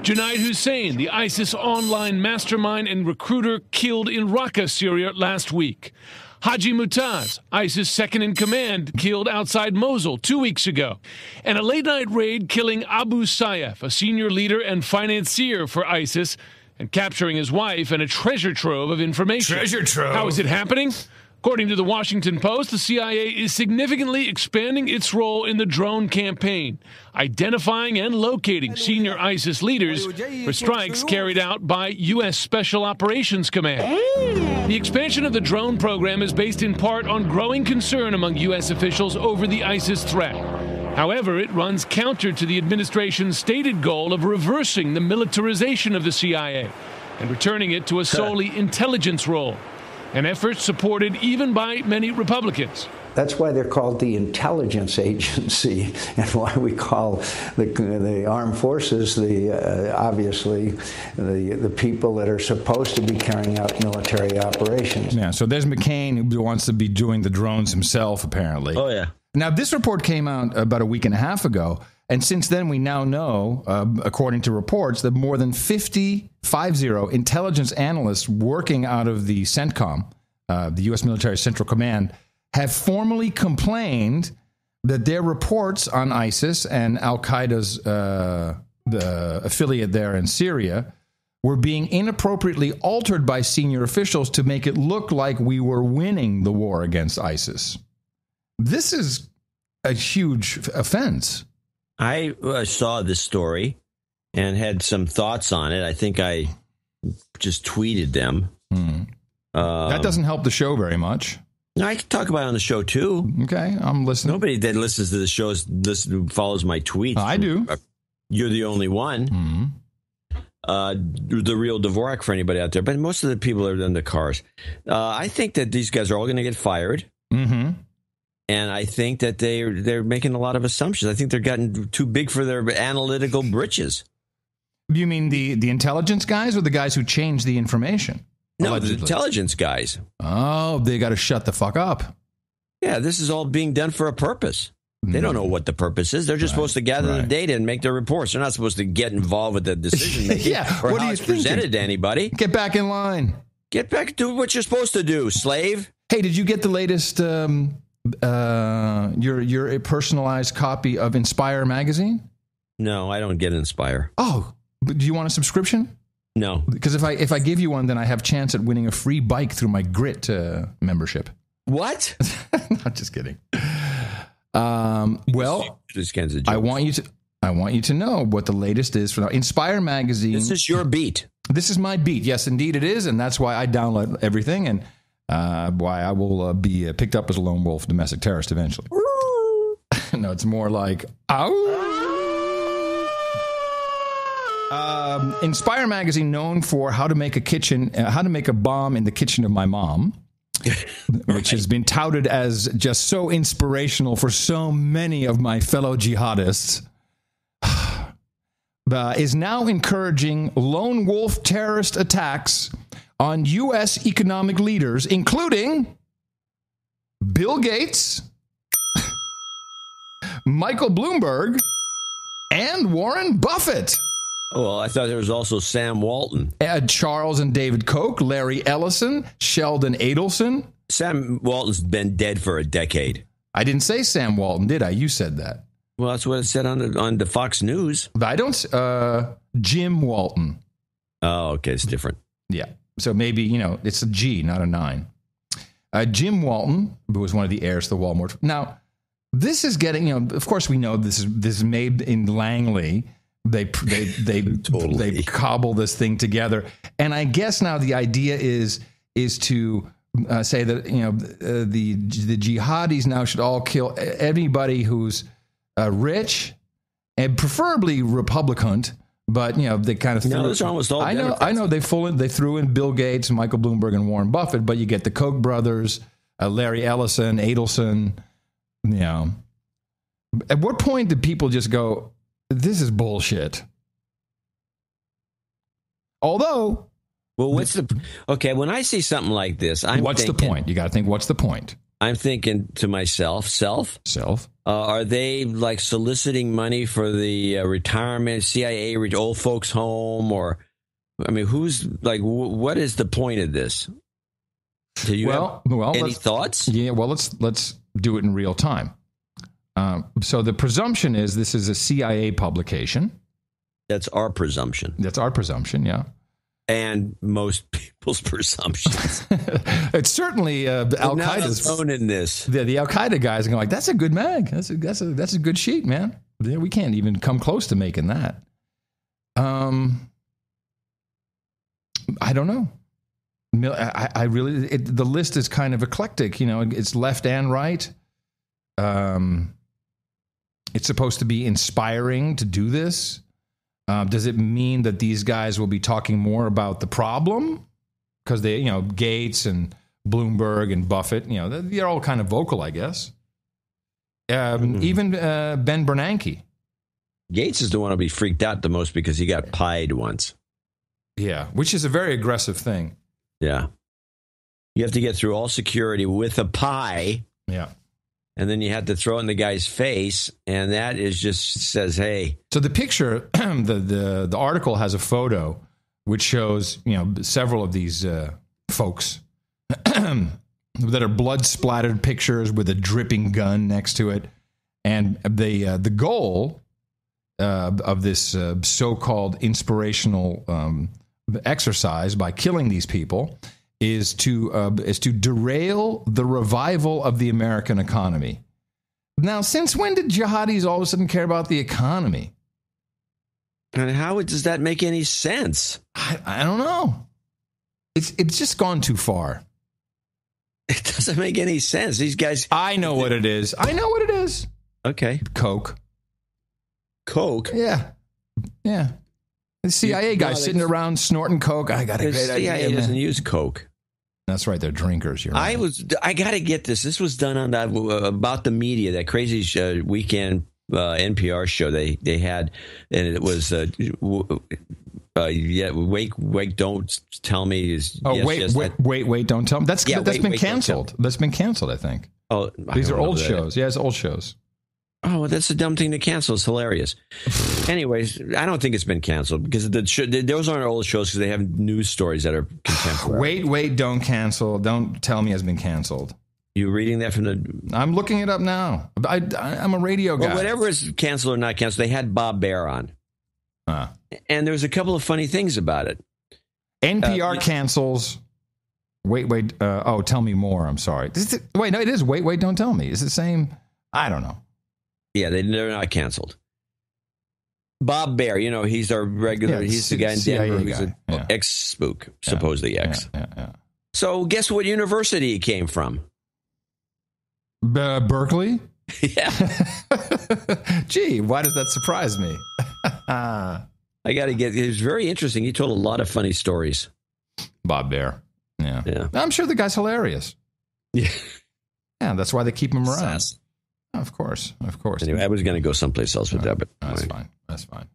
Junaid Hussein, the ISIS online mastermind and recruiter, killed in Raqqa, Syria last week. Haji Mutaz, ISIS second-in-command, killed outside Mosul 2 weeks ago. And a late-night raid killing Abu Sayyaf, a senior leader and financier for ISIS, and capturing his wife and a treasure trove of information. Treasure trove? How is it happening? According to the Washington Post, the CIA is significantly expanding its role in the drone campaign, identifying and locating senior ISIS leaders for strikes carried out by U.S. Special Operations Command. The expansion of the drone program is based in part on growing concern among U.S. officials over the ISIS threat. However, it runs counter to the administration's stated goal of reversing the militarization of the CIA and returning it to a solely intelligence role, an effort supported even by many Republicans. That's why they're called the intelligence agency, and why we call the armed forces obviously the people that are supposed to be carrying out military operations. Yeah, so there's McCain who wants to be doing the drones himself, apparently. Oh, yeah. Now, this report came out about a week and a half ago, and since then we now know, according to reports, that more than 50 intelligence analysts working out of the CENTCOM, the U.S. Military Central Command, have formally complained that their reports on ISIS and Al-Qaeda's the affiliate there in Syria were being inappropriately altered by senior officials to make it look like we were winning the war against ISIS. This is a huge offense. I saw this story and had some thoughts on it. I think I just tweeted them. That doesn't help the show very much. No, I can talk about it on the show, too. Okay, I'm listening. Nobody that listens to the show follows my tweets. I do. You're the only one. The real Dvorak for anybody out there. But most of the people are in the cars. I think that these guys are all going to get fired. Mm-hmm. And I think that they're making a lot of assumptions. I think they're getting too big for their analytical britches. You mean the intelligence guys or the guys who change the information? No, the intelligence guys. Oh, they got to shut the fuck up. Yeah, this is all being done for a purpose. They don't know what the purpose is. They're just supposed to gather the data and make their reports. They're not supposed to get involved with the decision making or how it's presented to anybody. Get back in line. Get back to what you're supposed to do, slave. Hey, did you get the latest your personalized copy of Inspire magazine? No, I don't get Inspire. Oh, but do you want a subscription? No, because if I give you one, then I have a chance at winning a free bike through my Grit membership. What? Not just kidding. Well, I want you to know what the latest is for now. Inspire magazine. This is your beat. This is my beat. Yes, indeed it is, and that's why I download everything, and why I will be picked up as a lone wolf domestic terrorist eventually. No, it's more like ow. Inspire magazine, known for how to make a bomb in the kitchen of my mom, which has been touted as just so inspirational for so many of my fellow jihadists, is now encouraging lone wolf terrorist attacks on U.S. economic leaders, including Bill Gates, Michael Bloomberg, and Warren Buffett. Oh, well, I thought there was also Sam Walton. Charles and David Koch, Larry Ellison, Sheldon Adelson. Sam Walton's been dead for a decade. I didn't say Sam Walton, did I? You said that. Well, that's what it said on the Fox News. But I don't. Jim Walton. Oh, okay, it's different. Yeah. So maybe, it's a G, not a 9. Jim Walton, who was one of the heirs to the Walmart. Now, this is getting, of course we know this is made in Langley. They they cobble this thing together. And I guess now the idea is to say that, the jihadis now should all kill anybody who's rich and preferably Republican. But, they kind of threw those are almost all Democrats. I know they threw in Bill Gates, Michael Bloomberg, and Warren Buffett, but you get the Koch brothers, Larry Ellison, Adelson. At what point did people just go, this is bullshit? Although, well, when I see something like this, what's the point? You got to think, what's the point? I'm thinking to myself, are they like soliciting money for the retirement, CIA, old folks home, or, who's like, what is the point of this? Do you have any thoughts? Yeah, well, let's do it in real time. So the presumption is this is a CIA publication. That's our presumption. Yeah. And most people's presumptions. It's certainly Al Qaeda's own in this. The Al Qaeda guys are going like, that's a good mag. That's a good sheet, man. We can't even come close to making that. I don't know. I really the list is kind of eclectic. It's left and right. It's supposed to be inspiring to do this. Does it mean that these guys will be talking more about the problem? Because they, Gates and Bloomberg and Buffett, they're all kind of vocal, I guess. Even Ben Bernanke. Gates is the one who'll be freaked out the most because he got pied once. Yeah, which is a very aggressive thing. Yeah. You have to get through all security with a pie. Yeah. And then you have to throw it in the guy's face, and that is just says, "Hey." So the picture, the article has a photo which shows several of these folks that are blood splattered pictures with a dripping gun next to it, and the goal of this so-called inspirational exercise by killing these people is to derail the revival of the American economy. Now, since when did jihadis all of a sudden care about the economy? And how does that make any sense? I don't know. It's just gone too far. It doesn't make any sense. These guys. I know what it is. Okay. Coke. Yeah. The CIA guys sitting around snorting Coke. I got a great idea. The CIA doesn't use Coke. That's right. They're drinkers. You're right. I got to get this. This was done on about the media, that crazy weekend NPR show they had, and it was wait, don't tell me. Wait, don't tell me. That's been canceled. That's been canceled, I think. Oh, these are old shows. Yeah, it's old shows. Oh, that's a dumb thing to cancel. It's hilarious. Anyways, I don't think it's been canceled because those aren't old shows because they have news stories that are contemporary. Wait, don't cancel. Don't tell me it's been canceled. You reading that from the... I'm looking it up now. I'm a radio guy. Well, whatever is canceled or not canceled, they had Bob Baer on. And there was a couple of funny things about it. NPR cancels... Wait. Tell me more. I'm sorry. Wait, no, it is. Wait, don't tell me. Is it the same? I don't know. Yeah, they're not canceled. Bob Baer, he's our regular. He's the guy in Denver who's an ex-spook, supposedly ex. Yeah. So guess what university he came from? Berkeley? Yeah. Gee, why does that surprise me? I got to it was very interesting. He told a lot of funny stories. Bob Baer. Yeah. I'm sure the guy's hilarious. Yeah. Yeah, that's why they keep him around. Of course. Anyway, I was going to go someplace else with that, but that's fine.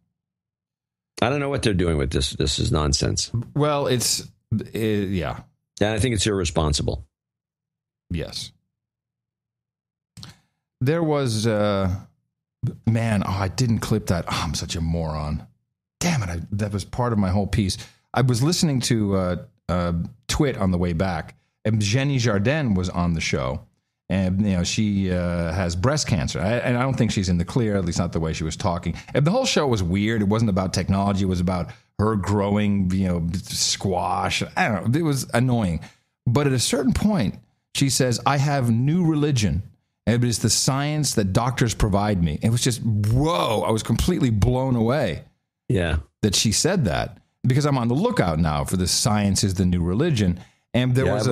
I don't know what they're doing with this. This is nonsense. Well, yeah. And I think it's irresponsible. Yes. There was, I didn't clip that. Oh, I'm such a moron. Damn it. That was part of my whole piece. I was listening to Twit on the way back, and Jenny Jardin was on the show. And, she has breast cancer. And I don't think she's in the clear, at least not the way she was talking. And the whole show was weird. It wasn't about technology. It was about her growing, squash. I don't know. It was annoying. But at a certain point, she says, I have new religion. It is the science that doctors provide me. It was just, whoa, I was completely blown away. Yeah. That she said that, because I'm on the lookout now for the science is the new religion. And there was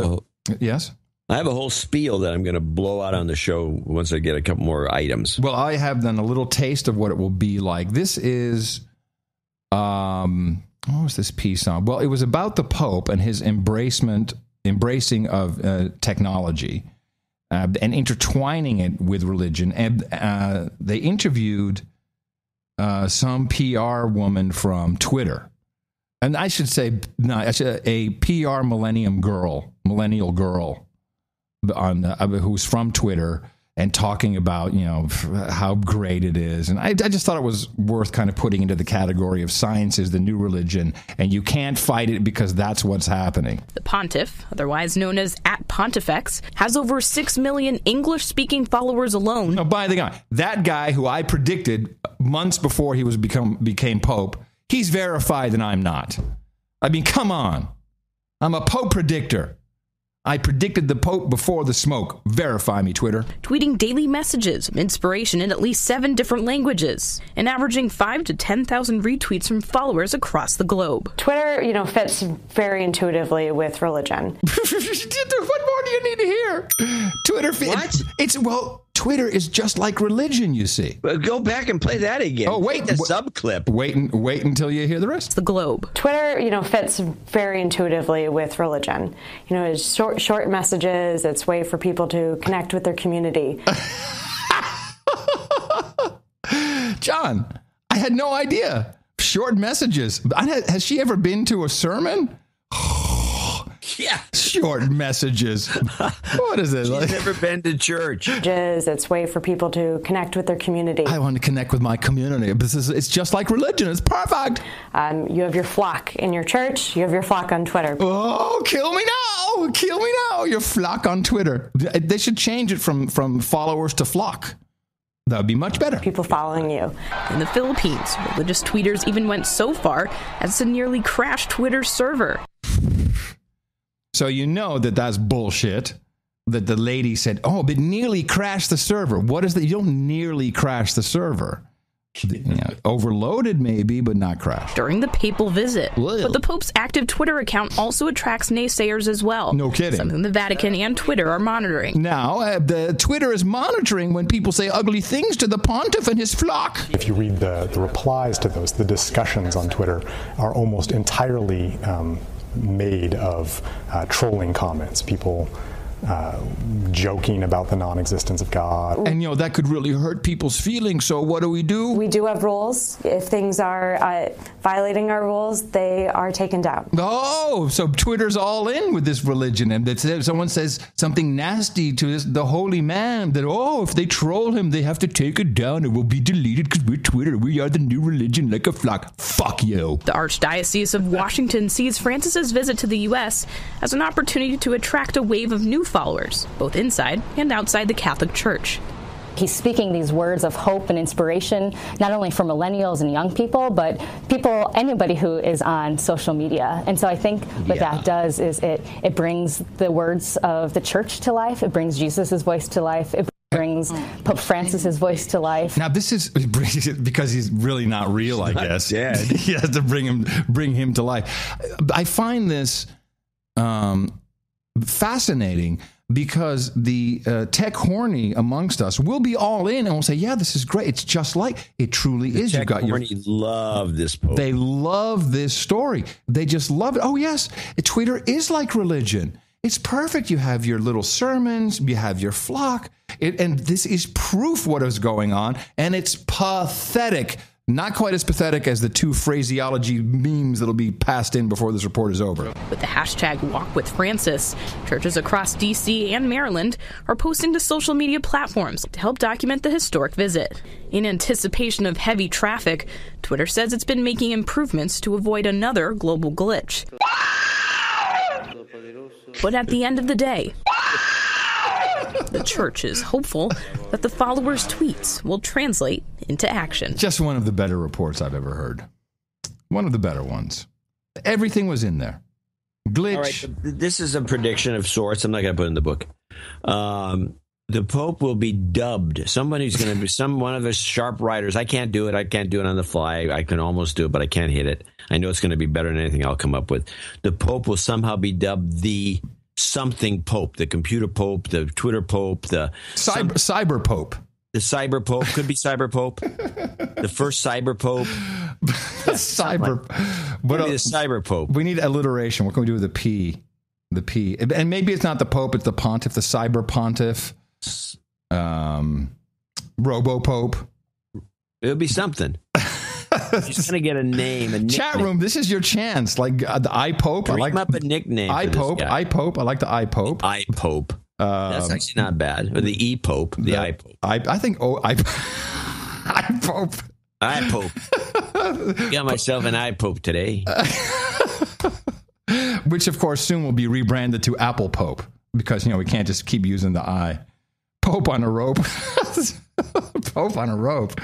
yes? I have a whole spiel that I'm going to blow out on the show once I get a couple more items. Well, I have done a little taste of what it will be like. This is, what was this piece on? Well, it was about the Pope and his embracing of technology and intertwining it with religion. And they interviewed some PR woman from Twitter. And I should say, a PR millennial girl who's from Twitter and talking about, how great it is. And I just thought it was worth kind of putting into the category of science is the new religion, and you can't fight it because that's what's happening. The Pontiff, otherwise known as @Pontifex, has over 6 million English-speaking followers alone. No, by the guy, that guy who I predicted months before he became Pope, he's verified and I'm not. I mean, come on. I'm a Pope predictor. I predicted the Pope before the smoke. Verify me, Twitter. Tweeting daily messages of inspiration in at least 7 different languages and averaging 5,000 to 10,000 retweets from followers across the globe. Twitter, fits very intuitively with religion. What more do you need to hear? Twitter fits. Twitter is just like religion, you see. Well, go back and play that again. Oh, wait. The sub-clip. Wait until you hear the rest. The globe. Twitter, fits very intuitively with religion. It's short messages. It's a way for people to connect with their community. John, I had no idea. Short messages. Has she ever been to a sermon? Yeah. Short messages. What is it? She's never been to church. It's a way for people to connect with their community. I want to connect with my community. It's just like religion. It's perfect. You have your flock in your church. You have your flock on Twitter. Oh, kill me now. Kill me now. Your flock on Twitter. They should change it from followers to flock. That would be much better. People following you. In the Philippines, religious tweeters even went so far as to nearly crash Twitter's server. So that's bullshit. That the lady said, but nearly crashed the server. What is that? You don't nearly crash the server. Overloaded maybe, but not crashed. During the papal visit. Whoa. But the Pope's active Twitter account also attracts naysayers as well. No kidding. Something the Vatican and Twitter are monitoring. Now, the Twitter is monitoring when people say ugly things to the Pontiff and his flock. If you read the replies to those, the discussions on Twitter are almost entirely made of trolling comments, people joking about the non-existence of God. And, that could really hurt people's feelings, so what do? We do have rules. If things are violating our rules, they are taken down. Oh, so Twitter's all in with this religion, and if someone says something nasty to the holy man, that, if they troll him, they have to take it down. It will be deleted because we're Twitter. We are the new religion like a flock. Fuck you. The Archdiocese of Washington sees Francis's visit to the U.S. as an opportunity to attract a wave of new followers, both inside and outside the Catholic Church. He's speaking these words of hope and inspiration, not only for millennials and young people, but anybody who is on social media. And so I think what that does is it brings the words of the church to life. It brings Jesus' voice to life. It brings Pope Francis's voice to life. Now, this is because he's really not real, I guess. Dead. He has to bring him to life. I find this fascinating because the tech horny amongst us will be all in and will say, yeah, this is great. It's just like it truly is. The tech horny love this Pope. They love this story. They just love it. Oh, yes. Twitter is like religion. It's perfect. You have your little sermons. You have your flock. And this is proof what is going on. And it's pathetic. Not quite as pathetic as the 2 phraseology memes that'll be passed in before this report is over. With the hashtag #WalkWithFrancis, churches across D.C. and Maryland are posting to social media platforms to help document the historic visit. In anticipation of heavy traffic, Twitter says it's been making improvements to avoid another global glitch. But at the end of the day, the church is hopeful that the followers' tweets will translate into action. Just one of the better reports I've ever heard. One of the better ones. Everything was in there. Glitch. All right, this is a prediction of sorts. I'm not going to put it in the book. The Pope will be dubbed. Somebody's going to be one of his sharp writers. I can't do it. I can't do it on the fly. I can almost do it, but I can't hit it. I know it's going to be better than anything I'll come up with. The Pope will somehow be dubbed the something Pope, the computer Pope, the Twitter Pope, the Cyber Pope. The Cyber Pope could be Cyber Pope. The first Cyber Pope. Cyber. But the Cyber Pope. We need alliteration. What can we do with the P? The P. And maybe it's not the Pope, it's the Pontiff, the Cyber Pontiff. Robo Pope. It'll be something. He's going to get a name. Chat room, this is your chance. Like the I Pope. Dream up a nickname. I Pope. I Pope. I like the I Pope. I Pope. That's actually not bad. Or the E Pope. The I Pope. I think I Pope. I Pope. Got myself an I Pope today. Which, of course, soon will be rebranded to Apple Pope because, we can't just keep using the I. Pope on a rope. Pope on a rope.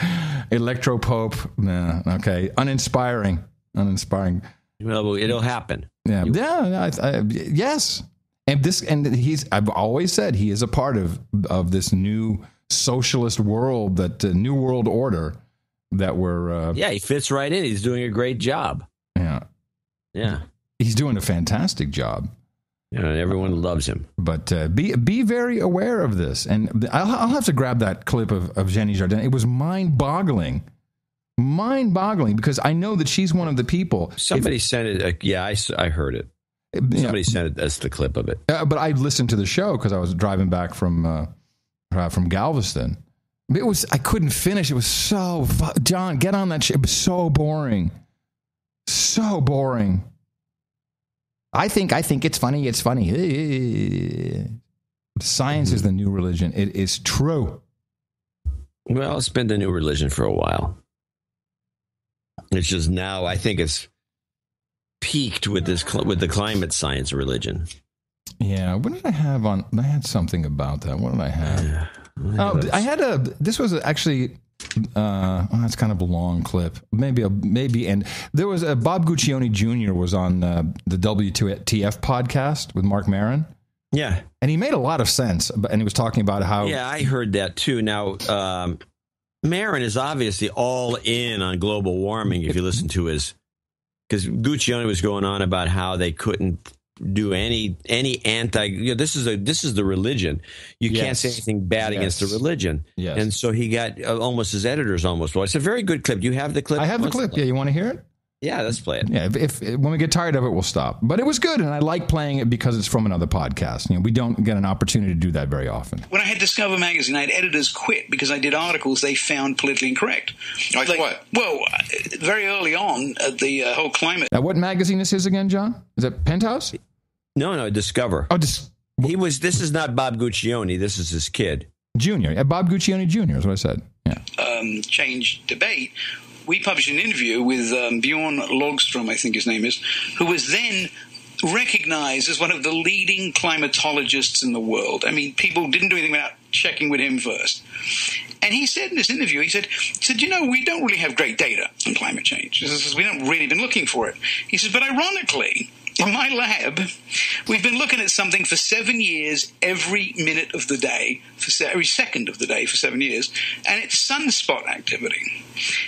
Electro Pope. Nah, okay. Uninspiring. Well, it'll happen. Yeah. Yes. And I've always said he is a part of this new socialist world, that new world order that we're. He fits right in. He's doing a great job. Yeah. He's doing a fantastic job. And everyone loves him. But be very aware of this. And I'll have to grab that clip of Jenny Jardin. It was mind-boggling. Mind-boggling, because I know that she's one of the people. Somebody sent it. I heard it. Somebody sent it as the clip of it. But I listened to the show because I was driving back from Galveston. I couldn't finish. It was so... John, get on that shit. It was so boring. So boring. I think it's funny. It's funny. Science is the new religion. It is true. Well, it's been the new religion for a while. It's just now, I think it's peaked with the climate science religion. Yeah. What did I have on? I had something about that. What did I have? I had this was actually... it's kind of a long clip. Maybe. And there was Bob Guccione Jr. was on the WTF podcast with Mark Maron. Yeah. And he made a lot of sense. And he was talking about how... Yeah, I heard that too. Now, Maron is obviously all in on global warming, if you listen to his... Because Guccione was going on about how they couldn't do any anti. This is the religion. You can't say anything bad against the religion. Yes. And so he got almost his editors almost. Well, it's a very good clip. Do you have the clip? I have the clip. Yeah, you want to hear it? Yeah, let's play it. Yeah, if when we get tired of it, we'll stop. But it was good, and I like playing it because it's from another podcast. We don't get an opportunity to do that very often. When I had Discover magazine, I had editors quit because I did articles they found politically incorrect. Like what? Well, very early on, the whole climate. Now, what magazine this is again, John? Is it Penthouse? No, Discover. Oh, This is not Bob Guccione. This is his kid. Junior. Bob Guccione Jr. is what I said. Yeah. Change debate. We published an interview with Bjorn Logstrom, I think his name is, who was then recognized as one of the leading climatologists in the world. I mean, people didn't do anything without checking with him first. And he said in this interview, he said, we don't really have great data on climate change. He says, we haven't really been looking for it. He says, but ironically, in my lab, we've been looking at something for 7 years, every minute of the day, every second of the day for 7 years, and it's sunspot activity.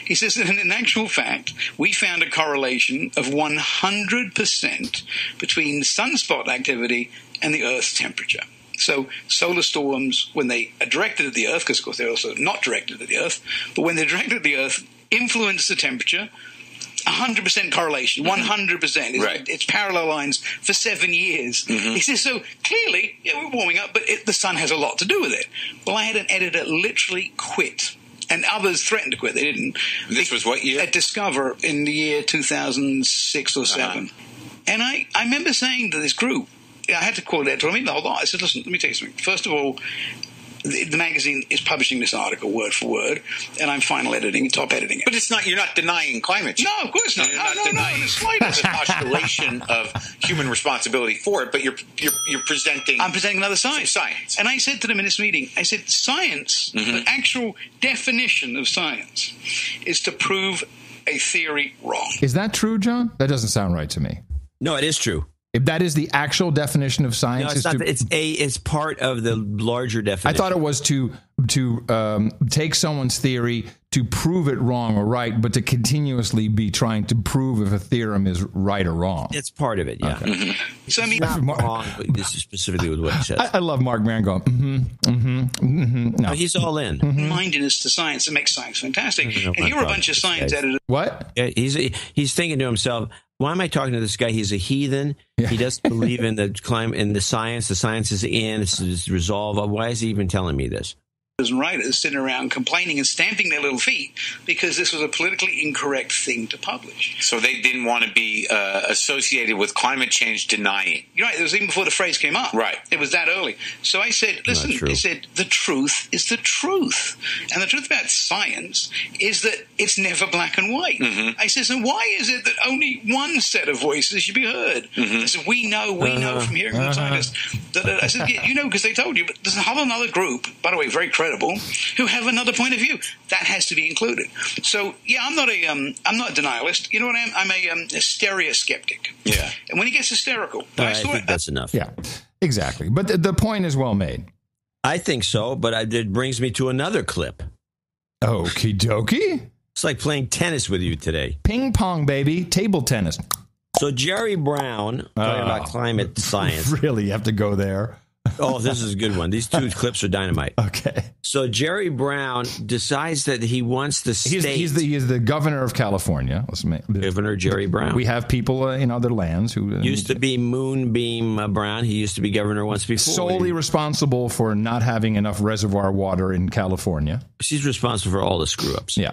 He says that in actual fact, we found a correlation of 100% between sunspot activity and the Earth's temperature. So solar storms, when they are directed at the Earth, because of course they're also not directed at the Earth, but when they're directed at the Earth, influence the temperature. 100% correlation, 100%. Right. It's parallel lines for 7 years. Mm-hmm. He says, so clearly, we're warming up, but the sun has a lot to do with it. Well, I had an editor literally quit, and others threatened to quit. They didn't. This was what year? At Discover in the year 2006 or 7. And I remember saying to this group, I had to call the editor. I mean, hold on. I said, listen, let me tell you something. First of all, the magazine is publishing this article word for word, and I'm final editing, top editing it. But it's not. You're not denying climate change. No, of course not. You're not denying the postulation of human responsibility for it. But you're presenting. I'm presenting another science. Science. And I said to them in this meeting, I said, science, the actual definition of science, is to prove a theory wrong. Is that true, John? That doesn't sound right to me. No, it is true. If that is the actual definition of science, No, it's not. It's part of the larger definition. I thought it was to take someone's theory to prove it wrong or right, but to continuously be trying to prove if a theorem is right or wrong. It's part of it, yeah. Okay. So I mean, not wrong, but this is specifically with what he says. I love Mark Maron going, No, he's all in. Mindedness to science that makes science fantastic. And you're a bunch of science editors. What? Yeah, he's thinking to himself, why am I talking to this guy? He's a heathen. Yeah. He doesn't believe in the climate, in the science. The science is in. It's resolved. Why is he even telling me this? And writers sitting around complaining and stamping their little feet because this was a politically incorrect thing to publish. So they didn't want to be associated with climate change denying. You're right. It was even before the phrase came up. Right. It was that early. So I said, listen, I said, the truth is the truth. And the truth about science is that it's never black and white. Mm-hmm. I said, so why is it that only one set of voices should be heard? Mm-hmm. I said, we know from hearing from scientists. I said, you know, because they told you, but there's a whole another group, by the way, very credible, who have another point of view. That has to be included. So, yeah, I'm not a denialist. You know what I am? I'm a hysteria skeptic. Yeah. And when he gets hysterical, I think that's enough. Yeah, exactly. But the point is well made. I think so, but it brings me to another clip. Okie dokie. It's like playing tennis with you today. Ping pong, baby. Table tennis. So Jerry Brown, talking about climate science. Really, you have to go there. Oh, this is a good one. These two clips are dynamite. Okay. So Jerry Brown decides that he wants the state. He is the governor of California. Governor Jerry Brown. We have people in other lands who used to be Moonbeam Brown. He used to be governor once before. Solely responsible for not having enough reservoir water in California. He's responsible for all the screw ups. Yeah.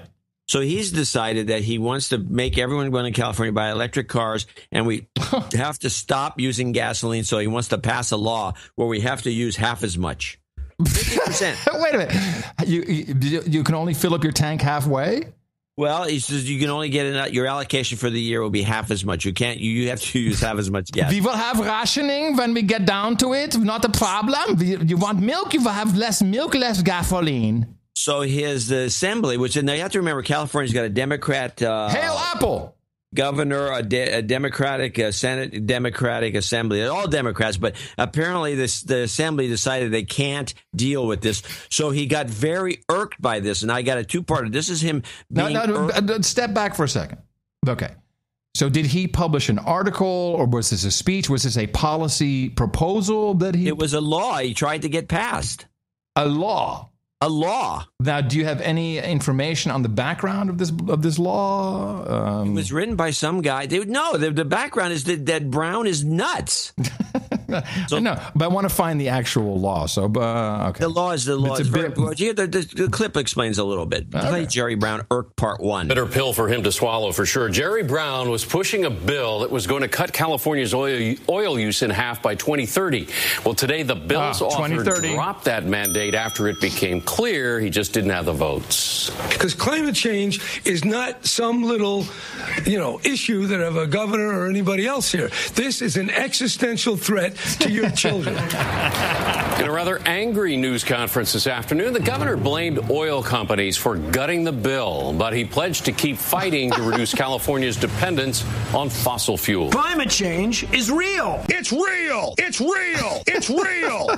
So he's decided that he wants to make everyone going to California buy electric cars, and we have to stop using gasoline. So he wants to pass a law where we have to use half as much. 50%. Wait a minute. You can only fill up your tank halfway? Well, he says you can only get your allocation for the year will be half as much. You have to use half as much gas. We will have rationing when we get down to it. Not a problem. You want milk? You will have less milk, less gasoline. So his assembly, which now you have to remember, California's got a Democrat Hail Apple governor, a Democratic Senate, Democratic Assembly, all Democrats. But apparently, the Assembly decided they can't deal with this. So he got very irked by this, and I got a two-parter. This is him. Step back for a second. Okay. So did he publish an article, or was this a speech? Was this a policy proposal that he? It was a law he tried to get passed. A law. A law. Now, do you have any information on the background of this law? It was written by some guy. The background is that Brown is nuts. No, but I want to find the actual law. So, okay. The law is the law. The clip explains a little bit. Play Jerry Brown, Irk Part 1. Bitter pill for him to swallow, for sure. Jerry Brown was pushing a bill that was going to cut California's oil use in half by 2030. Well, today the bill's author dropped that mandate after it became clear he just didn't have the votes. Because climate change is not some little, issue that of a governor or anybody else here. This is an existential threat to your children. In a rather angry news conference this afternoon, the governor blamed oil companies for gutting the bill, but he pledged to keep fighting to reduce California's dependence on fossil fuel. Climate change is real. It's real. It's real. It's real.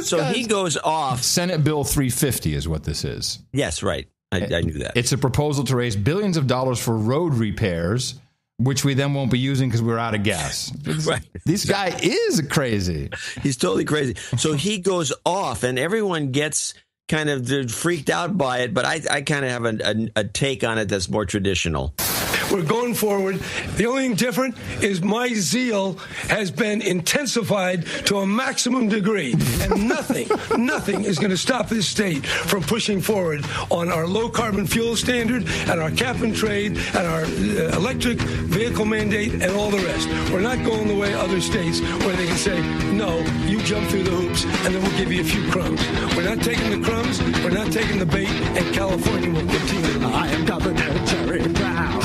So he goes off. Senate Bill 350 is what this is. Yes, right. I knew that. It's a proposal to raise billions of dollars for road repairs, which we then won't be using because we're out of gas. Right. This guy is crazy. He's totally crazy. So he goes off, and everyone gets kind of freaked out by it, but I kind of have a take on it that's more traditional. We're going forward. The only thing different is my zeal has been intensified to a maximum degree. And nothing is going to stop this state from pushing forward on our low carbon fuel standard and our cap and trade and our electric vehicle mandate and all the rest. We're not going the way other states where they can say, no, you jump through the hoops and then we'll give you a few crumbs. We're not taking the crumbs, we're not taking the bait, and California will continue. I am Governor Jerry Brown.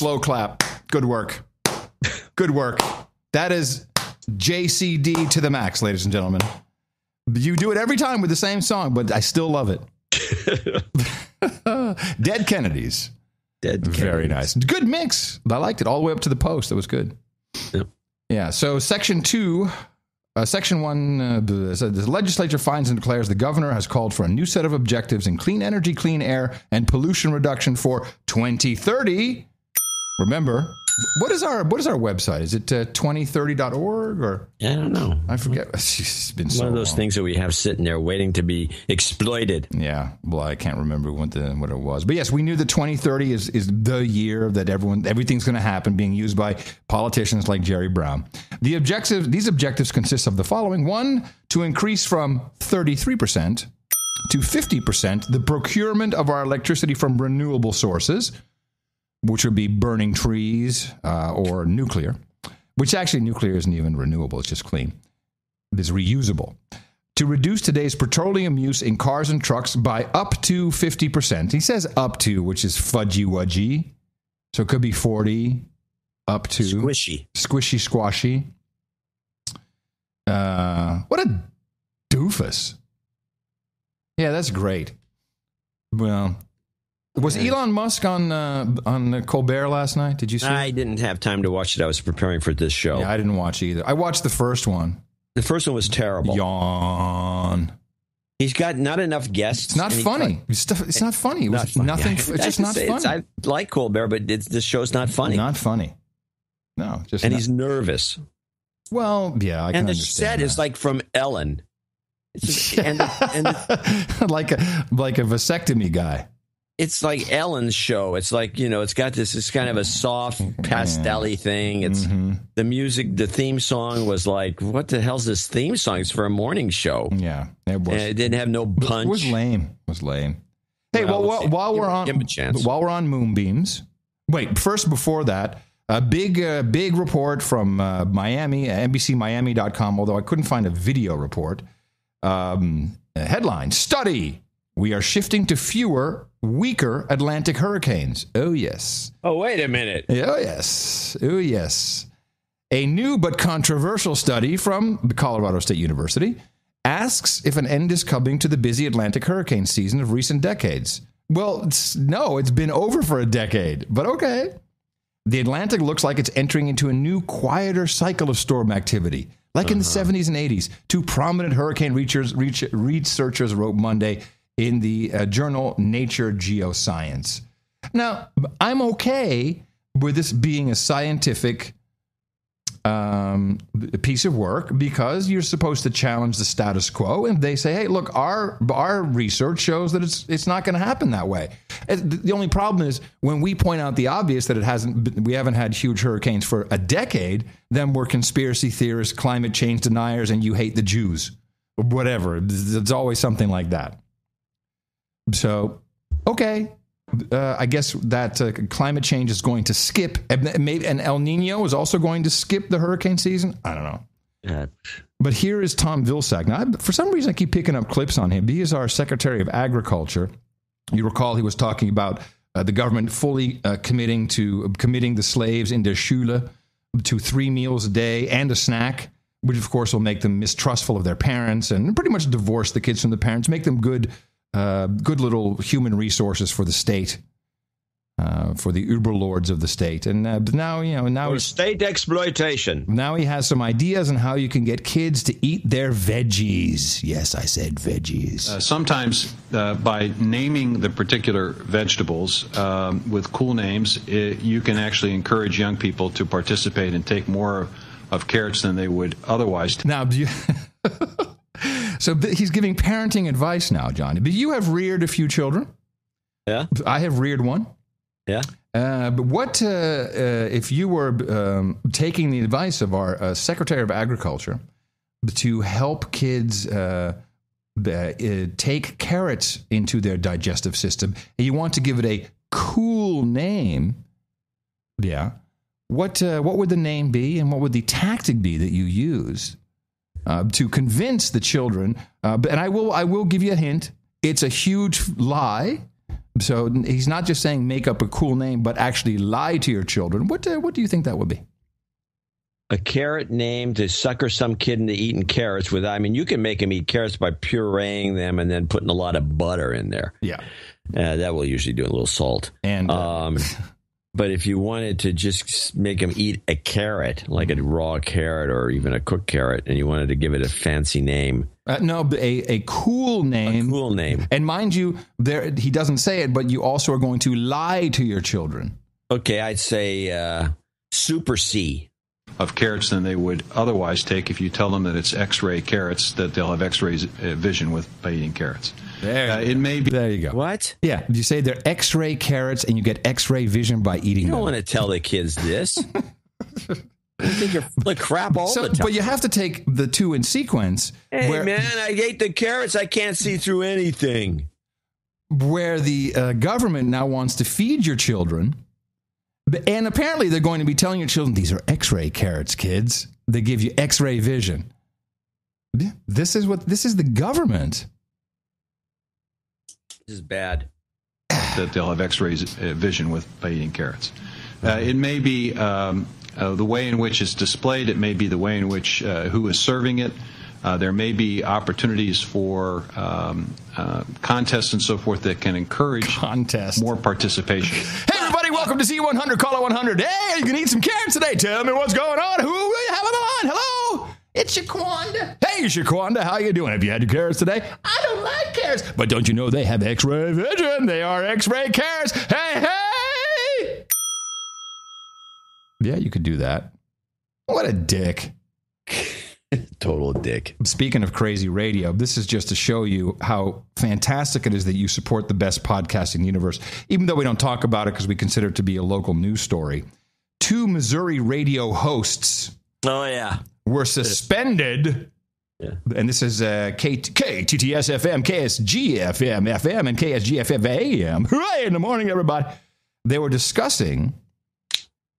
Slow clap. Good work. Good work. That is JCD to the max, ladies and gentlemen. You do it every time with the same song, but I still love it. Dead Kennedys. Very nice. Good mix. I liked it all the way up to the post. That was good. Yep. Yeah. So section 2, section 1, the legislature finds and declares the governor has called for a new set of objectives in clean energy, clean air, and pollution reduction for 2030. Remember, what is our website? Is it 2030.org or? I don't know. I forget. It's been so one of those long. things that we have sitting there waiting to be exploited. Yeah. Well, I can't remember what it was. But yes, we knew that 2030 is the year that everything's going to happen, being used by politicians like Jerry Brown. These objectives consist of the following. 1, to increase from 33% to 50% the procurement of our electricity from renewable sources, which would be burning trees or nuclear, which actually nuclear isn't even renewable. It's just clean. It's reusable. To reduce today's petroleum use in cars and trucks by up to 50%. He says up to, which is fudgy-wudgy. So it could be 40, up to. Squishy. Squishy-squashy. What a doofus. Yeah, that's great. Well, was Elon Musk on Colbert last night? Did you see? I didn't have time to watch it. I was preparing for this show. Yeah, I didn't watch either. I watched the first one. The first one was terrible. Yawn. He's got not enough guests. It's not funny. It's not funny. It was nothing. It's just not funny. I like Colbert, but this show's not funny. Not funny. No, just and he's nervous. Well, yeah, I can understand. And the set is like from Ellen. It's just, like a vasectomy guy. It's like Ellen's show. It's like, it's got this kind of a soft pastel-y thing. It's the music, the theme song was like, what the hell's this theme song? It's for a morning show. Yeah, it was. And it didn't have no punch. It was lame. Hey, while we're on Moonbeams, wait, first before that, a big report from Miami, NBCMiami.com, although I couldn't find a video report. Headline, study. We are shifting to fewer, weaker Atlantic hurricanes. Oh, yes. Oh, wait a minute. Oh, yes. Oh, yes. A new but controversial study from the Colorado State University asks if an end is coming to the busy Atlantic hurricane season of recent decades. Well, no, it's been over for a decade, but okay. The Atlantic looks like it's entering into a new, quieter cycle of storm activity. Like in the 70s and 80s, 2 prominent hurricane researchers wrote Monday in the journal Nature Geoscience. Now, I'm okay with this being a scientific piece of work because you're supposed to challenge the status quo, and they say, hey, look, our research shows that it's not going to happen that way. The only problem is when we point out the obvious that we haven't had huge hurricanes for a decade, then we're conspiracy theorists, climate change deniers, and you hate the Jews or whatever. It's always something like that. So, okay. I guess that climate change is going to skip, and El Nino is also going to skip the hurricane season. I don't know. Yeah. But here is Tom Vilsack. Now, for some reason, I keep picking up clips on him. He is our Secretary of Agriculture. You recall he was talking about the government fully committing the slaves in their Schule to 3 meals a day and a snack, which, of course, will make them mistrustful of their parents and pretty much divorce the kids from the parents, make them good little human resources for the state, for the uber lords of the state. And now state exploitation. Now he has some ideas on how you can get kids to eat their veggies. Yes, I said veggies. Sometimes by naming the particular vegetables with cool names, you can actually encourage young people to participate and take more of carrots than they would otherwise. Now, do you... So he's giving parenting advice now, Johnny. But you have reared a few children. Yeah. I have reared one. Yeah. But what if you were taking the advice of our Secretary of Agriculture to help kids take carrots into their digestive system, and you want to give it a cool name? Yeah. What would the name be, and what would the tactic be that you use to convince the children? And I will give you a hint. It's a huge lie, So he's not just saying make up a cool name, but actually lie to your children. What do you think that would be? A carrot name to sucker some kid into eating carrots with, I mean, you can make them eat carrots by pureeing them and then putting a lot of butter in there. Yeah. That will usually do a little salt. And but if you wanted to just make them eat a carrot, like a raw carrot or even a cooked carrot, and you wanted to give it a fancy name. No, a cool name. A cool name. And mind you, he doesn't say it, but you also are going to lie to your children. Okay, I'd say Super C. Of carrots than they would otherwise take if you tell them that it's X-ray carrots, that they'll have X-ray vision by eating carrots. It may be. There you go. What? Yeah, you say they're X-ray carrots and you get X-ray vision by eating them. You don't want to tell the kids this. I think you're full of crap all the time. But you have to take the two in sequence. Hey, man, I ate the carrots. I can't see through anything. Where the government now wants to feed your children. And apparently they're going to be telling your children, these are X-ray carrots, kids. They give you X-ray vision. This is the government. This is bad. That they'll have X-ray vision by eating carrots. It may be the way in which it's displayed. It may be the way in which who is serving it. There may be opportunities for contests and so forth that can encourage more participation. Hey, everybody, welcome to Z100, Caller 100. Hey, you can eat some carrots today. Tell me what's going on. Who will you have on the line? Hello? It's Shaquanda. Hey, Shaquanda, how you doing? Have you had your carrots today? I don't like carrots. But don't you know they have X-ray vision? They are X-ray carrots. Hey, hey! Yeah, you could do that. What a dick. Total dick. Speaking of crazy radio, this is just to show you how fantastic it is that you support the best podcast in the universe, even though we don't talk about it because we consider it to be a local news story. 2 Missouri radio hosts were suspended. Yeah. And this is KTTS-FM, KSG-FM, FM, and KSG-FM-AM. Hooray in the morning, everybody. They were discussing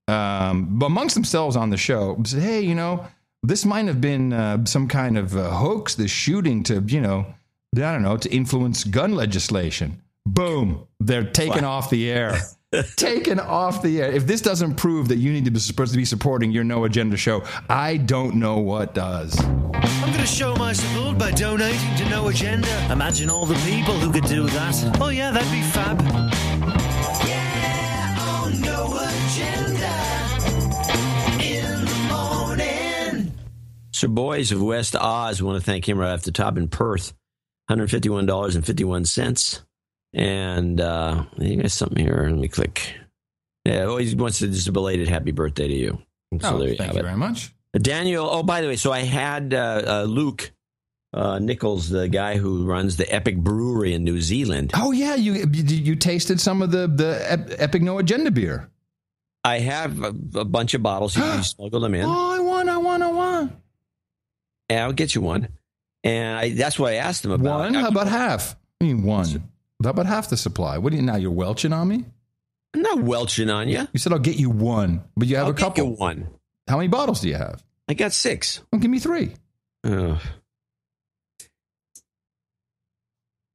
amongst themselves on the show, said, hey, you know, this might have been some kind of hoax, this shooting to, to influence gun legislation. Boom. They're taken off the air. Taken off the air. If this doesn't prove that you need to be supposed to be supporting your No Agenda show, I don't know what does. I'm going to show my support by donating to No Agenda. Imagine all the people who could do that. Oh, yeah, that'd be fab. Yeah, on No Agenda. In the morning. Sir Boys of West Oz, want to thank him right off the top in Perth. $151.51. And you got something here. Let me click. Yeah, he wants to just a belated happy birthday to you. So there you thank have you it. very much. Daniel, oh, by the way, so I had Luke Nichols, the guy who runs the Epic Brewery in New Zealand. Oh, yeah, you tasted some of the Epic No Agenda beer. I have a bunch of bottles. You smuggled them in. Oh, I want. Yeah, I'll get you one. And that's what I asked him about. One? How about half? I mean, one. How about half the supply? What do you now? You're welching on me? I'm not welching on you. You said I'll get you one, but you have a couple. I'll get you one. How many bottles do you have? I got 6. Well, give me 3.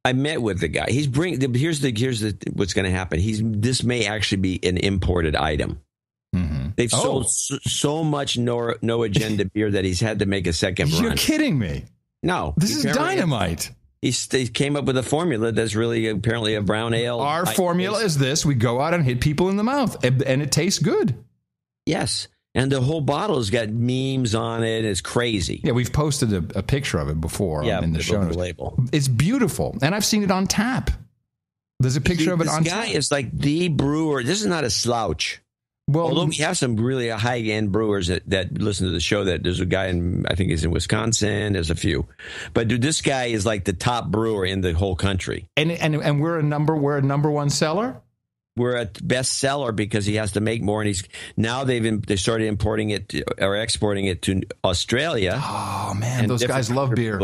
I met with the guy. He's here's what's going to happen. This may actually be an imported item. Mm-hmm. They've sold so much no agenda beer that he's had to make a second run. You're kidding me. No. This is dynamite. He came up with a formula that's really apparently a brown ale. Our formula is this. We go out and hit people in the mouth, and it tastes good. Yes. And the whole bottle's got memes on it. It's crazy. Yeah, we've posted a picture of it before in the show notes. Label. It's beautiful. And I've seen it on tap. There's a picture of it on tap. This guy is like the brewer. This is not a slouch. Well, although we have some really high-end brewers that listen to the show, that there's a guy I think he's in Wisconsin. There's a few, but dude, this guy is like the top brewer in the whole country. And we're a number one seller. We're a best seller because he has to make more, and they started importing it or exporting it to Australia. Oh man, those guys love beer.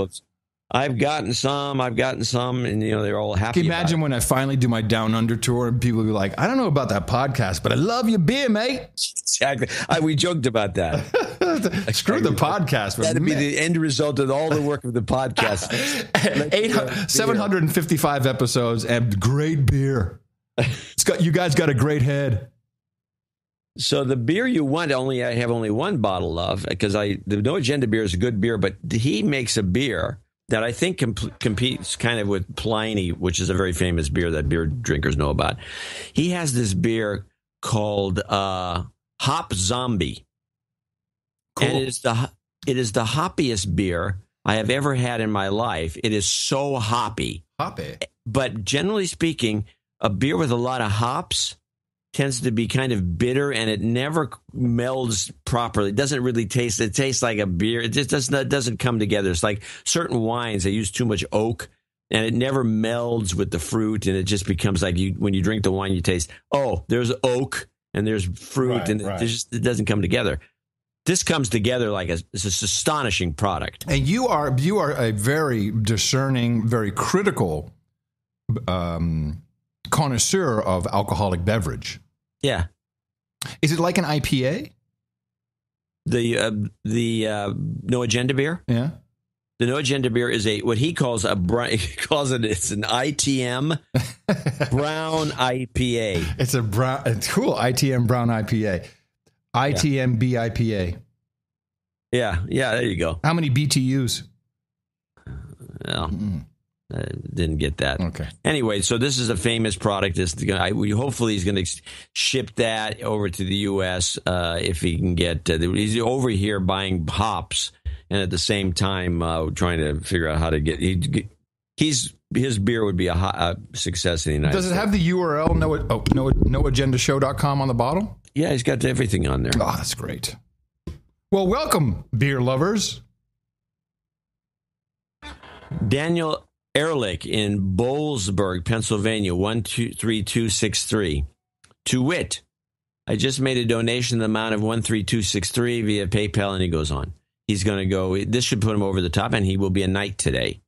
I've gotten some, and they're all happy. Can you imagine when I finally do my Down Under tour and people will be like, I don't know about that podcast, but I love your beer, mate. Exactly. We joked about that. Screw the podcast. That'd be the end result of all the work of the podcast. 755 episodes and great beer. You guys got a great head. So the beer you want, I have only one bottle of, because the No Agenda beer is a good beer, but he makes a beer that I think competes kind of with Pliny, which is a very famous beer that beer drinkers know about. He has this beer called Hop Zombie. Cool. And it is the hoppiest beer I have ever had in my life. It is so hoppy. But generally speaking, a beer with a lot of hops tends to be kind of bitter, and it never melds properly. It doesn't really taste. It tastes like a beer. It just doesn't come together. It's like certain wines, they use too much oak, and it never melds with the fruit, and it just becomes like when you drink the wine, you taste, oh, there's oak and there's fruit, it doesn't come together. This comes together like it's an astonishing product. And you are a very discerning, very critical connoisseur of alcoholic beverage. Yeah. Is it like an IPA? The No Agenda beer? Yeah. The No Agenda beer is what he calls it's an ITM brown IPA. It's cool ITM brown IPA. ITM BIPA. Yeah, there you go. How many BTUs? Well, I didn't get that. Okay. Anyway, so this is a famous product. Hopefully he's going to ship that over to the U.S. If he can get. He's over here buying hops, and at the same time trying to figure out how to get. His beer would be a success in the United States. Does it have the URL noagendashow.com on the bottle? Yeah, he's got everything on there. Oh, that's great. Well, welcome, beer lovers. Daniel Ehrlich in Boalsburg, Pennsylvania, 13263. To wit, I just made a donation in the amount of 13263 via PayPal, and he goes on. He's going to go, this should put him over the top, and he will be a knight today.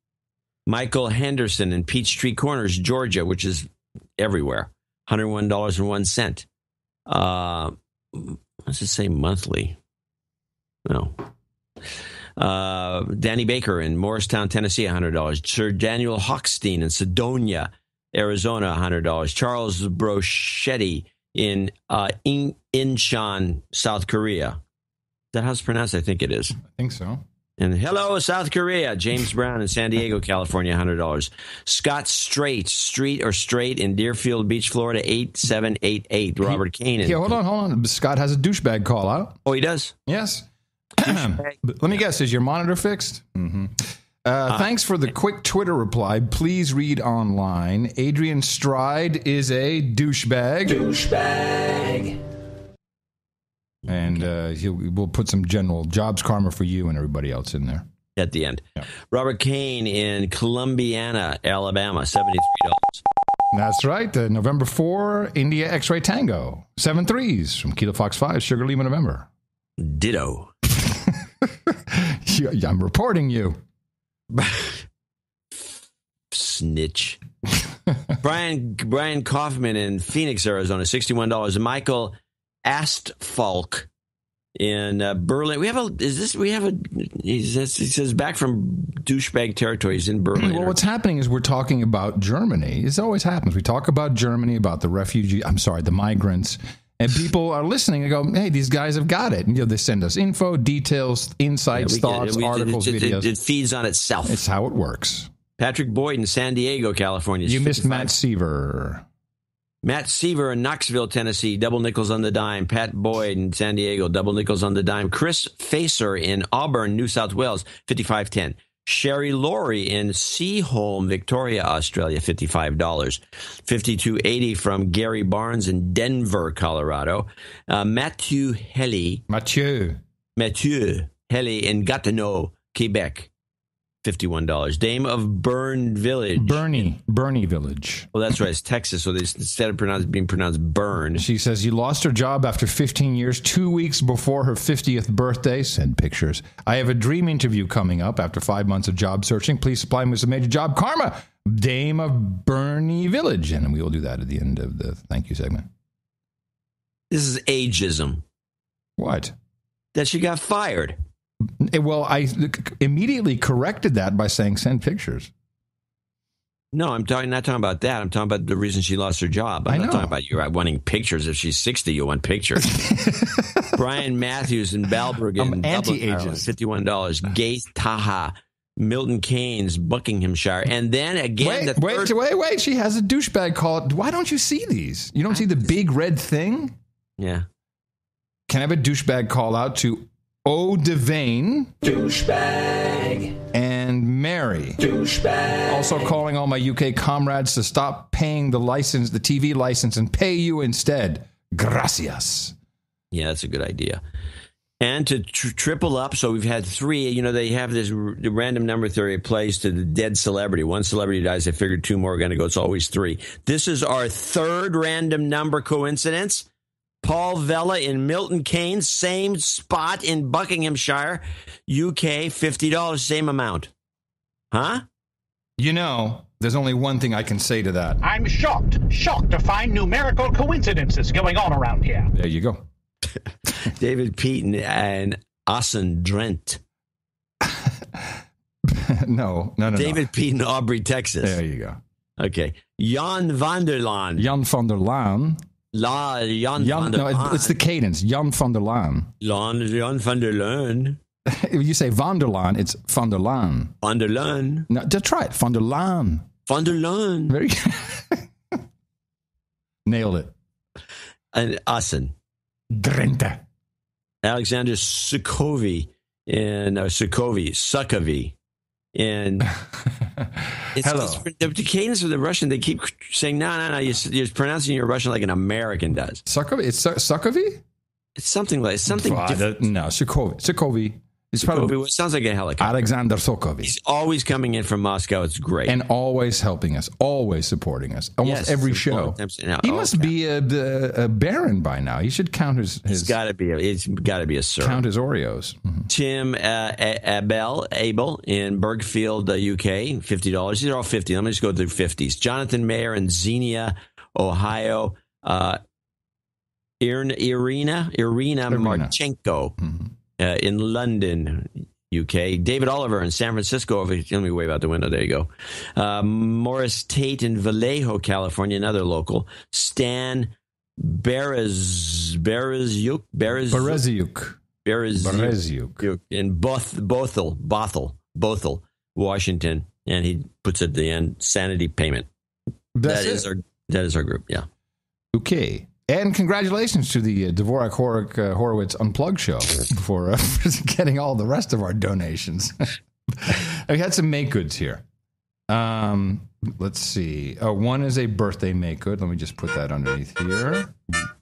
Michael Henderson in Peachtree Corners, Georgia, which is everywhere, $101.01. What's it say monthly? No. Danny Baker in Morristown, Tennessee, $100. Sir Daniel Hochstein in Sedonia, Arizona, $100. Charles Brochetti in Incheon, South Korea. Is that how it's pronounced? I think it is. I think so. And hello, South Korea. James Brown in San Diego, California, $100. Scott Straight in Deerfield Beach, Florida, 8788. Robert Kane. Yeah, hold on. Scott has a douchebag call out. Oh, he does? Yes. Let me guess. Is your monitor fixed? Mm-hmm. Thanks for the quick Twitter reply. Please read online. Adrian Stride is a douchebag. And we'll put some general jobs karma for you and everybody else in there. At the end. Yeah. Robert Kane in Columbiana, Alabama, $73. That's right. November 4, India X-Ray Tango. 7 3s from Kilo Fox 5, Sugar Lima November. Ditto. I'm reporting you. Snitch. Brian Kaufman in Phoenix, Arizona, $61. Michael Astfalk in Berlin. He says back from douchebag territory. He's in Berlin. Well, what's happening is we're talking about Germany. This always happens. We talk about Germany, about the the migrants, and people are listening and go, hey, these guys have got it. And they send us info, details, insights, thoughts, articles, videos. It feeds on itself. It's how it works. Patrick Boyd in San Diego, California. You missed Matt Seaver. Matt Seaver in Knoxville, Tennessee, double nickels on the dime. Pat Boyd in San Diego, double nickels on the dime. Chris Facer in Auburn, New South Wales, $55.10. Sherry Laurie in Seaholm, Victoria, Australia, $55. $52.80 from Gary Barnes in Denver, Colorado. Mathieu Helly in Gatineau, Quebec. $51. Dame of Burn Village. Bernie Village. Well, that's right. It's Texas, so instead of being pronounced Burn. She says, you lost her job after 15 years, 2 weeks before her 50th birthday. Send pictures. I have a dream interview coming up after 5 months of job searching. Please supply me with some major job karma. Dame of Bernie Village. And we will do that at the end of the thank you segment. This is ageism. What? That she got fired. Well, I immediately corrected that by saying send pictures. No, not talking about that. I'm talking about the reason she lost her job. I'm not talking about you wanting pictures. If she's 60, you want pictures. Brian Matthews in Balbriggan, anti-ageist. $51. Gaith Taha, Milton Keynes, Buckinghamshire. And then again... Wait. She has a douchebag call. Why don't you see these? You don't see the big red thing? Yeah. Can I have a douchebag call out to O. Devane? Douchebag. And Mary. Douchebag. Also calling all my UK comrades to stop paying the TV license, and pay you instead. Gracias. Yeah, that's a good idea. And to triple up, so we've had 3. They have this random number theory applies to the dead celebrity. One celebrity dies, they figured 2 more are going to go. It's always 3. This is our 3rd random number coincidence. Paul Vella in Milton Keynes, same spot in Buckinghamshire, UK, $50, same amount. Huh? There's only one thing I can say to that. I'm shocked to find numerical coincidences going on around here. There you go. David Peyton and Asen Drent. No. David Peyton, Aubrey, Texas. There you go. Okay. Jan van der Laan. Jan van der Laan. It's the cadence. Jan van der Laan. Jan van der Laan. If you say van der Laan, it's van der Laan. Van der Laan. No, just try it. Van der Laan. Van der Laan. Very Nailed it. And Asen. Drenthe. Alexander Sukovy and Sukovy. And hello. The cadence of the Russian, they keep saying, no, you're pronouncing your Russian like an American does. Sukovy? It's Sukovy? It's something different. No, Sukovy. It's probably, it sounds like a helicopter. Alexander Sukovy. He's always coming in from Moscow. It's great. And always helping us, always supporting us. Almost every show. He must be a baron by now. He should count his... It's got to be a sir. Count his Oreos. Mm-hmm. Tim Abel in Bergfield, UK, $50. These are all 50. Let me just go through 50s. Jonathan Mayer in Xenia, Ohio. Irina Marchenko. Mm-hmm. In London, UK. David Oliver in San Francisco. Let me wave out the window. There you go. Morris Tate in Vallejo, California, another local. Stan Bereziuk in Bothell, Washington. And he puts at the end, sanity payment. That is our group, yeah. Okay. And congratulations to the Dvorak Horowitz Unplugged show for getting all the rest of our donations. We had some make goods here. Let's see. One is a birthday make good. Let me just put that underneath here.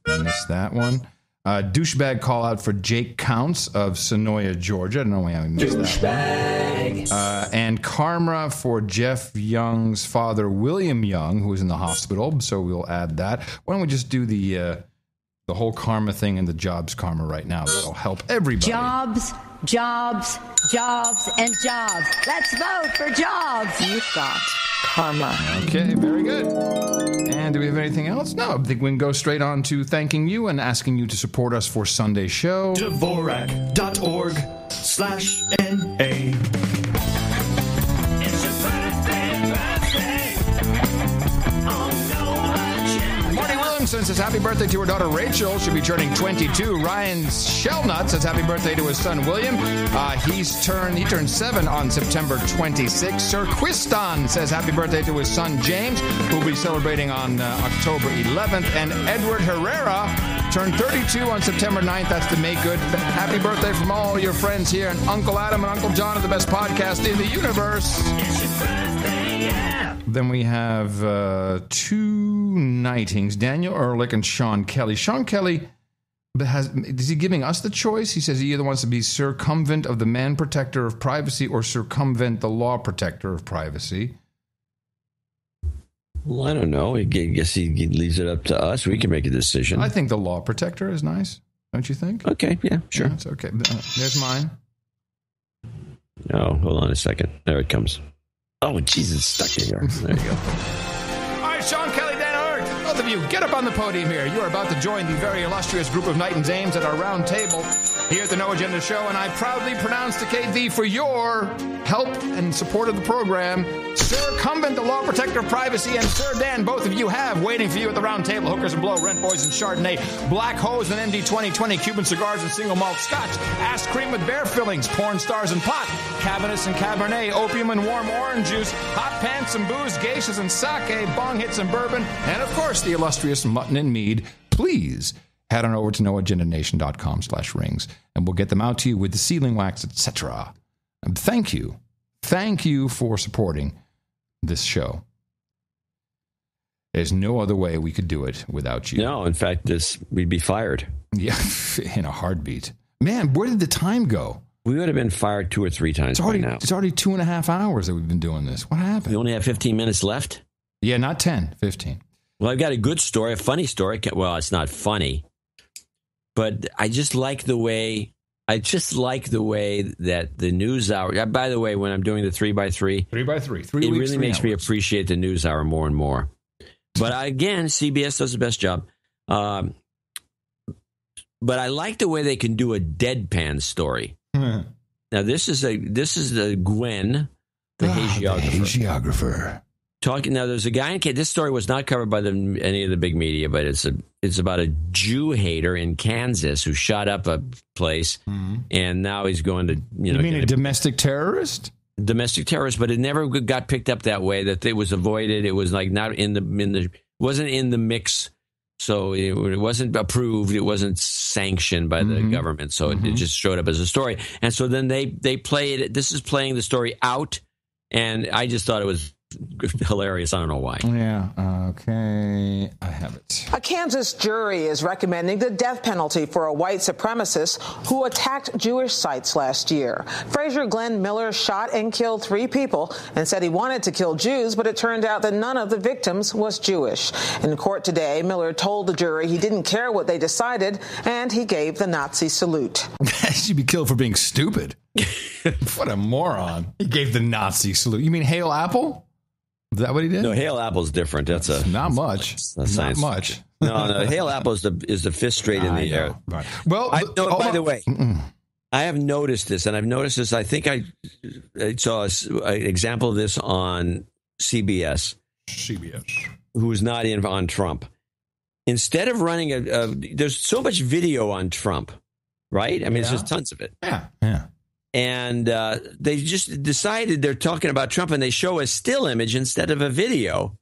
Missed that one. Douchebag call out for Jake Counts of Sonoya, Georgia. I don't know why I missed that one. And karma for Jeff Young's father, William Young, who is in the hospital. So we'll add that. Why don't we just do the whole karma thing and the jobs karma right now? That'll help everybody. Jobs, and jobs. Let's vote for jobs. You've got karma. Okay, very good. And do we have anything else? No, I think we can go straight on to thanking you and asking you to support us for Sunday's show. Dvorak.org/NA. Says happy birthday to her daughter Rachel. She'll be turning 22. Ryan Shellnut says happy birthday to his son William. He turned 7 on September 26th. Sir Quiston says happy birthday to his son James, who will be celebrating on October 11th. And Edward Herrera turned 32 on September 9th. That's the make good. Happy birthday from all your friends here. And Uncle Adam and Uncle John are the best podcast in the universe. It's your birthday, yeah. Then we have 2 knightings, Daniel Ehrlich and Sean Kelly. Sean Kelly, is he giving us the choice? He says he either wants to be circumvent of the man protector of privacy or circumvent the law protector of privacy. Well, I don't know. I guess he leaves it up to us. We can make a decision. I think the law protector is nice. Don't you think? Okay, yeah, sure. Yeah, it's okay. There's mine. Oh, hold on a second. There it comes. Oh, Jesus, it's stuck in here. There you go. All right, Sean Kelly, Dan Hart. Oh, of you, get up on the podium here. You are about to join the very illustrious group of knight and dames at our round table here at the No Agenda Show, and I proudly pronounce the KV for your help and support of the program. Sir Cumbent, the law protector of privacy, and Sir Dan, both of you have waiting for you at the round table. Hookers and Blow, Rent Boys and Chardonnay, Black Hose and MD 2020, Cuban cigars and single malt scotch, ass cream with bear fillings, porn stars and pot, Cabinets and Cabernet, opium and warm orange juice, hot pants and booze, geishas and sake, bong hits and bourbon, and of course the illustrious mutton and mead. Please head on over to noagendanation.com/rings, and we'll get them out to you with the sealing wax, etc. And thank you for supporting this show. There's no other way we could do it without you. No, in fact, we'd be fired. Yeah, in a heartbeat. Man, where did the time go? We would have been fired 2 or 3 times by now. It's already 2.5 hours that we've been doing this. What happened? We only have 15 minutes left? Yeah, not 10, 15. Well, I've got a good story, a funny story. Well, it's not funny, but I just like the way that the news hour. By the way, when I'm doing the 3x3, 3x3, 3 it weeks, really makes me appreciate the news hour more and more. But again, CBS does the best job. But I like the way they can do a deadpan story. Now this is the Gwen, the hagiographer. Talking now, there's a guy in Kansas. This story was not covered by any of the big media, but it's about a Jew hater in Kansas who shot up a place, and now he's going to You mean a domestic terrorist? Domestic terrorist, but it never got picked up that way. That it was avoided. It was like not wasn't in the mix, so it wasn't approved. It wasn't sanctioned by the government, so it just showed up as a story. And so then they play it. This is playing the story out, and I just thought it was hilarious. I don't know why. Yeah. Okay. I have it. A Kansas jury is recommending the death penalty for a white supremacist who attacked Jewish sites last year. Fraser Glenn Miller shot and killed 3 people and said he wanted to kill Jews, but it turned out that none of the victims was Jewish. In court today, Miller told the jury he didn't care what they decided, and he gave the Nazi salute. He should be killed for being stupid. What a moron. He gave the Nazi salute. You mean Hail Apple? Is that what he did? No, Hail Apple's different. That's not much. Not much. No. Hail Apple is the fist straight in the air. Right. Well, by the way, I have noticed this, and I've noticed this. I think I saw an example of this on CBS. Who was not in on Trump. Instead of running there's so much video on Trump, right? I mean, it's just tons of it. Yeah. And they just decided they're talking about Trump, and they show a still image instead of a video.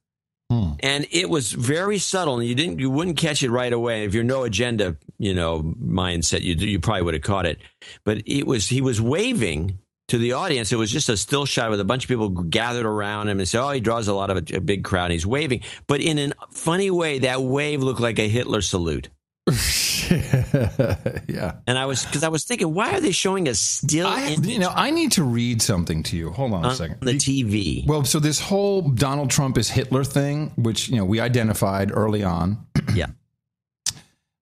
And it was very subtle, and you wouldn't catch it right away. If you're no agenda, mindset, you probably would have caught it. But he was waving to the audience. It was just a still shot with a bunch of people gathered around him and say, he draws a lot of a big crowd. And he's waving, but in a funny way, that wave looked like a Hitler salute. Yeah. And I was thinking, why are they showing a still image? I need to read something to you. Hold on a second. The TV. Well, so this whole Donald Trump is Hitler thing, which, we identified early on. Yeah.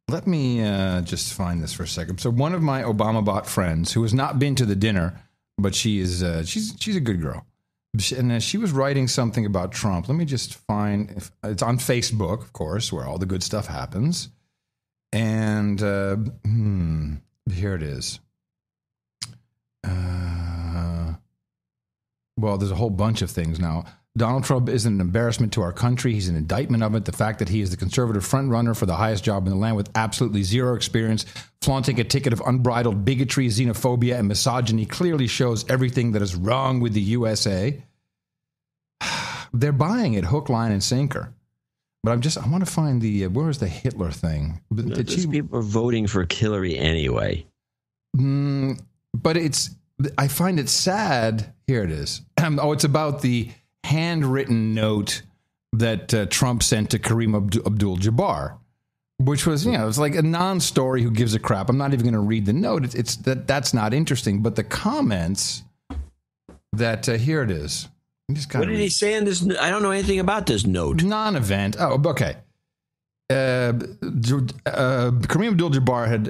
Let me just find this for a second. So one of my Obama bot friends who has not been to the dinner, but she's a good girl. And she was writing something about Trump. Let me just find if it's on Facebook, of course, where all the good stuff happens. And here it is. Well, there's a whole bunch of things now. Donald Trump is an embarrassment to our country. He's an indictment of it. The fact that he is the conservative frontrunner for the highest job in the land with absolutely zero experience, flaunting a ticket of unbridled bigotry, xenophobia, and misogyny clearly shows everything that is wrong with the USA. They're buying it hook, line, and sinker. But I want to find where is the Hitler thing? People are voting for Hillary anyway. But I find it sad. Here it is. It's about the handwritten note that Trump sent to Kareem Abdul-Jabbar, which was, it's like a non-story who gives a crap. I'm not even going to read the note. That's not interesting. But the comments that, here it is. What did he say in this? I don't know anything about this note. Non-event. Oh, okay. Kareem Abdul-Jabbar had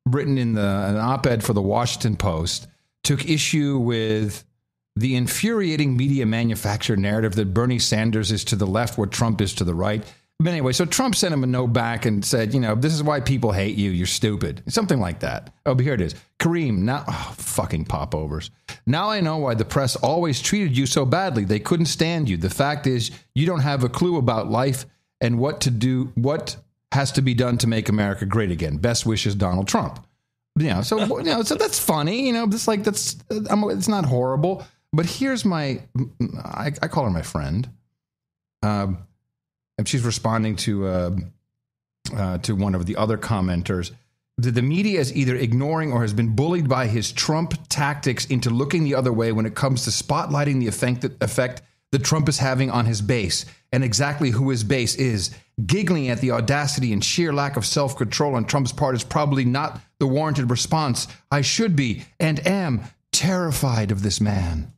written in an op-ed for the Washington Post, took issue with the infuriating media manufactured narrative that Bernie Sanders is to the left where Trump is to the right. But anyway, so Trump sent him a note back and said, this is why people hate you. You're stupid. Something like that. Oh, but here it is. Kareem, now, fucking popovers. Now I know why the press always treated you so badly. They couldn't stand you. The fact is, you don't have a clue about life and what has to be done to make America great again. Best wishes, Donald Trump. So that's funny. It's not horrible. But here's I call her my friend. And she's responding to one of the other commenters. The media is either ignoring or has been bullied by his Trump tactics into looking the other way when it comes to spotlighting the effect that Trump is having on his base and exactly who his base is. Giggling at the audacity and sheer lack of self-control on Trump's part is probably not the warranted response. I should be and am terrified of this man.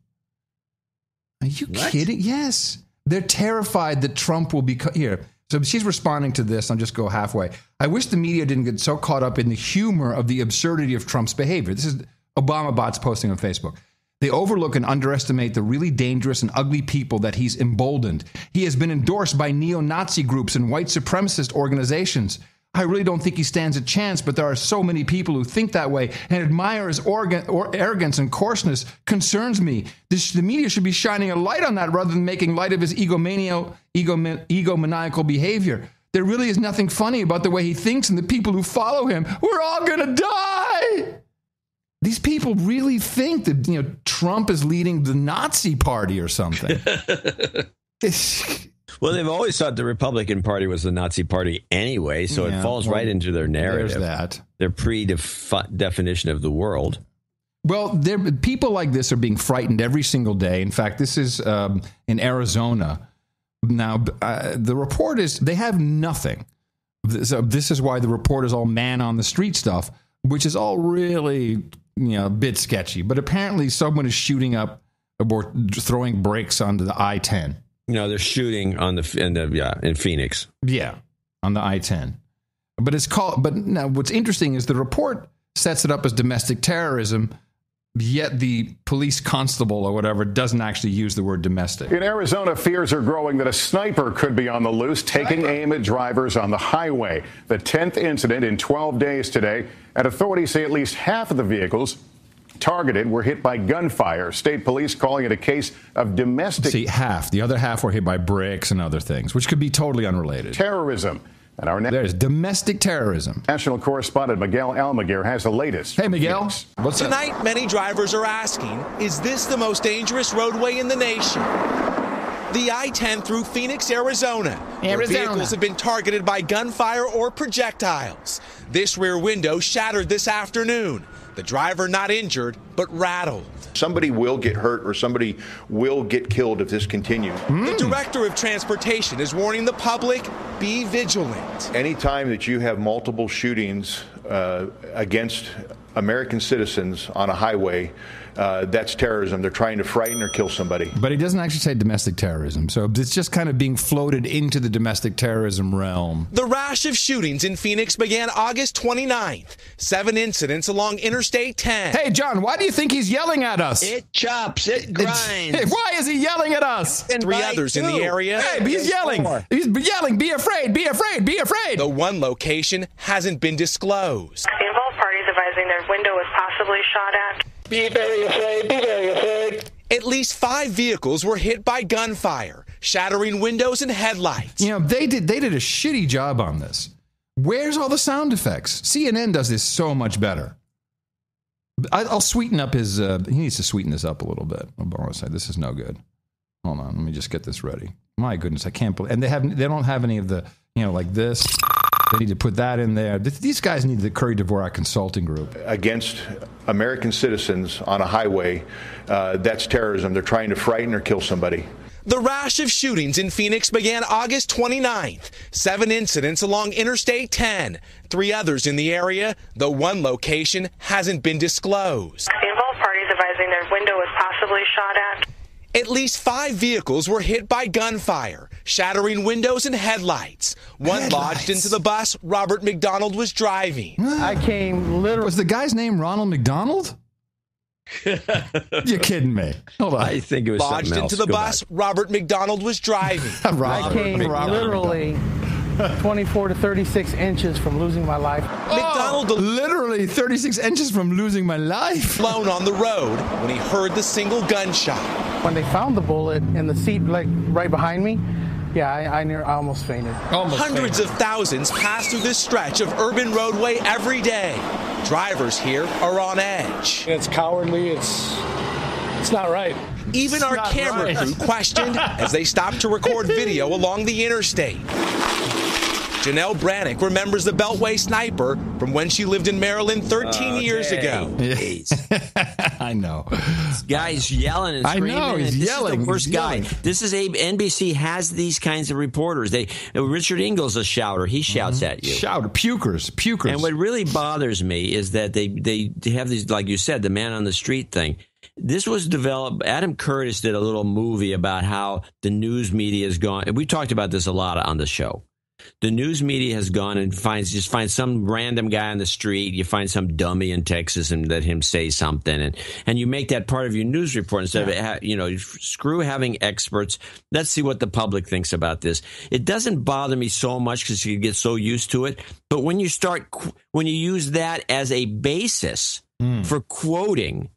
Are you kidding? Yes. They're terrified that Trump will be here. So she's responding to this. I'll just go halfway. I wish the media didn't get so caught up in the humor of the absurdity of Trump's behavior. This is Obama bots posting on Facebook. They overlook and underestimate the really dangerous and ugly people that he's emboldened. He has been endorsed by neo-Nazi groups and white supremacist organizations. I really don't think he stands a chance, but there are so many people who think that way and admire his arrogance and coarseness concerns me. The media should be shining a light on that rather than making light of his egomaniacal behavior. There really is nothing funny about the way he thinks and the people who follow him. We're all going to die. These people really think that, Trump is leading the Nazi party or something. Well, they've always thought the Republican Party was the Nazi party anyway, so it falls right into their narrative. There's that. Their definition of the world. Well, people like this are being frightened every single day. In fact, this is in Arizona. Now, the report is they have nothing. So this is why the report is all man on the street stuff, which is all really, a bit sketchy. But apparently someone is shooting up or throwing bricks onto the I-10. They're shooting on in Phoenix. Yeah, on the I-10. But now what's interesting is the report sets it up as domestic terrorism, yet the police constable or whatever doesn't actually use the word domestic. In Arizona, fears are growing that a sniper could be on the loose, taking aim at drivers on the highway. The 10th incident in 12 days today, and authorities say at least half of the vehicles targeted were hit by gunfire. State police calling it a case of domestic. See, half. The other half were hit by bricks and other things, which could be totally unrelated. Terrorism. And there's domestic terrorism. National correspondent Miguel Almaguer has the latest. Hey, Miguel. What's Tonight, up? Many drivers are asking, is this the most dangerous roadway in the nation? The I-10 through Phoenix, Arizona, where vehicles have been targeted by gunfire or projectiles. This rear window shattered this afternoon. The driver not injured, but rattled. Somebody will get hurt or somebody will get killed if this continues. The director of transportation is warning the public, be vigilant. Anytime that you have multiple shootings against American citizens on a highway, that's terrorism. They're trying to frighten or kill somebody. But he doesn't actually say domestic terrorism, so it's just kind of being floated into the domestic terrorism realm. The rash of shootings in Phoenix began August 29th. 7 incidents along Interstate 10. Hey, John, why do you think he's yelling at us? It chops, it grinds. Why is he yelling at us? 3 others in the area. Hey, he's yelling. He's yelling, be afraid, be afraid, be afraid. The one location hasn't been disclosed. The involved parties advising their window was possibly shot at. Be very afraid, be very afraid. At least 5 vehicles were hit by gunfire, shattering windows and headlights. They did a shitty job on this. Where's all the sound effects? CNN does this so much better. I'll sweeten up his. He needs to sweeten this up a little bit. Obama said this is no good. Hold on, let me just get this ready. My goodness, I can't believe. And they don't have any of the like this. They need to put that in there. These guys need the Curry Dvorak Consulting Group. Against American citizens on a highway, that's terrorism. They're trying to frighten or kill somebody. The rash of shootings in Phoenix began August 29th. 7 incidents along Interstate 10. 3 others in the area. The one location hasn't been disclosed. The involved parties advising their window was possibly shot at. At least 5 vehicles were hit by gunfire, shattering windows and headlights. One lodged into the bus Robert McDonald was driving. I came literally. Was the guy's name Ronald McDonald? You're kidding me. Hold on. I think it was lodged something else. into the bus Robert McDonald was driving. I came literally 24 to 36 inches from losing my life. McDonald literally 36 inches from losing my life. Blown on the road when he heard the single gunshot. When they found the bullet in the seat right behind me, yeah, I almost fainted. Hundreds of thousands pass through this stretch of urban roadway every day. Drivers here are on edge. It's cowardly. It's not right. Even our camera crew questioned as they stopped to record video along the interstate. Janelle Brannick remembers the Beltway sniper from when she lived in Maryland 13 years ago. I know. This guy's yelling and screaming. I know, he's yelling. Is the worst guy. This is NBC has these kinds of reporters. Richard Ingalls a shouter. He shouts at you. Shouter. Pukers. And what really bothers me is that they have these, like you said, the man on the street thing. This was developed. Adam Curtis did a little movie about how the news media has gone. And we talked about this a lot on the show. The news media has gone and finds some random guy on the street. You find some dummy in Texas and let him say something, and you make that part of your news report instead of screw having experts. Let's see what the public thinks about this. It doesn't bother me so much because you get so used to it. But when you use that as a basis for quoting.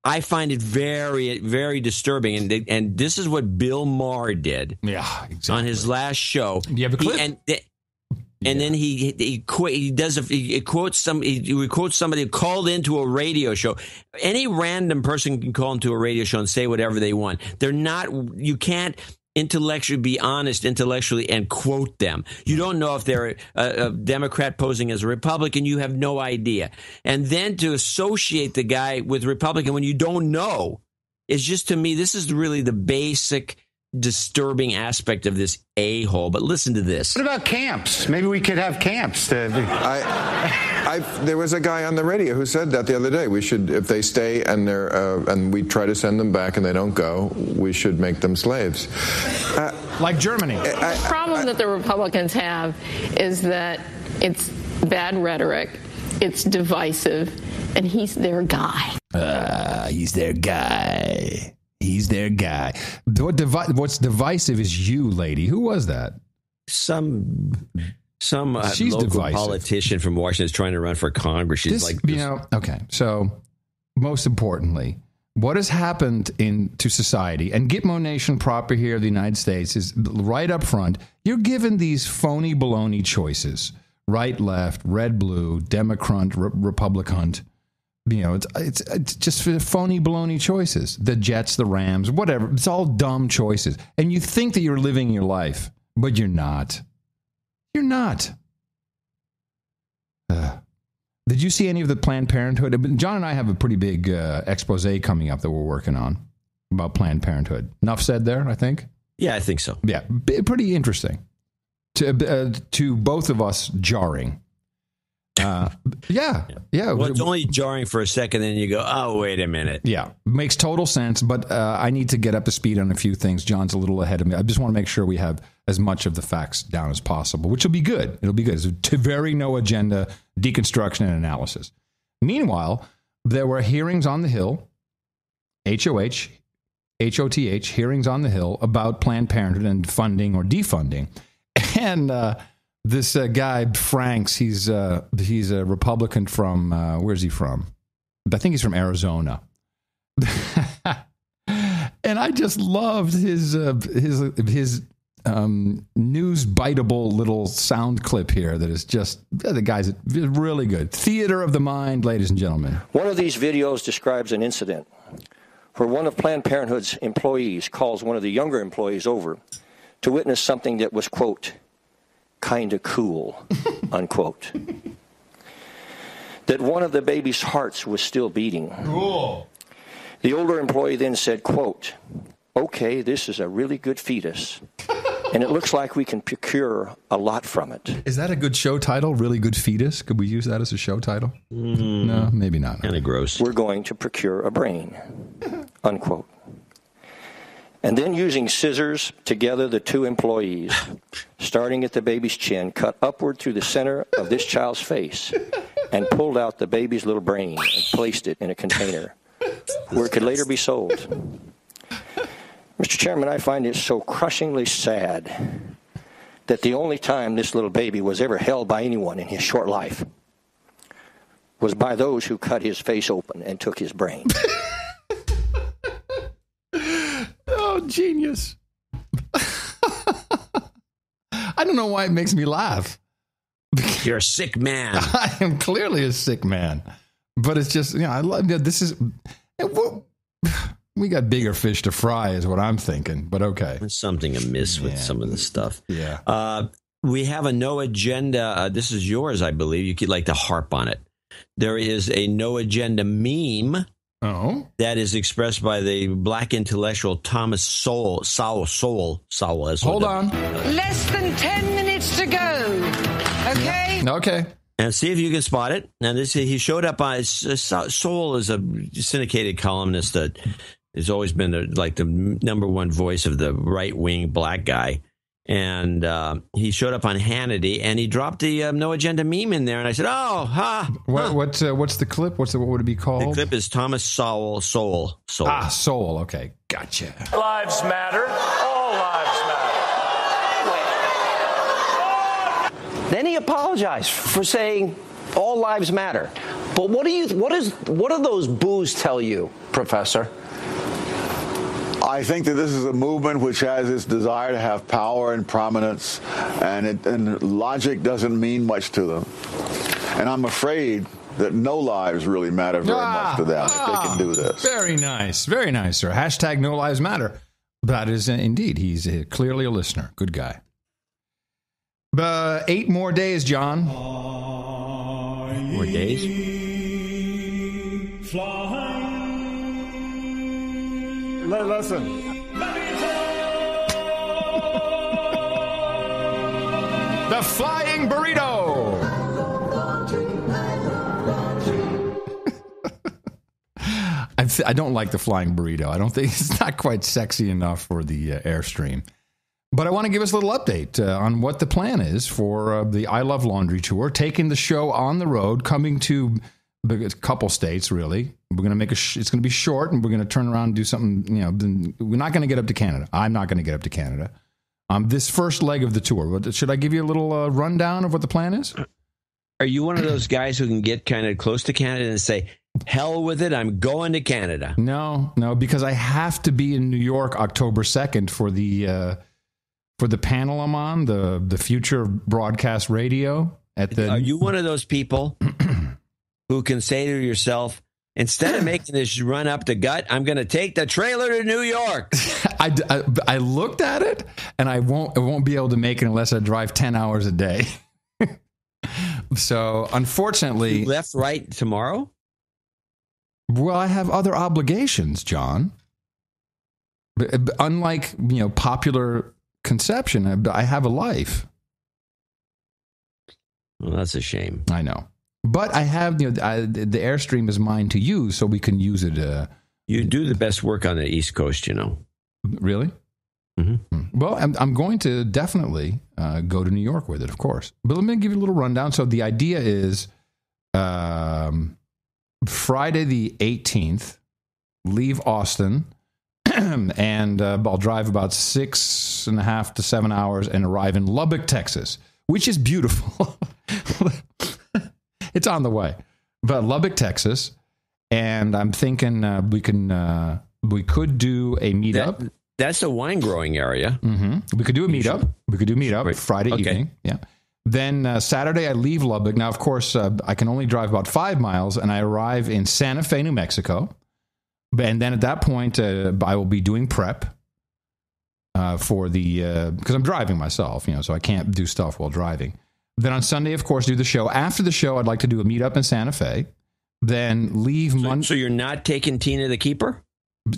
I find it very, very disturbing, and this is what Bill Maher did. Yeah, exactly. On his last show. You have a clip? And then he quotes somebody who called into a radio show. Any random person can call into a radio show and say whatever they want. You can't be honest intellectually and quote them. You don't know if they're a Democrat posing as a Republican. You have no idea. And then to associate the guy with Republican when you don't know is just, to me, this is really the basic disturbing aspect of this a-hole. But listen to this. What about camps? Maybe we could have camps. There was a guy on the radio who said that the other day. We should, if they stay and we try to send them back and they don't go, we should make them slaves. Like Germany. The problem that the Republicans have is that it's bad rhetoric, it's divisive, and he's their guy. He's their guy. He's their guy. What's divisive is you, lady. Who was that? Some local divisive. Politician from Washington is trying to run for Congress. She's okay. So, most importantly, what has happened to society, and Gitmo Nation proper here in the United States is right up front, you're given these phony baloney choices. Right, left, red, blue, Democrat, Republican. It's just phony baloney choices. The Jets, the Rams, whatever. It's all dumb choices. And you think that you're living your life, but you're not. You're not. Did you see any of the Planned Parenthood? John and I have a pretty big expose coming up that we're working on about Planned Parenthood. Enough said there, I think? Yeah, I think so. Yeah, pretty interesting. To both of us, jarring. Yeah. Well, it's only jarring for a second, then you go, oh, wait a minute. Yeah, makes total sense, but I need to get up to speed on a few things. John's a little ahead of me. I just want to make sure we have as much of the facts down as possible, which will be good. It'll be good. It's a very no agenda deconstruction and analysis. Meanwhile, there were hearings on the Hill, HOTH, hearings on the Hill about Planned Parenthood and funding or defunding. And this guy, Franks, he's a Republican from, where's he from? I think he's from Arizona. And I just loved his news biteable little sound clip here that is just, the guy's really good. Theater of the mind, ladies and gentlemen. One of these videos describes an incident where one of Planned Parenthood's employees calls one of the younger employees over to witness something that was, quote, kind of cool, unquote. That one of the baby's hearts was still beating. Cool. The older employee then said, quote, okay, this is a really good fetus, and it looks like we can procure a lot from it. Is that a good show title, Really Good Fetus? Could we use that as a show title? No, maybe not. Kind of gross. We're going to procure a brain, unquote. And then using scissors together, the two employees, starting at the baby's chin, cut upward through the center of this child's face and pulled out the baby's little brain and placed it in a container where it could later be sold. Mr. Chairman, I find it so crushingly sad that the only time this little baby was ever held by anyone in his short life was by those who cut his face open and took his brain. Oh, genius. I don't know why it makes me laugh. You're a sick man. I am clearly a sick man. But it's just, I love this is, we got bigger fish to fry is what I'm thinking, but okay. There's something amiss with some of the stuff. Yeah. We have a no agenda. This is yours, I believe. You could like to harp on it. There is a no agenda meme that is expressed by the black intellectual Thomas Sowell. Hold on. Less than 10 minutes to go. Okay? Okay. And see if you can spot it. Now, he showed up on Sowell is a syndicated columnist that has always been the number one voice of the right-wing black guy. And he showed up on Hannity, and he dropped the no agenda meme in there. And I said, What's the clip? What would it be called? The clip is Thomas Sowell. Sowell. Okay, gotcha. Lives matter. All lives matter. Then he apologized for saying all lives matter. But what do those boos tell you, Professor? I think that this is a movement which has its desire to have power and prominence, and logic doesn't mean much to them. And I'm afraid that no lives really matter very much to them if they can do this. Very nice, sir. Hashtag no lives matter. That is indeed, he's clearly a listener. Good guy. 8 more days, John. More days? Listen. The Flying Burrito. I don't like the Flying Burrito. I don't think it's not quite sexy enough for the Airstream. But I want to give us a little update on what the plan is for the I Love Laundry tour, taking the show on the road, coming to a couple states, really. We're going to make it's going to be short, and we're going to turn around and do something, we're not going to get up to Canada. I'm not going to get up to Canada. This first leg of the tour. Should I give you a little rundown of what the plan is? Are you one of those guys who can get kind of close to Canada and say, hell with it, I'm going to Canada? No, because I have to be in New York October 2nd for the panel I'm on, the Future Broadcast Radio. Are you one of those people who can say to yourself, instead of making this run up the gut, I'm going to take the trailer to New York? I looked at it, and I won't be able to make it unless I drive 10 hours a day. So, unfortunately... You left right tomorrow? Well, I have other obligations, John. But unlike, popular conception, I have a life. Well, that's a shame. I know. But I have, the Airstream is mine to use, so we can use it. You do the best work on the East Coast, Really? Mm-hmm. Well, I'm going to definitely go to New York with it, of course. But let me give you a little rundown. So the idea is Friday the 18th, leave Austin, and I'll drive about 6.5 to 7 hours and arrive in Lubbock, Texas, which is beautiful. It's on the way. But Lubbock, Texas, and I'm thinking we could do a meetup. That's a wine growing area. Mm-hmm. We could do a meetup. Right. Friday evening. Yeah. Then Saturday I leave Lubbock. Now, of course, I can only drive about 5 miles, and I arrive in Santa Fe, New Mexico. And then at that point, I will be doing prep for because I'm driving myself, so I can't do stuff while driving. Then on Sunday, of course, do the show. After the show, I'd like to do a meetup in Santa Fe. Then leave Monday. So you're not taking Tina the Keeper?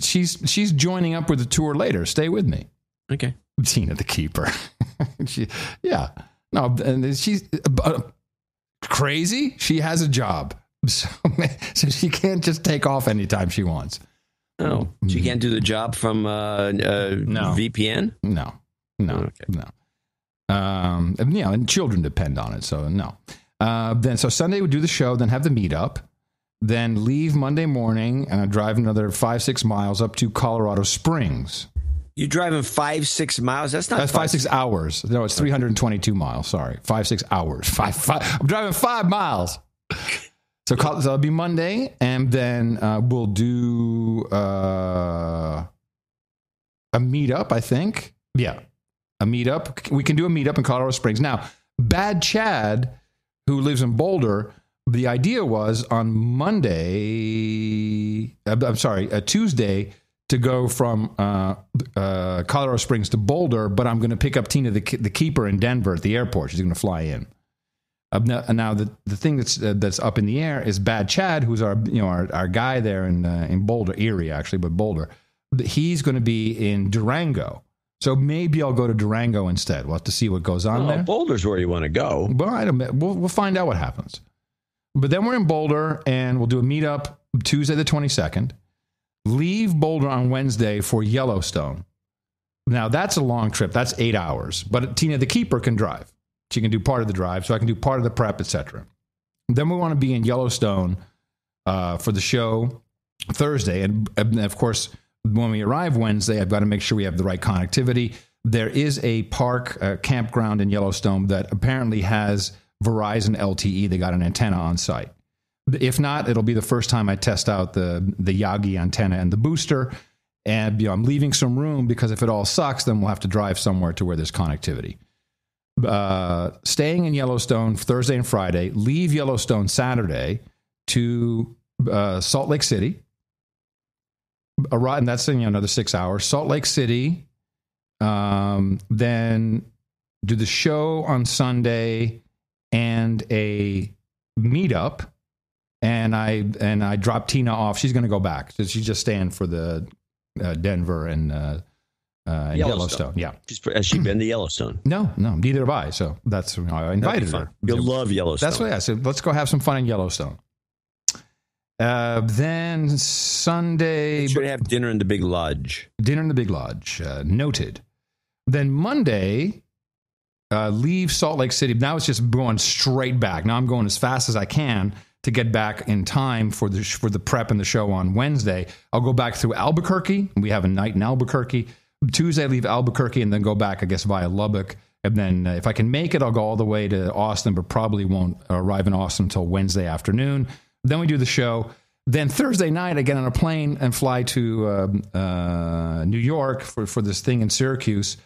She's joining up with the tour later. Stay with me. Okay. Tina the Keeper. Yeah. No, and she's crazy. She has a job. So she can't just take off anytime she wants. Oh, she can't do the job from VPN? No. And children depend on it, so no. Then Sunday we do the show, then have the meetup, then leave Monday morning and I drive another 5-6 miles up to Colorado Springs. You're driving 5-6 miles. That's 5-6 hours. No, it's 322 miles. Sorry, 5-6 hours. I'm driving 5 miles. So it'll be Monday, and then we'll do a meetup. I think, yeah, a meetup. We can do a meetup in Colorado Springs. Now, Bad Chad, who lives in Boulder, the idea was on Tuesday, to go from Colorado Springs to Boulder, but I'm going to pick up Tina, the keeper, in Denver at the airport. She's going to fly in. Now the thing that's up in the air is Bad Chad, who's our guy there in Boulder, Erie actually, but Boulder. He's going to be in Durango. So maybe I'll go to Durango instead. We'll have to see what goes on there. Boulder's where you want to go. Well, we'll find out what happens. But then we're in Boulder, and we'll do a meetup Tuesday the 22nd. Leave Boulder on Wednesday for Yellowstone. Now, that's a long trip. That's 8 hours. But Tina, the keeper, can drive. She can do part of the drive, so I can do part of the prep, etc. Then we want to be in Yellowstone for the show Thursday. And of course, when we arrive Wednesday, I've got to make sure we have the right connectivity. There is a park, campground in Yellowstone that apparently has Verizon LTE. They got an antenna on site. If not, it'll be the first time I test out the Yagi antenna and the booster. And I'm leaving some room because if it all sucks, then we'll have to drive somewhere to where there's connectivity. Staying in Yellowstone Thursday and Friday, leave Yellowstone Saturday to Salt Lake City. And that's another 6 hours. Salt Lake City, then do the show on Sunday and a meetup. And I drop Tina off. She's going to go back. So she's just staying for the Denver and Yellowstone. Yeah. Has she been to Yellowstone? No, neither have I. So that's I invited her. You'll love Yellowstone. That's what I said. Let's go have some fun in Yellowstone. Then Sunday, make sure to have dinner in the Big Lodge. Dinner in the Big Lodge. Noted. Then Monday, leave Salt Lake City. Now it's just going straight back. Now I'm going as fast as I can to get back in time for the prep and the show on Wednesday. I'll go back through Albuquerque. We have a night in Albuquerque. Tuesday, I leave Albuquerque and then go back, I guess, via Lubbock. And then if I can make it, I'll go all the way to Austin, but probably won't arrive in Austin until Wednesday afternoon. Then we do the show. Then Thursday night, I get on a plane and fly to New York for this thing in Syracuse.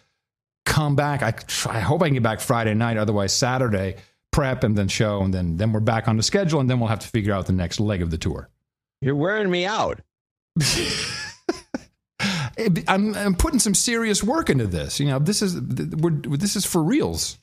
Come back. I hope I can get back Friday night. Otherwise, Saturday, prep and then show. And then we're back on the schedule. And then we'll have to figure out the next leg of the tour. You're wearing me out. I'm putting some serious work into this. This is for reals.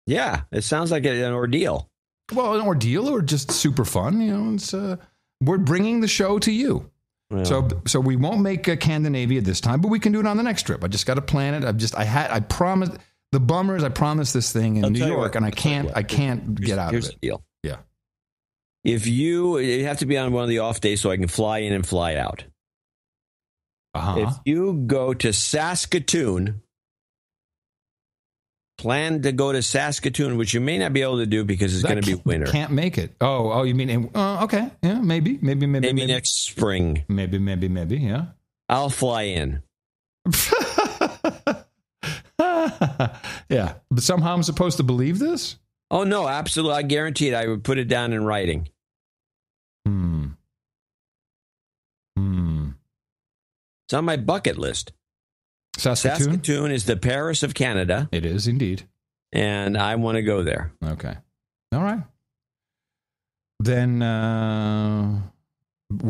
Yeah, it sounds like an ordeal. Well, an ordeal or just super fun. It's we're bringing the show to you. Yeah. So we won't make Scandinavia this time, but we can do it on the next trip. I just got to plan it. I promised the bummers. I promised this thing in New York, and I can't get out of it. Here's the deal. Yeah. If you have to be on one of the off days so I can fly in and fly out. If you go to Saskatoon, plan to go to Saskatoon, which you may not be able to do because it's going to be winter. Can't make it. Oh, you mean okay? Yeah, maybe next spring. Maybe. Yeah, I'll fly in. Yeah, but somehow I'm supposed to believe this. Oh no, absolutely! I guarantee it. I would put it down in writing. It's on my bucket list. Saskatoon is the Paris of Canada. It is indeed. And I want to go there. Okay. All right. Then we'll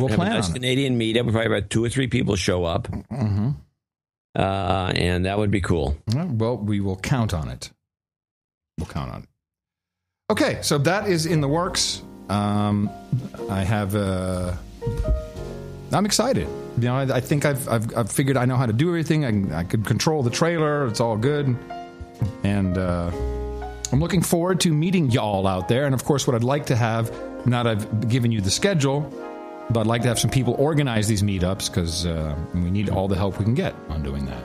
have plan a nice on Canadian meetup. Probably about 2 or 3 people show up. Mm-hmm. And that would be cool. Well, we will count on it. Okay, so that is in the works. I'm excited. I think I've figured I know how to do everything. I could control the trailer. It's all good. And I'm looking forward to meeting y'all out there. And of course, what I'd like to have, now that I've given you the schedule, but I'd like to have some people organize these meetups because we need all the help we can get on doing that.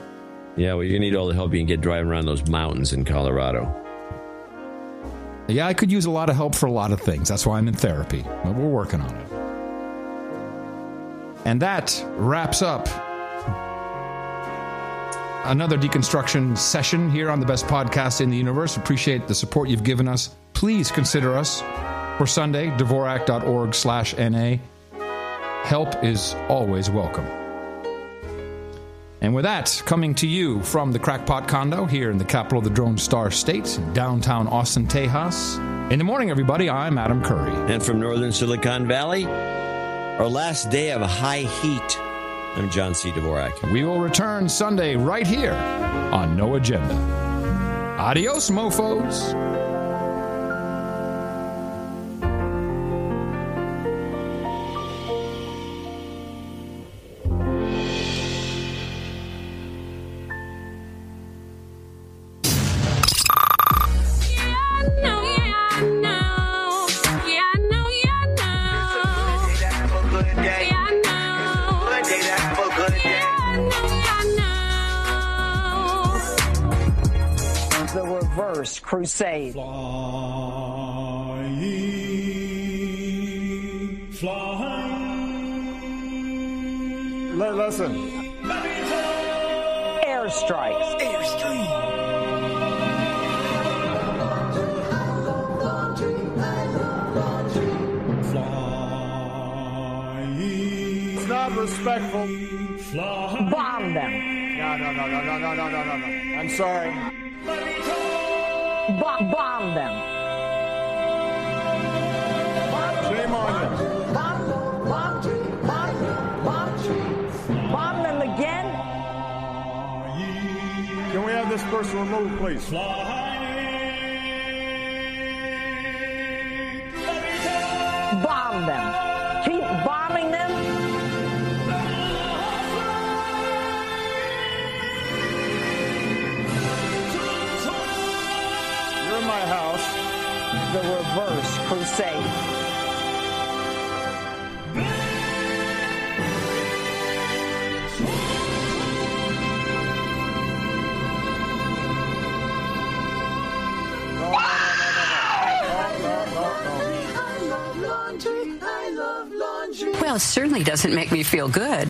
Yeah, well, you need all the help you can get driving around those mountains in Colorado. Yeah, I could use a lot of help for a lot of things. That's why I'm in therapy. But we're working on it. And that wraps up another deconstruction session here on the best podcast in the universe. Appreciate the support you've given us. Please consider us for Sunday, Dvorak.org/NA. Help is always welcome. And with that, coming to you from the Crackpot Condo here in the capital of the Drone Star State, downtown Austin, Tejas. In the morning, everybody, I'm Adam Curry. And from northern Silicon Valley, our last day of high heat, I'm John C. Dvorak. We will return Sunday right here on No Agenda. Adios, mofos. Crusade. Flying. Listen. Airstrikes. Airstream. Flying. It's not respectful. Flying. Bomb them. No. I'm sorry. Bomb them. Shame on you. Bomb them again. Can we have this person removed, please? Bomb them. Keep bombing them. My house. The reverse crusade. Well, it certainly doesn't make me feel good.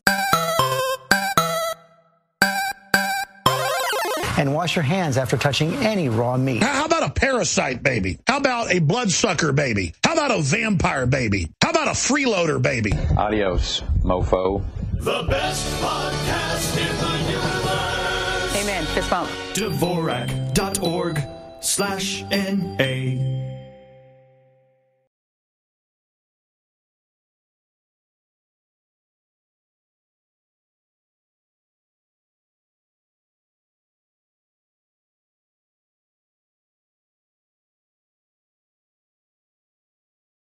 And wash your hands after touching any raw meat. How about a parasite baby? How about a bloodsucker baby? How about a vampire baby? How about a freeloader baby? Adios, mofo. The best podcast in the universe. Amen. Fist bump. Dvorak.org/NA